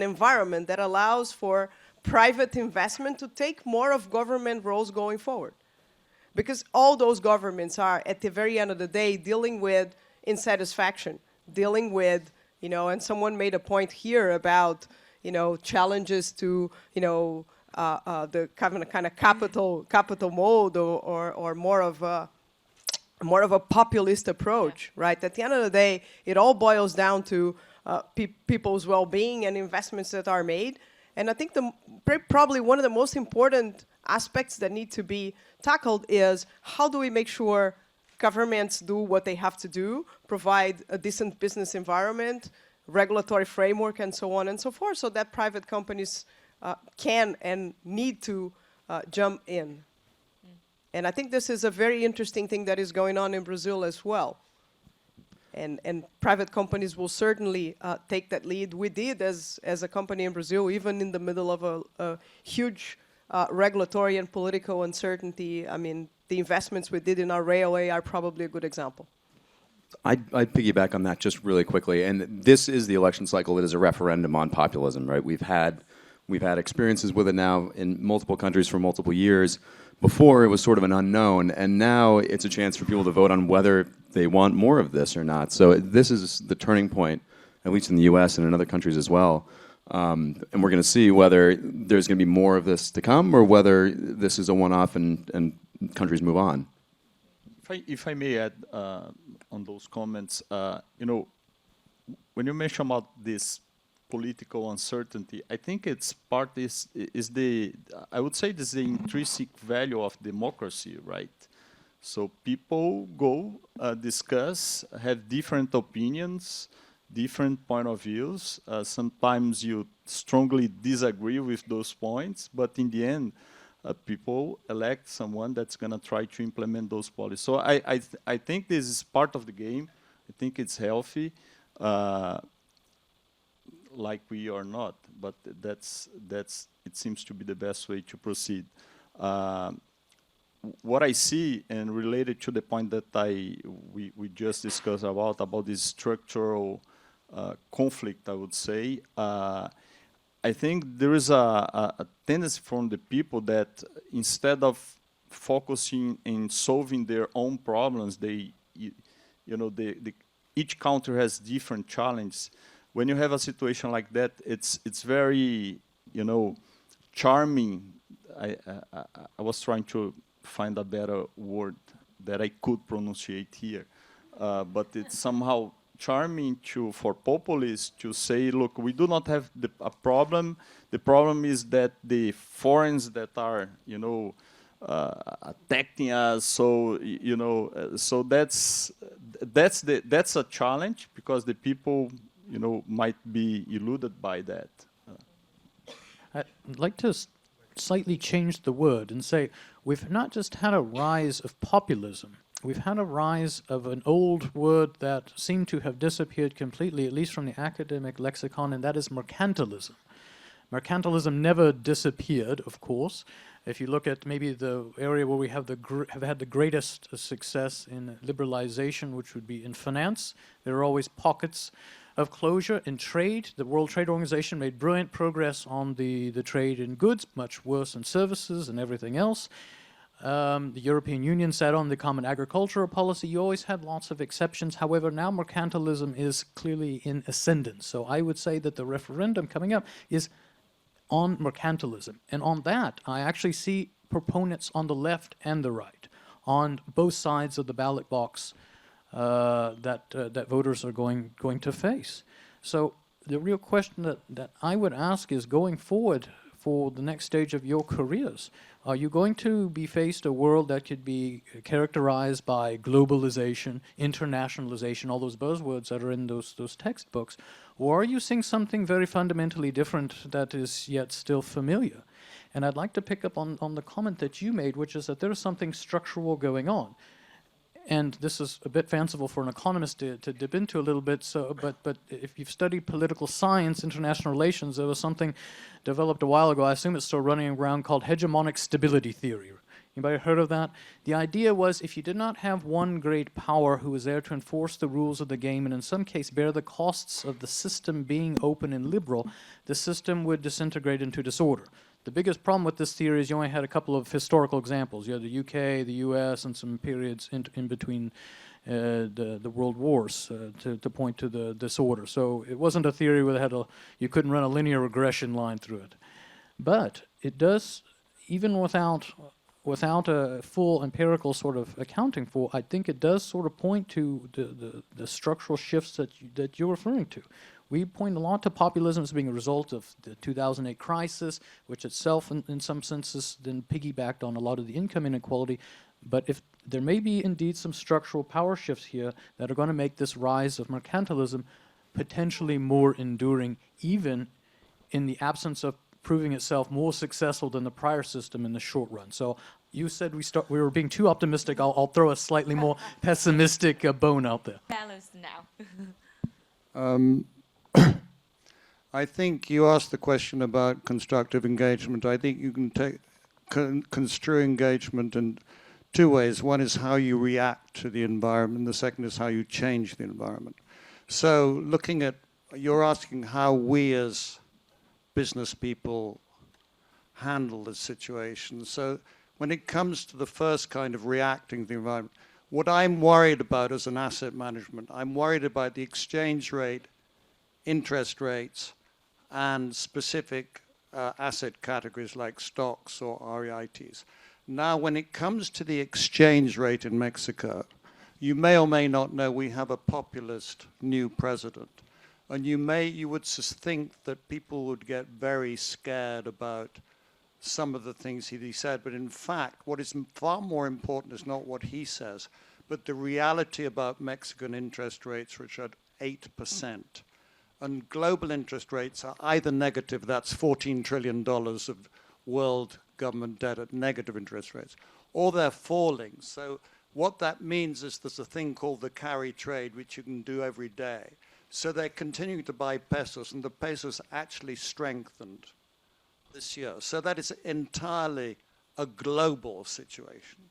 environment that allows for private investment to take more of government roles going forward. Because all those governments are, at the very end of the day, dealing with insatisfaction, dealing with, and someone made a point here about, challenges to, the kind of capital mode or more of a populist approach, right? At the end of the day, it all boils down to people's well-being and investments that are made. And I think probably one of the most important aspects that need to be tackled is how do we make sure governments do what they have to do, provide a decent business environment, regulatory framework, and so on and so forth, so that private companies can and need to jump in. And I think this is a very interesting thing that is going on in Brazil as well. And private companies will certainly take that lead. We did as a company in Brazil, even in the middle of a huge regulatory and political uncertainty. I mean, the investments we did in our railway are probably a good example. I'd piggyback on that just really quickly. And this is the election cycle. It is a referendum on populism, right? We've had experiences with it now in multiple countries for multiple years. Before, it was sort of an unknown, and now it's a chance for people to vote on whether they want more of this or not. So this is the turning point, at least in the US and in other countries as well. And we're going to see whether there's going to be more of this to come or whether this is a one-off and countries move on. If I may add on those comments, you know, when you mention about this political uncertainty, I think it's part is the, I would say this is the intrinsic value of democracy, right? So people go, discuss, have different opinions, different point of views. Sometimes you strongly disagree with those points, but in the end, people elect someone that's going to try to implement those policies. So I think this is part of the game. I think it's healthy. Like we are not, but that's it seems to be the best way to proceed. What I see, and related to the point that we just discussed about this structural conflict, I would say, I think there is a tendency from the people that instead of focusing in solving their own problems, each country has different challenges. When you have a situation like that, it's very, charming. I was trying to find a better word that I could pronunciate here, but it's somehow charming for populists to say, look, we do not have a problem. The problem is that the foreigners that are, attacking us. So so that's a challenge because the people, might be eluded by that. I'd like to slightly change the word and say we've not just had a rise of populism, we've had a rise of an old word that seemed to have disappeared completely, at least from the academic lexicon, and that is mercantilism. Mercantilism never disappeared, of course. If you look at maybe the area where we have had the greatest success in liberalization, which would be in finance, there are always pockets of closure. In trade, the World Trade Organization made brilliant progress on the trade in goods, much worse in services and everything else. The European Union sat on the Common Agricultural Policy. You always had lots of exceptions. However, now mercantilism is clearly in ascendance. So I would say that the referendum coming up is on mercantilism. And on that, I actually see proponents on the left and the right, on both sides of the ballot box that voters are going to face. So the real question that I would ask is, going forward for the next stage of your careers, are you going to be faced a world that could be characterized by globalization, internationalization, all those buzzwords that are in those textbooks, or are you seeing something very fundamentally different that is yet still familiar? And I'd like to pick up on the comment that you made, which is that there is something structural going on. And this is a bit fanciful for an economist to dip into a little bit, but if you've studied political science, international relations, there was something developed a while ago, I assume it's still running around, called hegemonic stability theory. Anybody heard of that? The idea was, if you did not have one great power who was there to enforce the rules of the game and in some case bear the costs of the system being open and liberal, the system would disintegrate into disorder. The biggest problem with this theory is you only had a couple of historical examples. You had the UK, the US, and some periods in between the world wars to point to the disorder. So it wasn't a theory where you couldn't run a linear regression line through it. But it does, even without a full empirical sort of accounting for, I think it does sort of point to the structural shifts that you're referring to. We point a lot to populism as being a result of the 2008 crisis, which itself, in some senses, then piggybacked on a lot of the income inequality. But if there may be indeed some structural power shifts here that are going to make this rise of mercantilism potentially more enduring, even in the absence of proving itself more successful than the prior system in the short run. So You said we were being too optimistic. I'll throw a slightly more pessimistic bone out there. Balanced now. I think you asked the question about constructive engagement. I think you can construe engagement in two ways. One is how you react to the environment. The second is how you change the environment. So you're asking how we as business people handle the situation. So when it comes to the first kind of reacting to the environment, what I'm worried about as an asset management, I'm worried about the exchange rate, interest rates, and specific asset categories like stocks or REITs. Now, when it comes to the exchange rate in Mexico, you may or may not know we have a populist new president. And you would think that people would get very scared about some of the things he said. But in fact, what is far more important is not what he says, but the reality about Mexican interest rates, which are at 8%. And global interest rates are either negative, that's $14 trillion of world government debt at negative interest rates, or they're falling. So what that means is there's a thing called the carry trade, which you can do every day. So they're continuing to buy pesos, and the pesos actually strengthened this year. So that is entirely a global situation.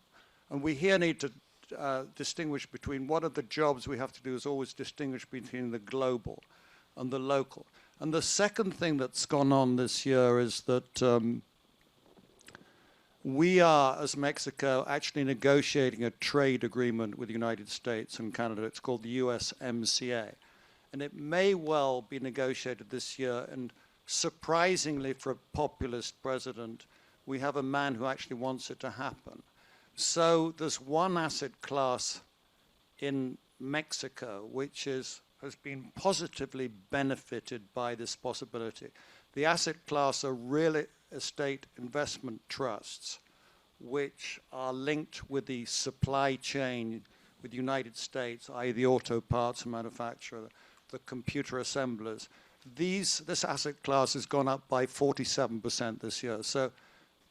And we here need to distinguish between what are the jobs we have to do is always distinguish between the global and the local. And the second thing that's gone on this year is that we are, as Mexico, actually negotiating a trade agreement with the United States and Canada. It's called the USMCA. And it may well be negotiated this year. And surprisingly for a populist president, we have a man who actually wants it to happen. So there's one asset class in Mexico which has been positively benefited by this possibility. The asset class are real estate investment trusts, which are linked with the supply chain with the United States, i.e. the auto parts manufacturer, the computer assemblers. This asset class has gone up by 47% this year. So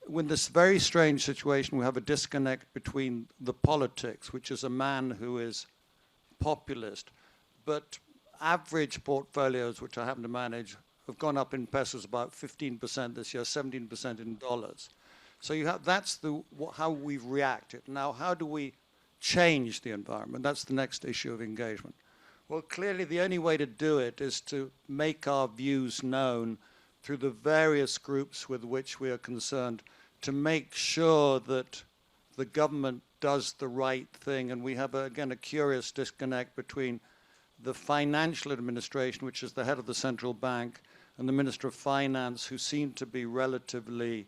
in this very strange situation, we have a disconnect between the politics, which is a man who is populist, but average portfolios, which I happen to manage, have gone up in pesos about 15% this year, 17% in dollars. So that's how we've reacted. Now, how do we change the environment? That's the next issue of engagement. Well, clearly the only way to do it is to make our views known through the various groups with which we are concerned, to make sure that the government does the right thing. And we have, again, a curious disconnect between the financial administration, which is the head of the central bank, and the Minister of Finance, who seem to be relatively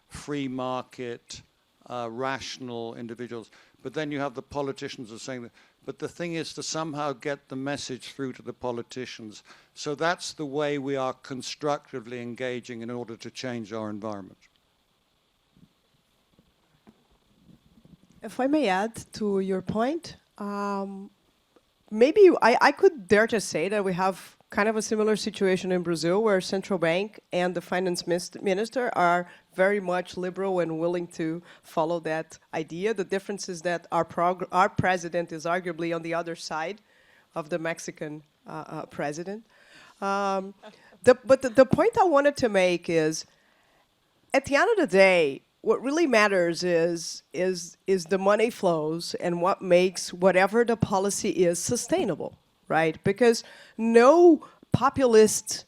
free market, rational individuals. But then you have the politicians who are saying that. But the thing is to somehow get the message through to the politicians. So that's the way we are constructively engaging in order to change our environment. If I may add to your point, maybe I could dare to say that we have kind of a similar situation in Brazil, where central bank and the finance minister are very much liberal and willing to follow that idea. The difference is that our president is arguably on the other side of the Mexican president. But the point I wanted to make is, at the end of the day, what really matters is the money flows and what makes whatever the policy is sustainable, right? Because no populist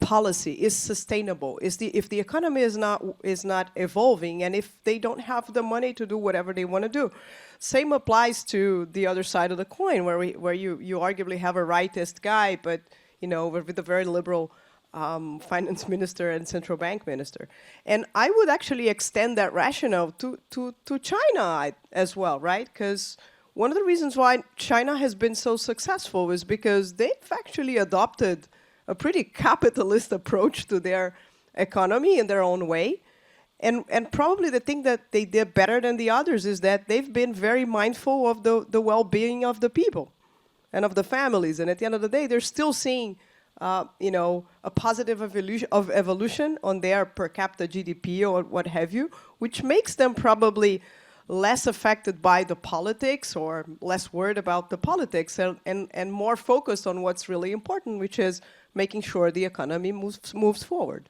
policy is sustainable. If the economy is not evolving, and if they don't have the money to do whatever they want to do. Same applies to the other side of the coin, where you arguably have a rightist guy, but with a very liberal finance minister and central bank minister. And I would actually extend that rationale to China as well, right? Because one of the reasons why China has been so successful is because they've actually adopted a pretty capitalist approach to their economy in their own way. And probably the thing that they did better than the others is that they've been very mindful of the well-being of the people and of the families. And at the end of the day, they're still seeing a positive evolution on their per capita GDP or what have you, which makes them probably less affected by the politics or less worried about the politics and more focused on what's really important, which is making sure the economy moves forward.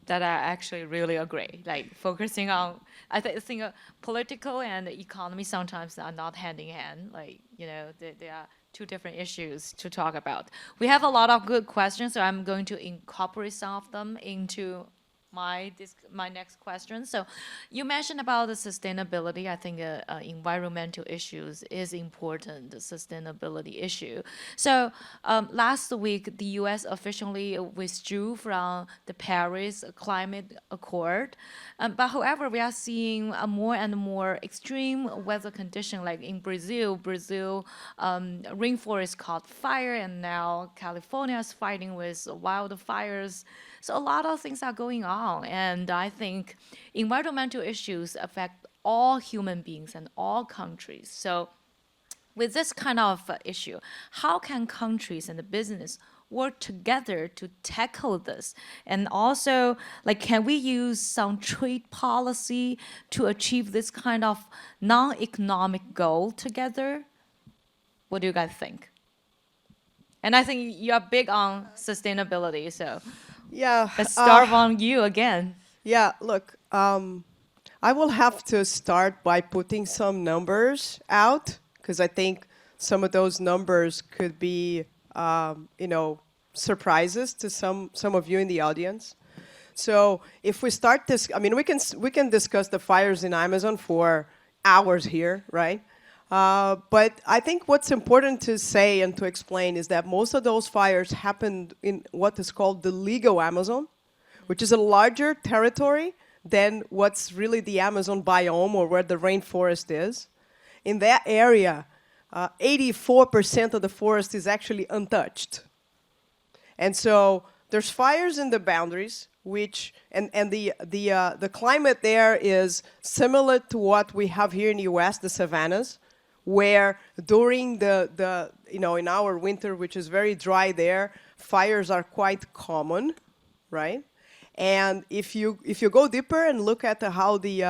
That I actually really agree. Like focusing on, I think political and economy sometimes are not hand in hand. Like, they are two different issues to talk about. We have a lot of good questions, so I'm going to incorporate some of them into my next question. So you mentioned about the sustainability. I think environmental issues is important, the sustainability issue. So last week, the US officially withdrew from the Paris Climate Accord. But however, we are seeing a more and more extreme weather condition, like in Brazil, rainforest caught fire, and now California is fighting with wildfires. So a lot of things are going on, and I think environmental issues affect all human beings and all countries. So with this kind of issue, how can countries and the business work together to tackle this? And also, like, can we use some trade policy to achieve this kind of non-economic goal together? What do you guys think? And I think you're big on sustainability, so yeah, let's start on you again. Yeah, look, I will have to start by putting some numbers out, because I think some of those numbers could be, surprises to some of you in the audience. So if we start this, I mean, we can discuss the fires in Amazon for hours here, right? But I think what's important to say and to explain is that most of those fires happened in what is called the legal Amazon, which is a larger territory than what's really the Amazon biome or where the rainforest is. In that area, 84% of the forest is actually untouched. And so there's fires in the boundaries, which and the climate there is similar to what we have here in the US, the savannas, where during in our winter, which is very dry there, fires are quite common, right? And if you go deeper and look at how the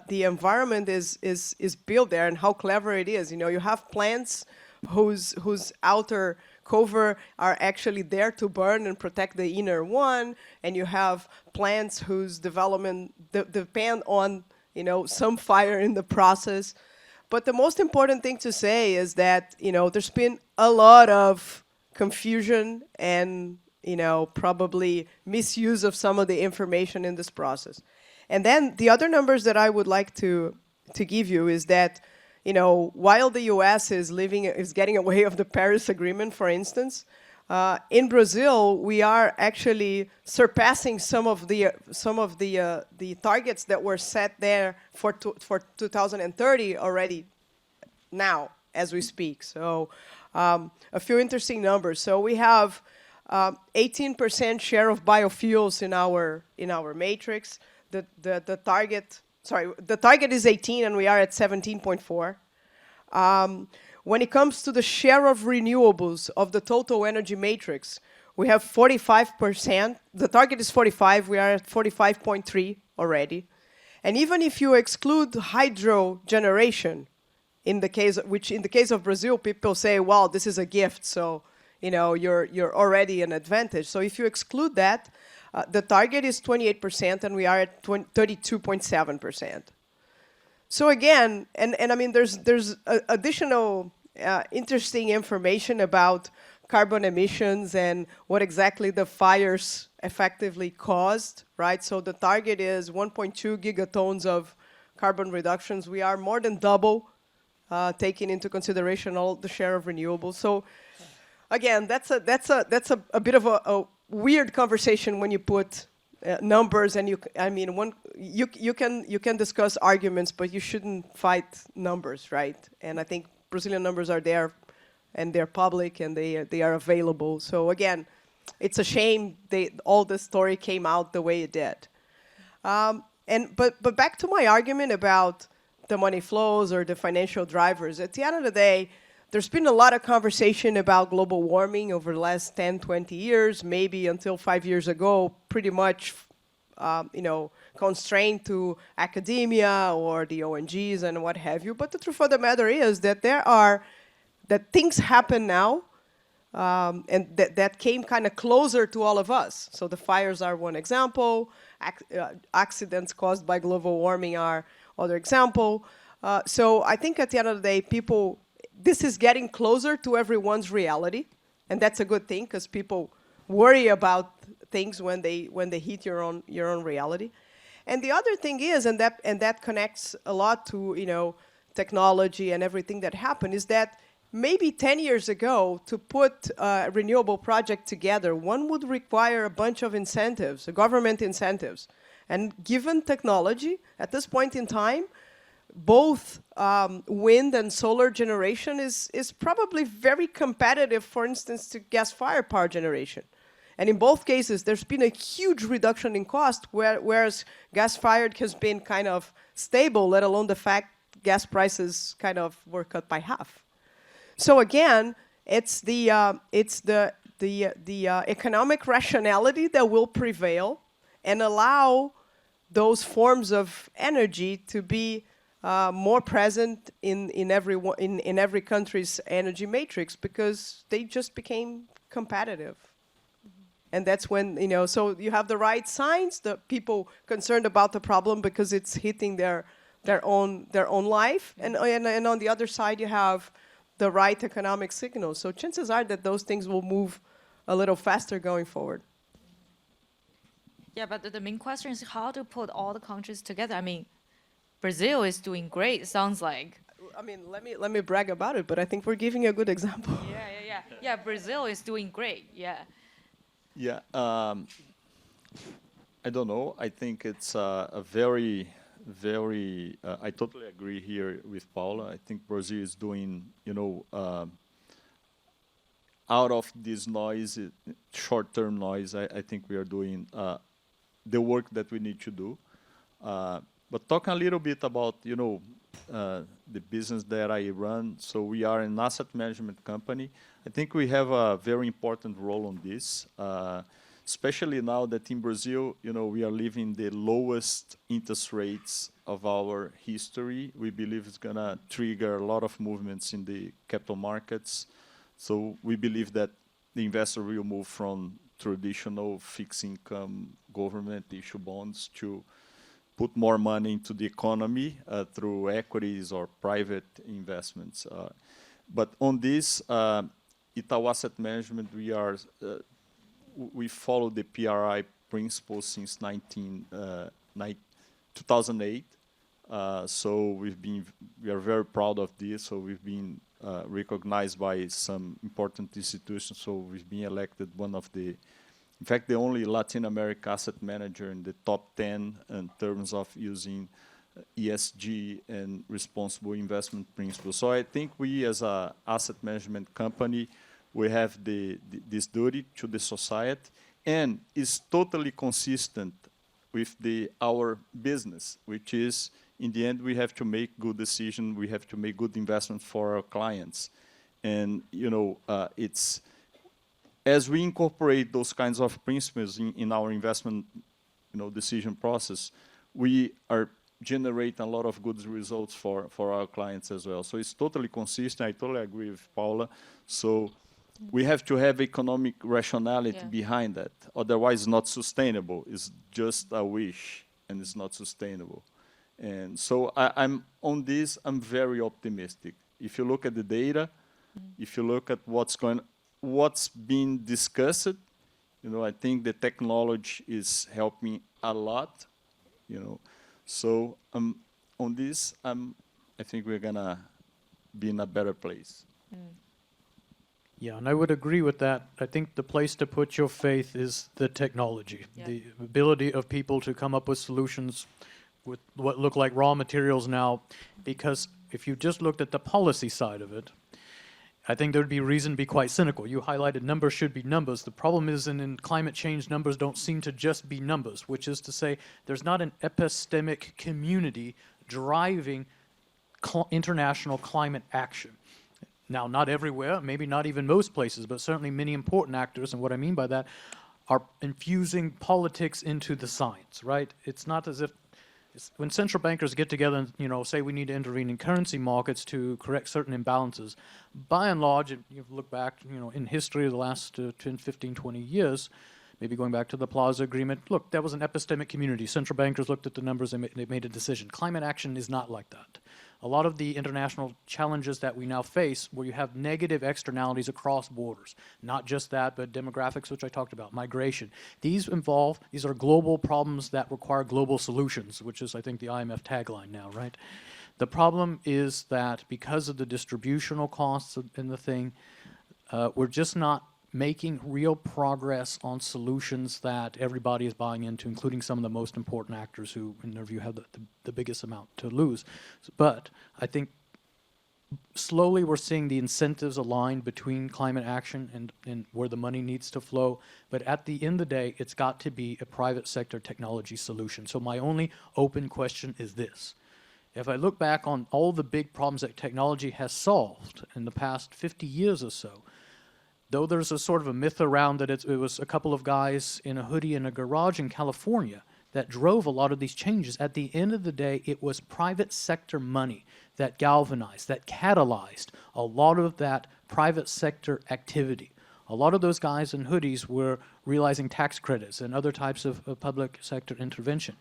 environment is built there and how clever it is, you have plants whose outer cover are actually there to burn and protect the inner one, and you have plants whose development depend on some fire in the process. But the most important thing to say is that there's been a lot of confusion and probably misuse of some of the information in this process. And then the other numbers that I would like to give you is that while the US is getting away of the Paris Agreement, for instance, in Brazil we are actually surpassing some of the targets that were set there for 2030 already now as we speak. So a few interesting numbers. So we have 18% share of biofuels in our matrix. The target is 18, and we are at 17.4. When it comes to the share of renewables of the total energy matrix, we have 45%. The target is 45. We are at 45.3 already. And even if you exclude hydro generation, in the case of Brazil, people say, well, this is a gift, so you're already an advantage. So if you exclude that, the target is 28%, and we are at 32.7%. So again, and I mean, there's additional interesting information about carbon emissions and what exactly the fires effectively caused, right? So the target is 1.2 gigatons of carbon reductions. We are more than double, taking into consideration all the share of renewables. So again, that's a bit of a weird conversation when you put numbers, and you can discuss arguments, but you shouldn't fight numbers, right? And I think Brazilian numbers are there, and they're public, and they are available. So again, it's a shame all the story came out the way it did. But back to my argument about the money flows or the financial drivers. At the end of the day, there's been a lot of conversation about global warming over the last 10, 20 years, maybe until 5 years ago, pretty much constrained to academia or the ONGs and what have you. But the truth of the matter is that that things happen now, and that came kind of closer to all of us. So the fires are one example. Accidents caused by global warming are other example. So I think at the end of the day, this is getting closer to everyone's reality, and that's a good thing because people worry about things when they hit your own reality. And the other thing is, and that connects a lot to technology and everything that happened, is that maybe 10 years ago, to put a renewable project together, one would require a bunch of incentives, government incentives. And given technology, at this point in time, both wind and solar generation is probably very competitive, for instance, to gas-fired power generation. And in both cases, there's been a huge reduction in cost, whereas gas-fired has been kind of stable, let alone the fact gas prices kind of were cut by half. So again, it's the economic rationality that will prevail and allow those forms of energy to be more present in every country's energy matrix, because they just became competitive. And that's when, so you have the right signs, the people concerned about the problem because it's hitting their own life, and on the other side you have the right economic signals. So chances are that those things will move a little faster going forward. Yeah, but the main question is how to put all the countries together. I mean, Brazil is doing great, it sounds like. I mean, let me brag about it, but I think we're giving a good example. Yeah, Brazil is doing great, yeah. Yeah, I don't know. I think it's a very, I totally agree here with Paula. I think Brazil is doing, out of this noise, short-term noise, I think we are doing the work that we need to do. But talk a little bit about, the business that I run. So we are an asset management company. I think we have a very important role on this, especially now that in Brazil, we are living the lowest interest rates of our history. We believe it's going to trigger a lot of movements in the capital markets. So we believe that the investor will move from traditional fixed income government issue bonds to put more money into the economy through equities or private investments. But on this, Itaú Asset Management, we follow the PRI principles since 2008. So we are very proud of this. So we've been recognized by some important institutions. So we've been elected one of the, in fact, the only Latin American asset manager in the top 10 in terms of using ESG and responsible investment principles. So I think we, as an asset management company, we have this duty to the society, and it's totally consistent with our business, which is, in the end, we have to make good decisions, we have to make good investments for our clients. And, it's, as we incorporate those kinds of principles in our investment, decision process, we are generating a lot of good results for our clients as well. So it's totally consistent. I totally agree with Paula. So we have to have economic rationality behind that. Otherwise, it's not sustainable. It's just a wish, and it's not sustainable. And so I'm on this, I'm very optimistic. If you look at the data, if you look at what's being discussed, I think the technology is helping a lot, So on this, I think we're gonna be in a better place. Yeah, and I would agree with that. I think the place to put your faith is the technology, the ability of people to come up with solutions with what look like raw materials now, because if you just looked at the policy side of it, I think there would be reason to be quite cynical. You highlighted numbers should be numbers. The problem is in climate change, numbers don't seem to just be numbers, which is to say there's not an epistemic community driving international climate action. Now, not everywhere, maybe not even most places, but certainly many important actors, and what I mean by that are infusing politics into the science, right? It's not as if when central bankers get together and say we need to intervene in currency markets to correct certain imbalances, by and large, if you look back in history of the last 10, 15, 20 years, maybe going back to the Plaza Agreement, look, that was an epistemic community. Central bankers looked at the numbers and they made a decision. Climate action is not like that. A lot of the international challenges that we now face, where you have negative externalities across borders, not just that, but demographics, which I talked about, migration. These are global problems that require global solutions, which is, I think, the IMF tagline now, right? The problem is that because of the distributional costs in the thing, we're just not making real progress on solutions that everybody is buying into, including some of the most important actors who, in their view, have the biggest amount to lose. But I think slowly we're seeing the incentives aligned between climate action and where the money needs to flow. But at the end of the day, it's got to be a private sector technology solution. So my only open question is this. If I look back on all the big problems that technology has solved in the past 50 years or so, though there's a sort of a myth around that it was a couple of guys in a hoodie in a garage in California that drove a lot of these changes, at the end of the day, it was private sector money that galvanized, that catalyzed a lot of that private sector activity. A lot of those guys in hoodies were realizing tax credits and other types of public sector intervention.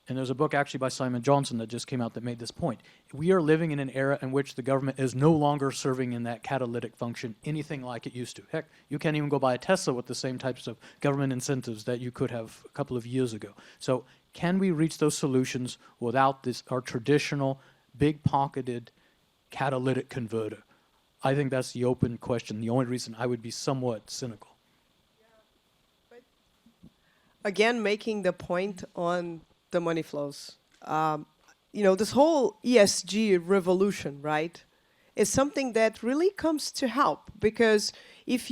And there's a book actually by Simon Johnson that just came out that made this point. We are living in an era in which the government is no longer serving in that catalytic function anything like it used to. Heck, you can't even go buy a Tesla with the same types of government incentives that you could have a couple of years ago. So can we reach those solutions without our traditional big-pocketed catalytic converter? I think that's the open question, the only reason I would be somewhat cynical. Again, making the point on the money flows. This whole ESG revolution, right, is something that really comes to help, because if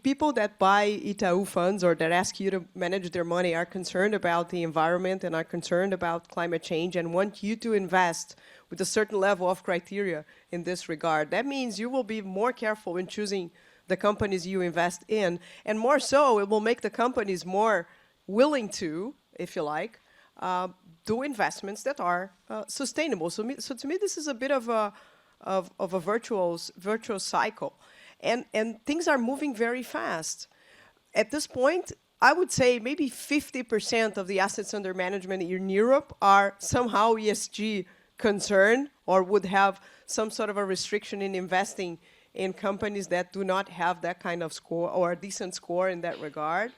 people that buy Itaú funds or that ask you to manage their money are concerned about the environment and are concerned about climate change and want you to invest with a certain level of criteria in this regard, that means you will be more careful in choosing the companies you invest in, and more so, it will make the companies more willing to, if you like, do investments that are sustainable. So to me, this is a bit of a virtuous cycle, and things are moving very fast. At this point, I would say maybe 50% of the assets under management in Europe are somehow ESG concerned or would have some sort of a restriction in investing in companies that do not have that kind of score or a decent score in that regard.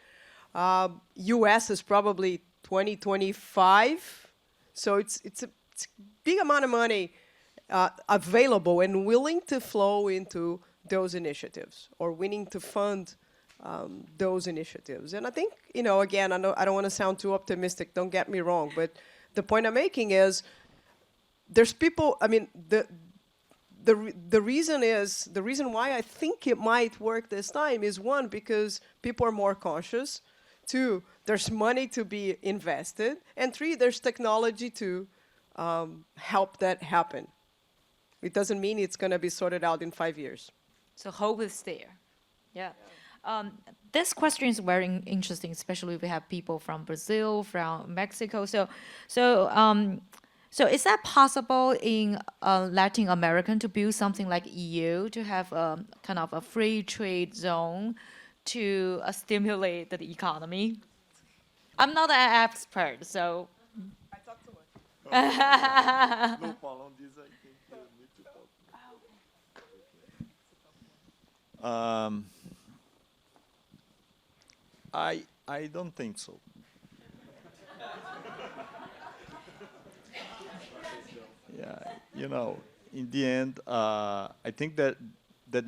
US is probably 2025, so it's a big amount of money available and willing to flow into those initiatives or willing to fund those initiatives. And I think, again, I don't want to sound too optimistic, don't get me wrong, but the point I'm making is there's people, the reason why I think it might work this time is, one, because people are more conscious. Two, there's money to be invested. And three, there's technology to help that happen. It doesn't mean it's going to be sorted out in 5 years. So hope is there. Yeah. This question is very interesting, especially if we have people from Brazil, from Mexico. So is that possible in Latin America to build something like EU, to have a kind of a free trade zone to stimulate the economy? I'm not an expert, so. I talk too much. I don't think so. Yeah, in the end, I think that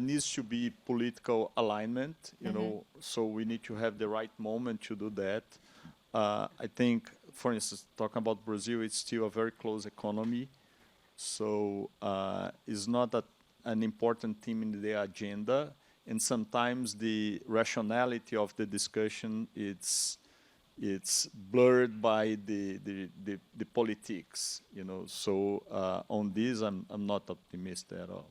needs to be political alignment, so we need to have the right moment to do that. I think, for instance, talking about Brazil, it's still a very close economy, so it's not an important theme in the agenda, and sometimes the rationality of the discussion, it's it's blurred by the politics, you know. So on this, I'm not optimistic at all.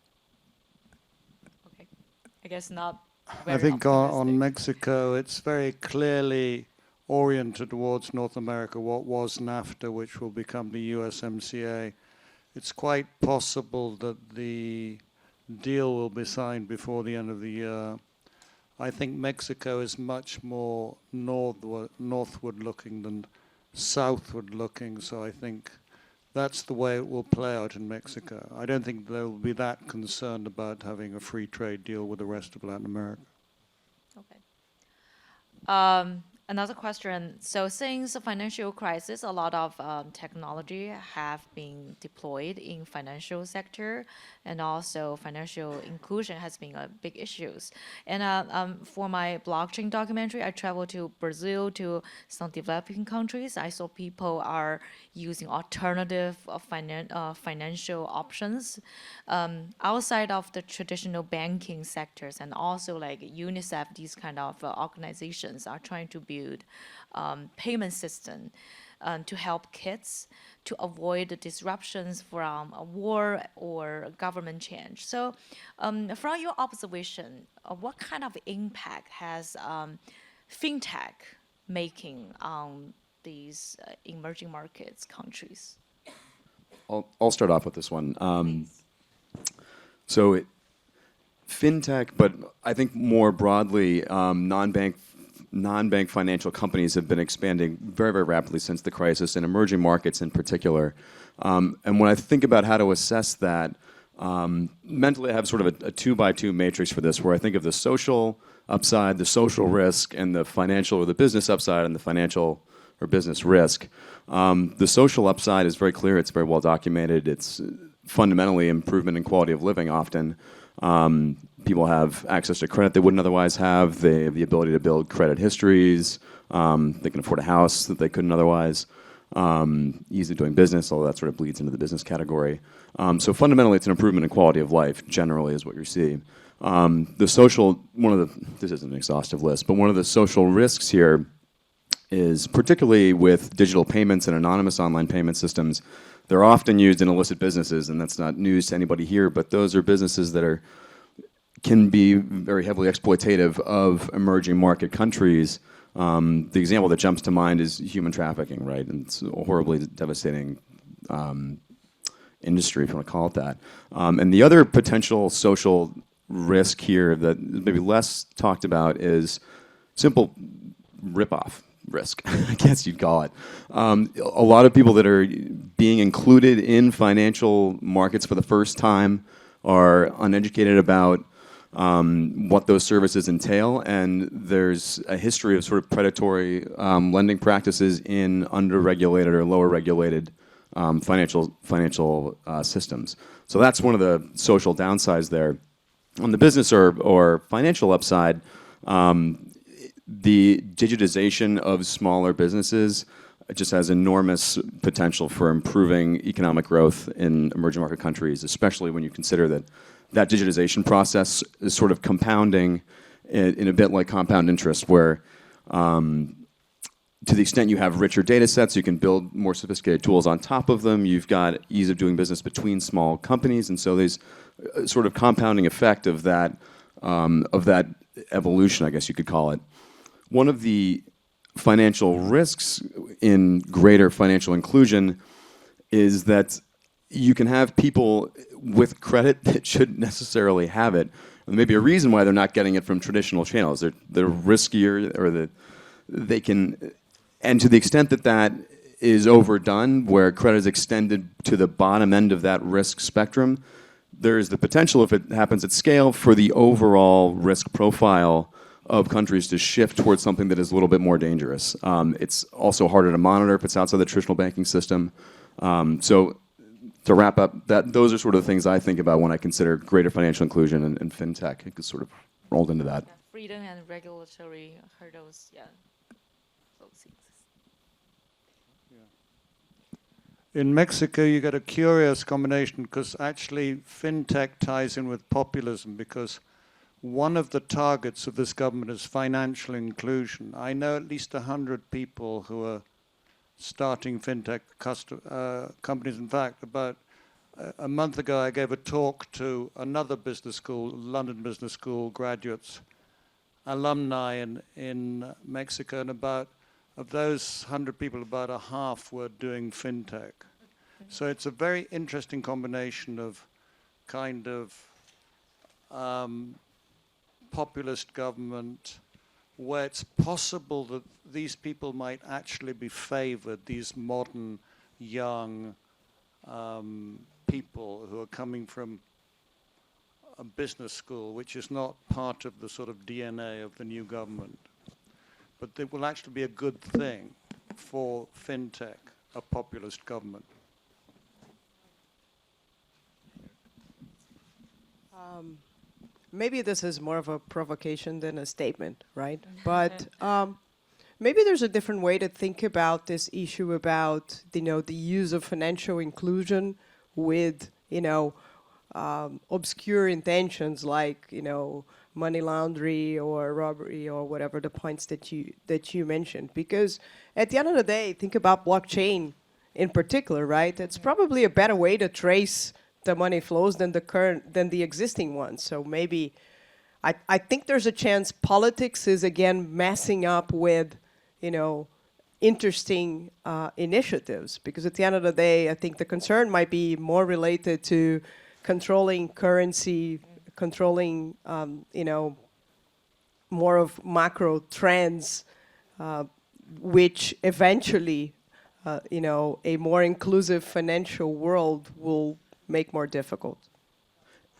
I guess not. I think on Mexico, it's very clearly oriented towards North America, what was NAFTA, which will become the USMCA. It's quite possible that the deal will be signed before the end of the year. I think Mexico is much more northward looking than southward looking, so I think that's the way it will play out in Mexico. I don't think they'll be that concerned about having a free trade deal with the rest of Latin America. Another question. So since the financial crisis, a lot of technology have been deployed in financial sector, and also financial inclusion has been a big issue. And for my blockchain documentary, I traveled to Brazil, to some developing countries. I saw people are using alternative financial options outside of the traditional banking sectors, and also like UNICEF, these kind of organizations are trying to build payment system to help kids to avoid the disruptions from a war or government change. So from your observation, what kind of impact has fintech making on these emerging markets countries? I'll start off with this one. So fintech, but I think more broadly, non-bank financial companies have been expanding very, very rapidly since the crisis, in emerging markets in particular. And when I think about how to assess that, mentally I have sort of a 2x2 matrix for this, where I think of the social upside, the social risk, and the financial or the business upside and the financial or business risk. The social upside is very clear. It's very well documented. It's fundamentally improvement in quality of living often. People have access to credit they wouldn't otherwise have. They have the ability to build credit histories. They can afford a house that they couldn't otherwise. Ease of doing business, although that sort of bleeds into the business category. So fundamentally, it's an improvement in quality of life, generally, is what you're seeing. The social, this isn't an exhaustive list, but one of the social risks here is, particularly with digital payments and anonymous online payment systems, they're often used in illicit businesses, and that's not news to anybody here, but those are businesses that can be very heavily exploitative of emerging market countries. The example that jumps to mind is human trafficking, right? And it's a horribly devastating industry, if you want to call it that. And the other potential social risk here that maybe less talked about is simple rip-off risk, I guess you'd call it. A lot of people that are being included in financial markets for the first time are uneducated about what those services entail, and there's a history of sort of predatory lending practices in under-regulated or lower-regulated financial systems. So that's one of the social downsides there. On the business or financial upside, the digitization of smaller businesses just has enormous potential for improving economic growth in emerging market countries, especially when you consider that digitization process is sort of compounding in a bit like compound interest, where to the extent you have richer data sets, you can build more sophisticated tools on top of them. You've got ease of doing business between small companies, and so there's a sort of compounding effect of that evolution, I guess you could call it. One of the financial risks in greater financial inclusion is that you can have people with credit that shouldn't necessarily have it. And there may be a reason why they're not getting it from traditional channels. They're riskier, or they can, and to the extent that is overdone, where credit is extended to the bottom end of that risk spectrum, there's the potential, if it happens at scale, for the overall risk profile of countries to shift towards something that is a little bit more dangerous. It's also harder to monitor if it's outside the traditional banking system. So to wrap up, those are sort of the things I think about when I consider greater financial inclusion and fintech. It sort of rolled into that. Yeah, freedom and regulatory hurdles, yeah. In Mexico, you get a curious combination, because actually fintech ties in with populism, because one of the targets of this government is financial inclusion. I know at least 100 people who are starting fintech companies. In fact, about a month ago, I gave a talk to another business school, London Business School graduates, alumni in Mexico, and of those 100 people, about a half were doing fintech. So it's a very interesting combination of kind of populist government, where it's possible that these people might actually be favored, these modern, young people who are coming from a business school, which is not part of the sort of DNA of the new government. But it will actually be a good thing for fintech, a populist government. Maybe this is more of a provocation than a statement, right? But maybe there's a different way to think about this issue about, the use of financial inclusion with, obscure intentions like, money laundering or robbery or whatever the points that you mentioned. Because at the end of the day, think about blockchain in particular, right? It's probably a better way to trace the money flows than the existing ones. So maybe I think there's a chance politics is again messing up with, interesting initiatives, because at the end of the day, I think the concern might be more related to controlling currency, controlling, more of macro trends, which eventually, a more inclusive financial world will make more difficult.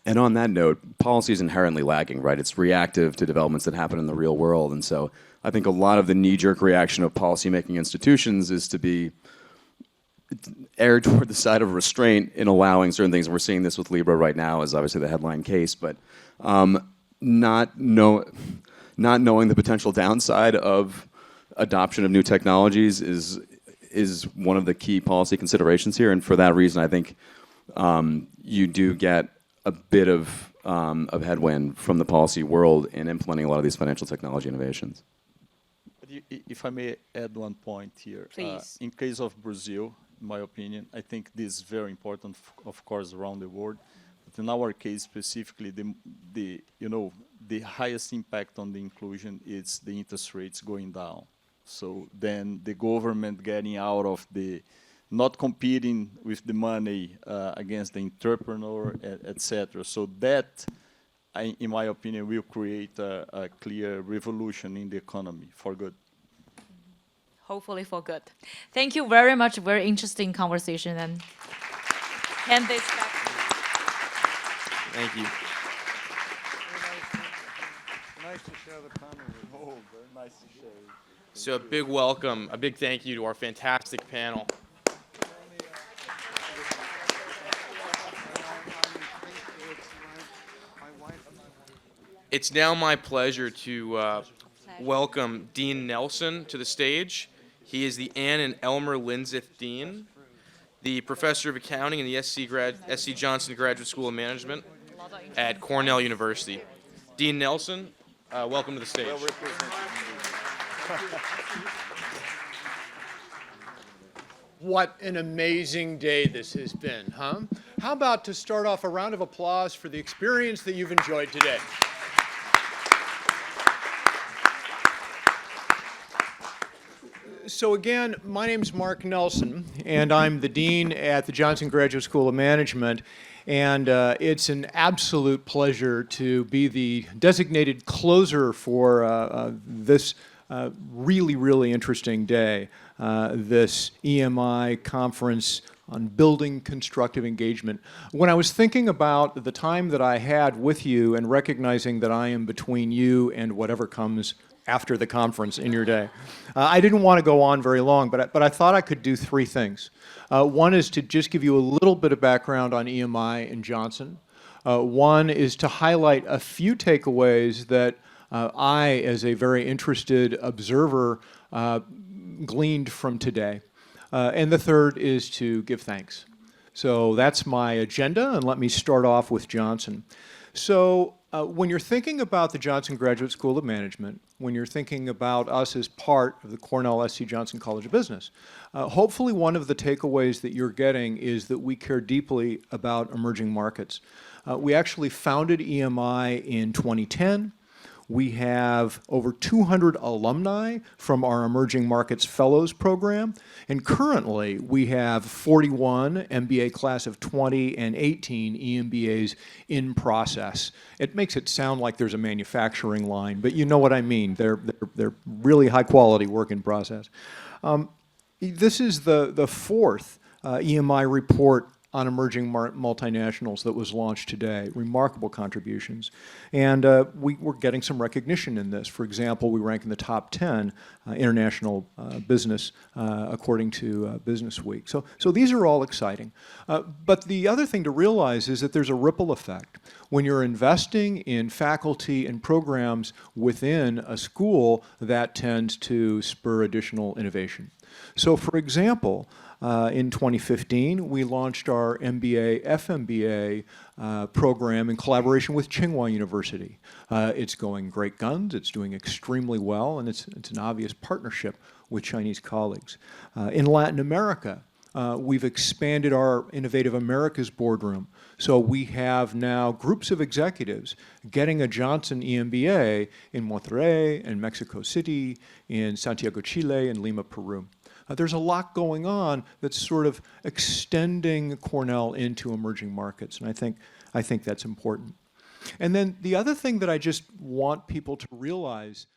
And on that note, policy is inherently lagging, right? It's reactive to developments that happen in the real world. And so I think a lot of the knee-jerk reaction of policymaking institutions is to be err toward the side of restraint in allowing certain things. And we're seeing this with Libra right now, is obviously the headline case. But not knowing the potential downside of adoption of new technologies is one of the key policy considerations here. And for that reason, I think you do get a bit of headwind from the policy world in implementing a lot of these financial technology innovations. If I may add one point here. Please. In case of Brazil, in my opinion, I think this is very important, of course, around the world. But in our case specifically, the highest impact on the inclusion is the interest rates going down. So then the government getting out of not competing with the money against the entrepreneur, etc. So that, in my opinion, will create a clear revolution in the economy for good. Hopefully for good. Thank you very much. Very interesting conversation. And this back. Thank you. Nice to share the panel with you. Oh, very nice to share. So a big welcome, a big thank you to our fantastic panel. It's now my pleasure to welcome Dean Nelson to the stage. He is the Ann and Elmer Linseth Dean, the Professor of Accounting in the S.C. Johnson Graduate School of Management at Cornell University. Dean Nelson, welcome to the stage. What an amazing day this has been, huh? How about to start off a round of applause for the experience that you've enjoyed today? So again, my name is Mark Nelson, and I'm the Dean at the Johnson Graduate School of Management. And it's an absolute pleasure to be the designated closer for this really, really interesting day, this EMI conference on building constructive engagement. When I was thinking about the time that I had with you and recognizing that I am between you and whatever comes after the conference in your day, I didn't want to go on very long, but I thought I could do three things. One is to just give you a little bit of background on EMI and Johnson. One is to highlight a few takeaways that I, as a very interested observer, gleaned from today. And the third is to give thanks. So that's my agenda, and let me start off with Johnson. So When you're thinking about the Johnson Graduate School of Management, when you're thinking about us as part of the Cornell S.C. Johnson College of Business, hopefully one of the takeaways that you're getting is that we care deeply about emerging markets. We actually founded EMI in 2010. We have over 200 alumni from our Emerging Markets Fellows program, and currently we have 41 MBA class of 20 and 18 EMBAs in process. It makes it sound like there's a manufacturing line, but you know what I mean. They're really high quality work in process. This is the fourth EMI report on emerging multinationals that was launched today. Remarkable contributions. And we're getting some recognition in this. For example, we rank in the top 10 international business according to Business Week. So these are all exciting. But the other thing to realize is that there's a ripple effect. When you're investing in faculty and programs within a school, that tends to spur additional innovation. So for example, in 2015, we launched our MBA, FMBA program in collaboration with Tsinghua University. It's going great guns, it's doing extremely well, and it's an obvious partnership with Chinese colleagues. In Latin America, we've expanded our Innovative Americas boardroom. So we have now groups of executives getting a Johnson EMBA in Monterrey, in Mexico City, in Santiago, Chile, and Lima, Peru. There's a lot going on that's sort of extending Cornell into emerging markets, and I think that's important. And then the other thing that I just want people to realize